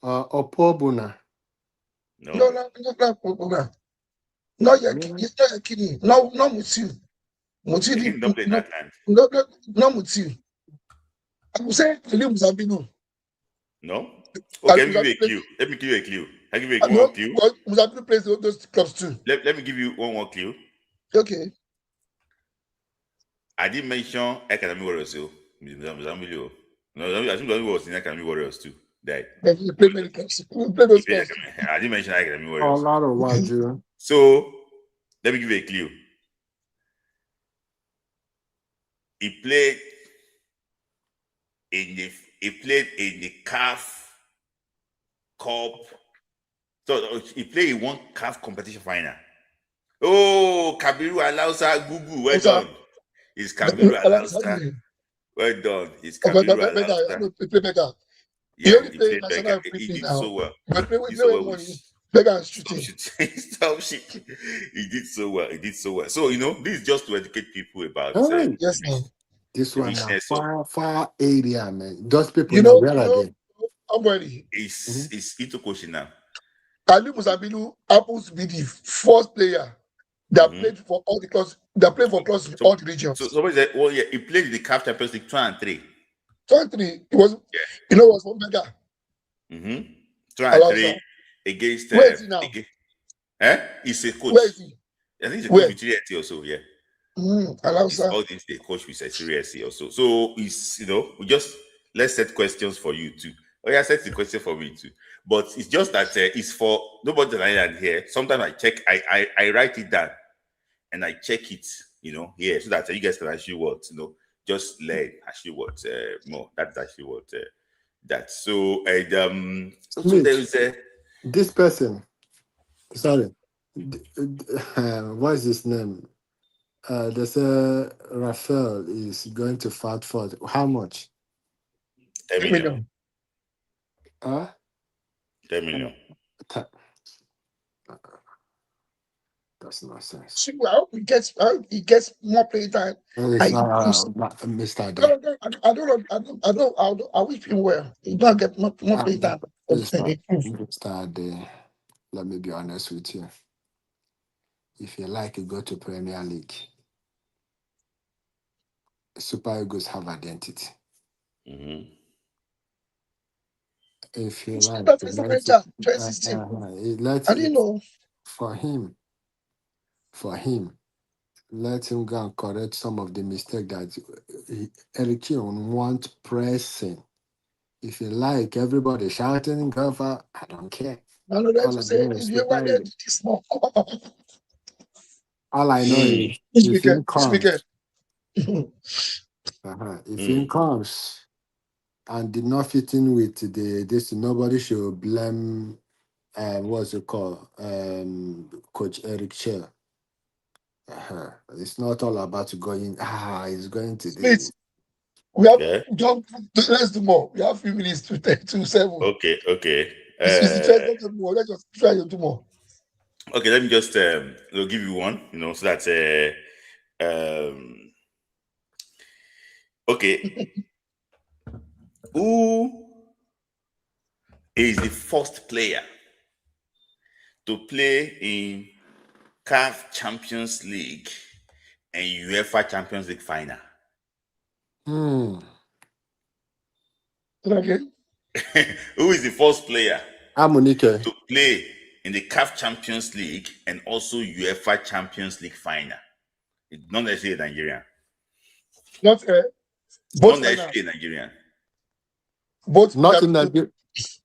Opobuna. No. Not yet. It's not a kidney. No, Mutiu. Mutiu Don't play in Atland. No, Mutiu. I would say Philip Muzambino. No. Okay, let me give you a clue. I give you one clue. Muzambino plays those clubs too. Let me give you one more clue. Okay. I didn't mention Academy Warriors too. Muzambino. No, I think Muzambino was in Academy Warriors too. That he played many clubs. He played those clubs. I didn't mention Academy Warriors. A lot of Waju. So let me give you a clue. He played in the CAF Cup. So he played in one CAF competition final. Oh, Kabiru Alausa Gugu, well done. It's Kabiru Alausa. Well done. It's Kabiru Alausa. Yeah, he played Beckham. He did so well. Beckham shooting. Stop shooting. He did so well. So this is just to educate people about. Yes, man. This one far area, man. Those people where are they? I'm ready. It's Ito coaching now. Ali Muzambinu happens to be the first player that played for all the clubs. That played for clubs in all the regions. So somebody said, "Oh yeah, he played in the CAF Champions League 2 and 3." 2 and 3. It was, it was from Beggar. 2 and 3 against. Where is he now? He's a coach. Where is he? I think he's a coach with 3 also. Yeah. All things they coach with a seriously also. So it's we just let's set questions for you too. Oh yeah, set the question for me too. But it's just that it's for nobody that here. Sometimes I check, I write it down and I check it, here so that you guys can actually just learn actually more. That's actually what that. So and so there is this person. Sorry, what is his name? They say Raphael is going to fight for how much? 10 million. 10 million. That's nonsense. See, well, he gets more play time. It's Mr. Ade. I wish him well. He don't get more play time. Mr. Ade. Let me be honest with you. If you like, you go to Premier League. Super Eagles have identity. Mm-hmm. If you like, That is the manager, 2016. I didn't know. For him, let him go and correct some of the mistakes that Eric Chion wants pressing. If you like, everybody shouting, go for, I don't care. I know that to say, if you want to do this more. All I know is if he comes, if he comes and did not fit in with this, nobody should blame. What's it called? Coach Eric Chair. It's not all about going. He's going to Smith, we have let's do more. We have a few minutes to 7. Okay. Let's just try to do more. Okay, let me just give you one, so that okay. Who is the first player to play in CAF Champions League and UEFA Champions League final? Again? Who is the first player to play in the CAF Champions League and also UEFA Champions League final? It's not necessarily Nigerian. Not necessarily Nigerian. Not in Nigeria.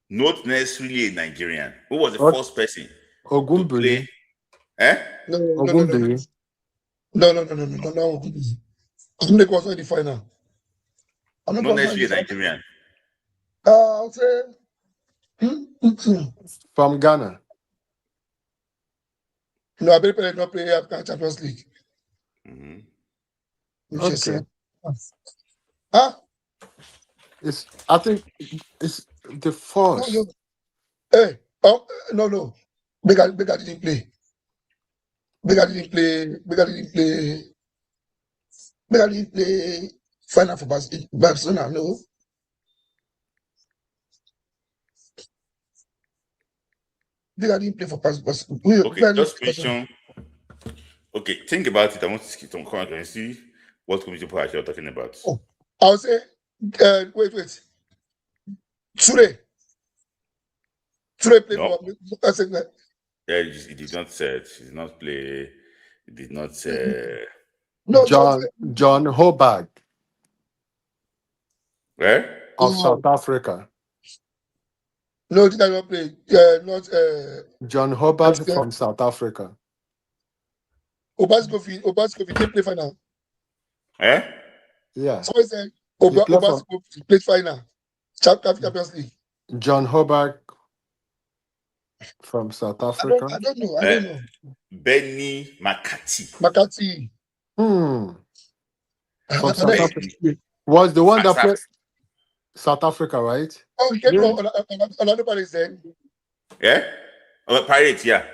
Not necessarily a Nigerian. Who was the first person to play? No. Ogunde was not the final. I'm not necessarily a Nigerian. I'll say from Ghana. No, I better not play African Champions League. Okay. I think it's the first. No. Hey, no. Bega didn't play. Bega didn't play final for Barcelona, no. Bega didn't play for Barcelona. Okay, just question. Okay, think about it. I want to come on and see what community project you're talking about. Oh, I'll say, wait. Ture played for yeah, he did not say it. He did not play. He did not say. No, John Hobart. Where? Of South Africa. No, did I not play? Not John Hobart from South Africa. Obaskofi didn't play final. Yeah. Someone said Obaskofi played final. Champions League. John Hobart from South Africa. I don't know. Benny Makati. From South Africa. Was the one that played South Africa, right? Oh, he came from another Paris then. Yeah? Pirates, yeah.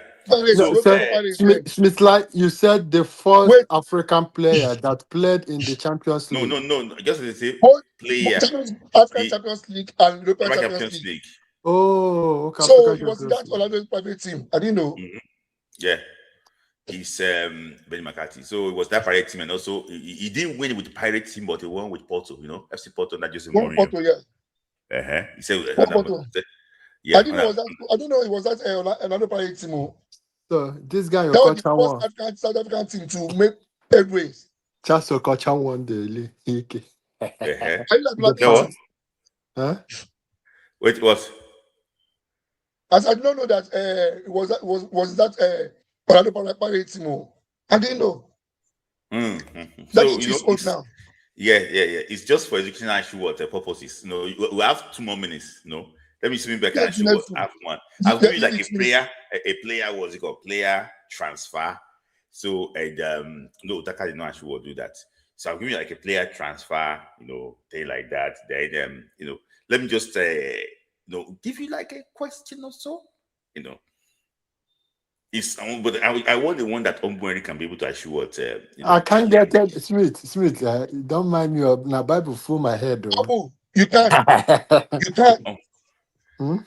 Smith, like you said, the first African player that played in the Champions League. No. Just to say, player. African Champions League and European Champions League. Oh, okay. So he was in that Orlando's private team. I didn't know. Yeah. He's Benny McCarthy. So it was that pirate team, and also he didn't win with the pirate team, but he won with Porto, FC Porto, not just Mourinho. Porto, yeah. He said Porto. Yeah, I didn't know it was that another pirate team. So this guy, that was the first South African team to make headways. Just a coach one day. Wait, what? As I don't know that was that Orlando pirate team. I didn't know. So is old now. Yeah. It's just for educational purposes. We have 2 more minutes. Let me swing back and show I have one. I'll give you like a player was it called player transfer. So Taka did not actually do that. So I'll give you like a player transfer, thing like that. Then let me just give you like a question or so, It's but I want the one that Ombweri can be able to assure what I can't get challenge. it. Smith, don't mind me up. Now, Bible fool my head, though. Oh, you can. You can. Hmm?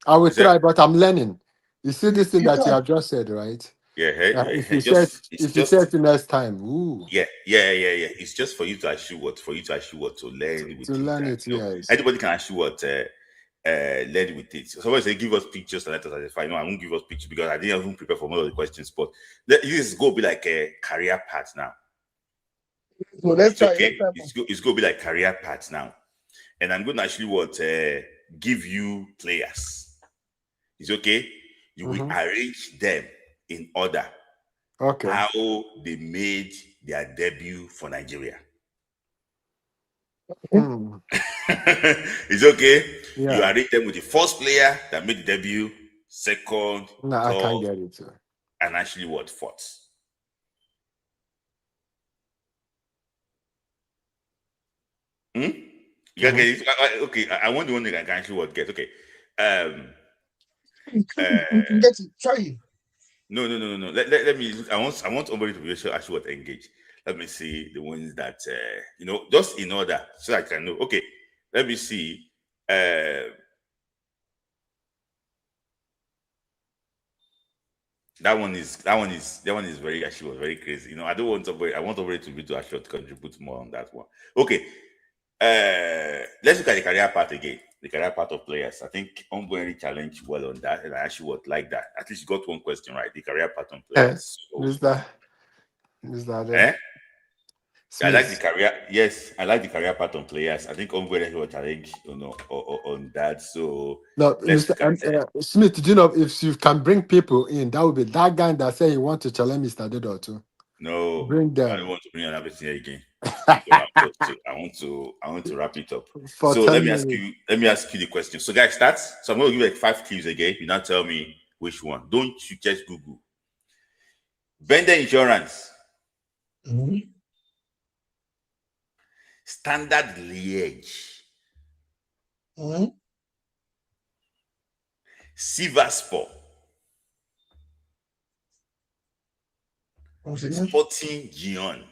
I will Is that try, but I'm learning. You see this thing You that you can. have just said, right? yeah? If you say Just if you say it next time, ooh, yeah. It's just for you to assure what to learn with to it. learn And, it, yes. anybody can assure what learn with it. So somebody say give us pictures and let us identify. No, I won't give us pictures because I didn't even prepare for most of the questions. But this is going to be like a career path now. So let's It's try. okay. Let's try. It's going to be like career path now, and I'm going to actually give you players. It's okay. You will arrange them in order Okay. how they made their debut for Nigeria. It's okay. Yeah. You arrange them with the first player that made the debut, second, No, I can't third, get it. Sir. and actually fourth. You can get it. Okay, I want the one that I can actually get. Okay. You can get it. Try it. No. Let me. I want somebody to be actually engage. Let me see the ones that just in order so I can know. Okay, let me see. That one is very actually was very crazy. I don't want somebody. I want somebody to be to actually contribute more on that one. Okay. Let's look at the career path again. The career path of players. I think I'm going to challenge well on that, and I actually would like that. At least you got one question right. The career path on players. Is that I like the career. Yes, I like the career path on players. I think I'm going to challenge, on that. So no, let's look at Smith. Do you know if you can bring people in, that would be that guy that say he want to challenge Mr. Dodo too. No, bring them. I don't want to bring another thing again. I want to wrap it up. For so 10 let me minutes. ask you the question. So guys, start. So I'm going to give you like 5 clues again. You now tell me which one. Don't you just Google. Vendor insurance. Standard Liège. Sivaspor. Sporting Gion.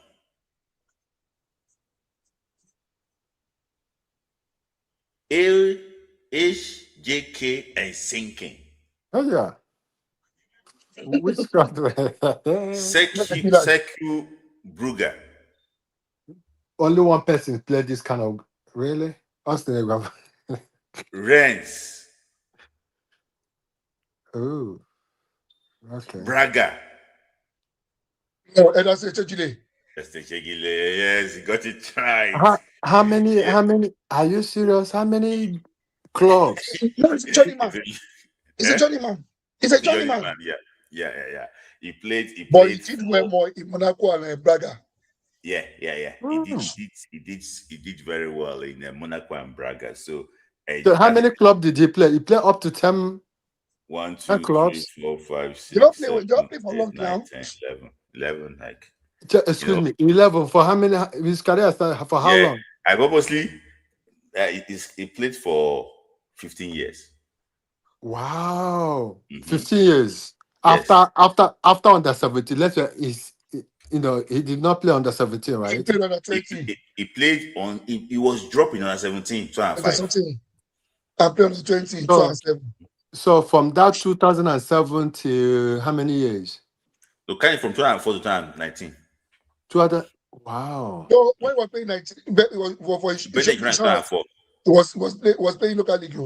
HJK and Sinking. Oh yeah. Which country? Seku Brugger. Only one person played this kind of really? Austin. Rennes. Oh. Okay. Braga. No, that's Chile. Yes, you got it right. How many? Are you serious? How many clubs? No, it's a journeyman. It's a journeyman. It's a journeyman. Yeah. He played. But he did well more in Monaco and Braga. Yeah. He did very well in Monaco and Braga. So how many clubs did he play? He played up to 10. 1, 2, 3, 4, 5, 6, They don't 7, play for 8, long 9, now. 10, 11. Like, excuse me, 11 for how many? His career started for how long? I purposely he played for 15 years. Wow, 15 years. Yes. After under 17, let's say he did not play under 17, right? He played under 20. He played on. He was dropping under 17, 2005. I played under 20, 2007. So from that 2007 to how many years? So kind of from 2004 to 2019. Wow. So when we were playing 19, it was playing local league.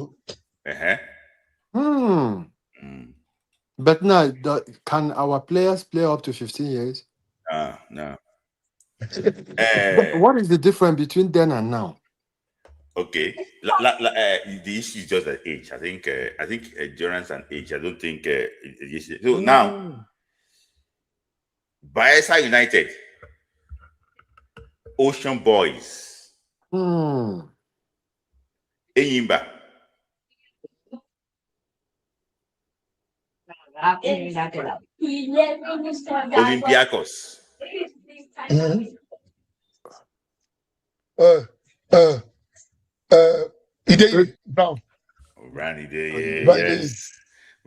But now, can our players play up to 15 years? No. What is the difference between then and now? Okay, the issue is just the age. I think endurance and age. I don't think so. Now, Bayelsa United, Ocean Boys, Enyimba, Olympiacos. Ideye Brown. Yes.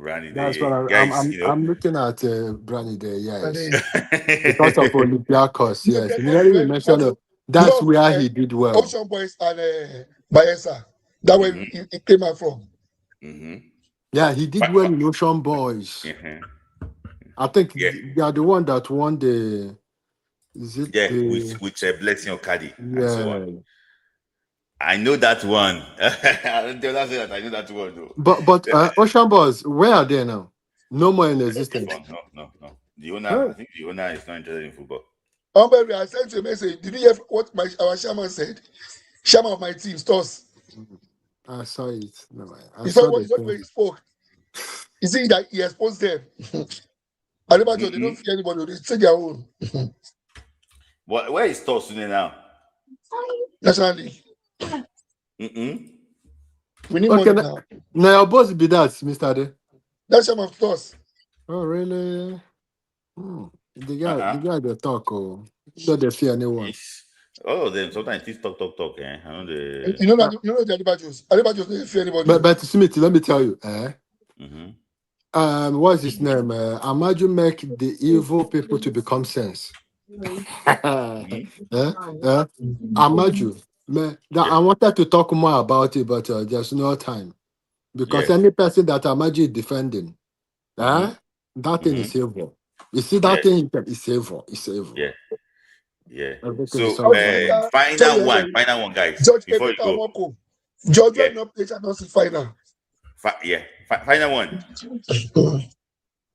Brandy That's Day, what guys. You know, I'm looking at Brandy there, And yes. then Because of Olympiacos, yes. Immediately we mentioned also that's love where he did well. Ocean Boys and Bayelsa. That way he came out from. Yeah, he did well in Ocean Boys. I think they are the one that won the. Is it with Blessing Okadi and so yeah. on. I know that one. I don't tell that I know that one though. But Ocean Boys, where are they now? No more in existence. No. The owner, I think the owner is not interested in football. I sent you a message. Did you hear what our chairman said? Chairman of my team, Stos. I saw it. No, I He saw what he spoke. You see that he exposed them. They don't fear anybody. They say their own. Where is Stos today now? National League. We need okay, money now. Now your boss be that, Mr. Ade. That's Chairman of Stos. Oh, really? The guy they talk. Oh, don't they fear anyone? Yes. All of them sometimes they talk. Eh? I know the. You know the Adibajos. Adibajos don't fear anybody. But Smith, let me tell you. What's his name? Amaju make the evil people to become sense. Amaju. I wanted to talk more about it, but there's no time. Because any person that Amaju is defending, that thing is evil. You see that thing is evil. It's evil. Yeah. So final one, guys. George Before you go. George not play Champions League final. Final one.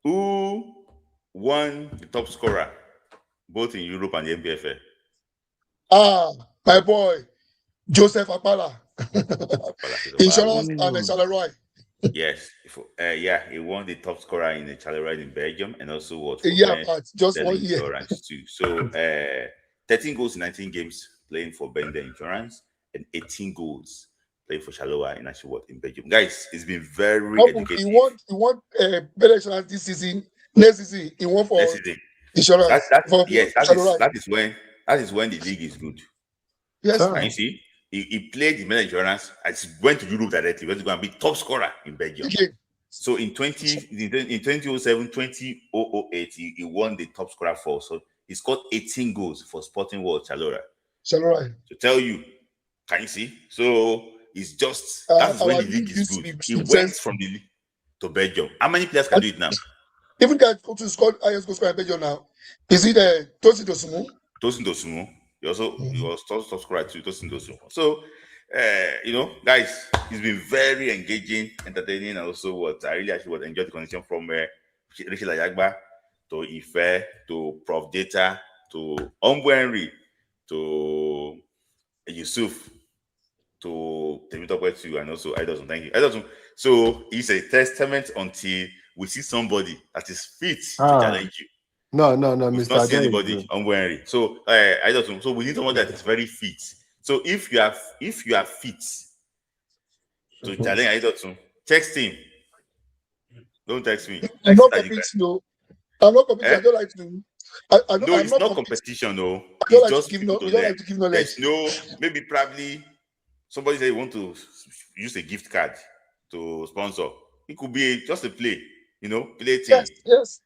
Who won the top scorer, both in Europe and the NFF? My boy, Joseph Apala. Insurance and Charleroi. Yes. He won the top scorer in the Charleroi in Belgium and also what? Just 1 year. Insurance too. So 13 goals in 19 games playing for Bender Insurance and 18 goals playing for Charleroi in Belgium. Guys, it's been very educative. He won better insurance this season. Next season, he won for insurance. That is when the league is good. Yes, can you see? He played in insurance. I went to Europe directly. Went to go and be top scorer in Belgium. So in 2007, 2008, he won the top scorer for. So he scored 18 goals for Sporting World Charleroi. To tell you, can you see? So it's just that's when the league is good. He went from the league to Belgium. How many players can do it now? Even guys go to score highest goal scorer in Belgium now. Is it Tosin Dosunmu? Tosin Dosunmu. He was top scorer too. Tosin Dosunmu. So guys, it's been very engaging, entertaining, and also what I really actually enjoyed the connection from Rachel Ayagba to Ife to Prof Data to Henry to Yusuf to Temitope too, and also Edison. Thank you, Edison. So it's a testament until we see somebody that is fit to challenge you. No, Mr. Not see anybody Henry. So Edison. So we need someone that is very fit. So if you are fit to challenge Edison, text him. Don't text me. I'm not competing. I don't like to. It's not competition, no. It's just give knowledge. Maybe probably somebody say you want to use a gift card to sponsor. It could be just a play, play team. Yes.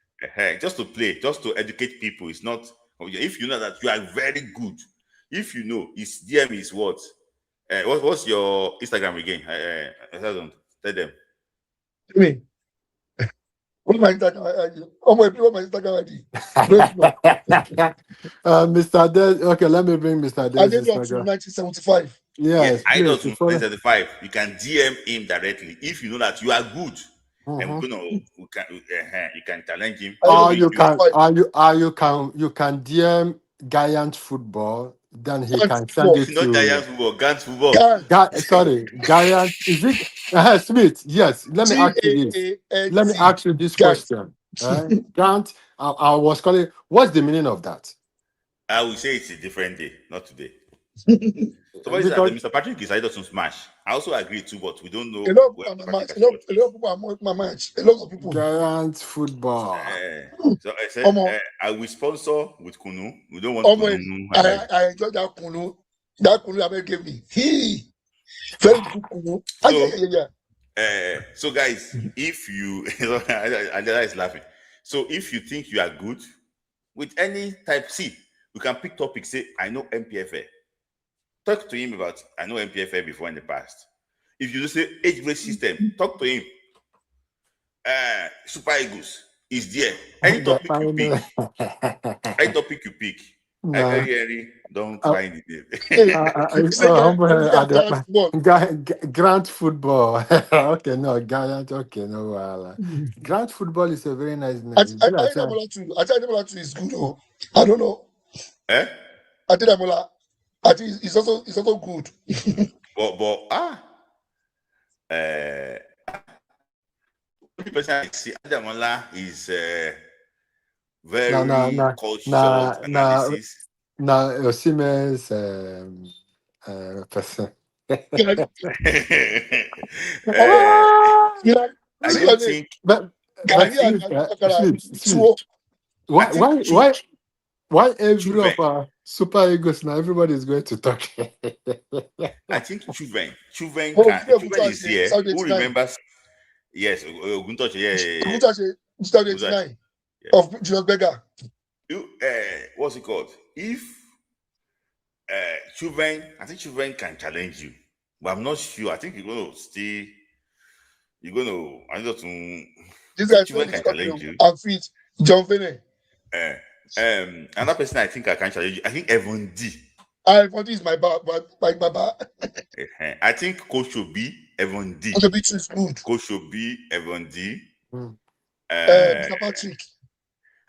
Just to play, just to educate people. It's not if you know that you are very good. If you know his DM is what? What's your Instagram again? Tell them. Me. What my Instagram? What my Instagram ID? Mr. Ade, okay, let me bring Mr. Ade. I did it to 1975. Yes, I know to 1975. You can DM him directly if you know that you are good. And you can challenge him. You can DM Giant Football. Then he can send it to. Not Giant Football, Gant Football. Sorry, Giant. Is it Smith? Yes. Let me ask you this question. Grant, I was calling. What's the meaning of that? I will say it's a different day, not today. Somebody said Mr. Patrick is either to smash. I also agree too, but we don't know. A lot of people are my match. A lot of people. Giant Football. So I said I will sponsor with Kunu. We don't want Kunu. I enjoy that Kunu. That Kunu Abel gave me. Very good Kunu. So guys, if you Angela is laughing. So if you think you are good with any type, see, we can pick topics. Say, I know MPFA. Talk to him about I know MPFA before in the past. If you just say age-based system, talk to him. Super Eagles is there. Any topic you pick. Any topic you pick. Harry, don't find it. Grant football. Okay, no, Grant. Okay, no. Grant football is a very nice name. I think Amola is good. Oh, I don't know. I think Amola. I think it's also good. The person I see, Ademola is very cultured analysis. Osimen's person. I don't think. Why every of our Super Eagles now everybody is going to talk? I think Chuven is here. Who remembers? Yes, Oguntoche, Oguntoche, 2089 of Julius Berger. What's it called? If Chuven, I think Chuven can challenge you, but I'm not sure. I think you're going to. I don't know. This guy can challenge you. I'm fit. John Finney. Another person I think I can challenge you. I think Evan D. Evan D is my baba. I think Coach should be Evan D. Coach is good. Coach should be Evan D. Mr. Patrick.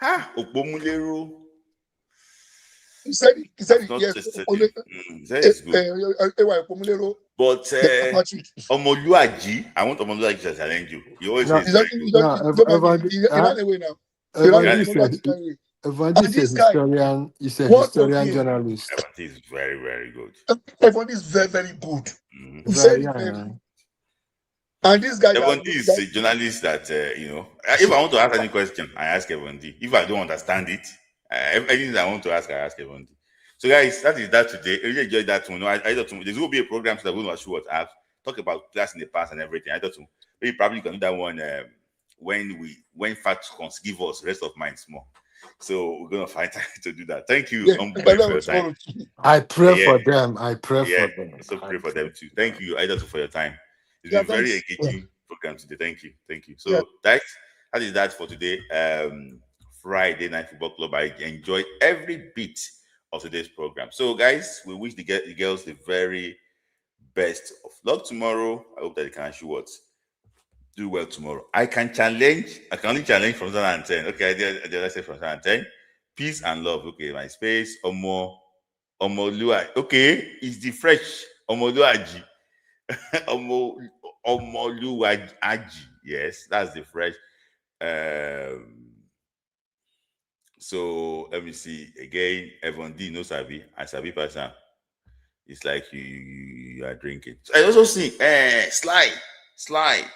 Okpomulero. He said yes. That is good. But Omoluaji, I want Omoluaji to challenge you. He always says he's not away now. Evandi is a historian. He's a historian journalist. Evandi is very, very good. Evandi is very, very good. Very. And this guy. Evandi is a journalist that if I want to ask any question, I ask Evandi. If I don't understand it, anything I want to ask, I ask Evandi. So guys, that is that today. I really enjoyed that one. There's going to be a program that we're going to show what I talk about class in the past and everything. I thought maybe probably can do that one when Falcons give us rest of mind small. So we're gonna find time to do that. Thank you. For your time. I pray for them. I pray for them. So pray for them too. Thank you, Ida, for your time. It's been very engaging program today. Thank you. So that is that for today. Friday Night Football Club. I enjoyed every bit of today's program. So guys, we wish the girls the very best of luck tomorrow. I hope that they can actually do well tomorrow. I can only challenge from 2010. Okay, I did say from 2010. Peace and love. Okay, my space. Omoluaji. Okay, it's the fresh Omoluaji. Omoluaji. Yes, that's the fresh. So let me see again. Everyone D knows Sabi. I Sabi person. It's like you are drinking. So I also see Sly.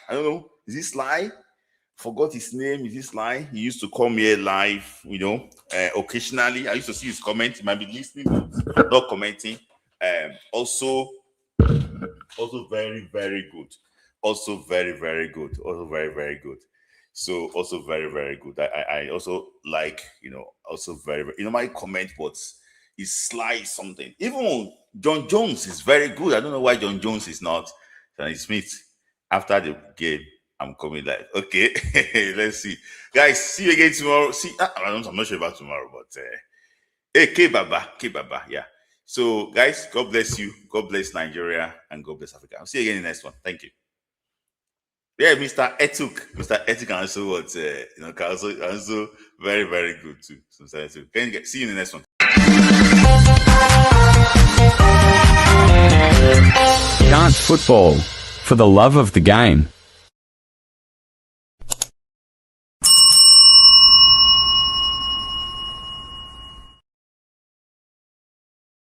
I don't know. Is this Sly? Forgot his name. Is this Sly? He used to come here live, occasionally. I used to see his comment. He might be listening, not commenting. Also very, very good. Also very, very good. Also very, very good. So also very, very good. I also like, also very, very, my comment was is Sly something. Even John Jones is very good. I don't know why John Jones is not. Johnny Smith. After the game, I'm coming live. Okay, let's see. Guys, see you again tomorrow. I'm not sure about tomorrow, but K Baba, yeah. So, guys, God bless you. God bless Nigeria, and God bless Africa. I'll see you again in the next one. Thank you. Yeah, Mr. Etuk also also very, very good too. See you in the next one. Dance football. For the love of the game.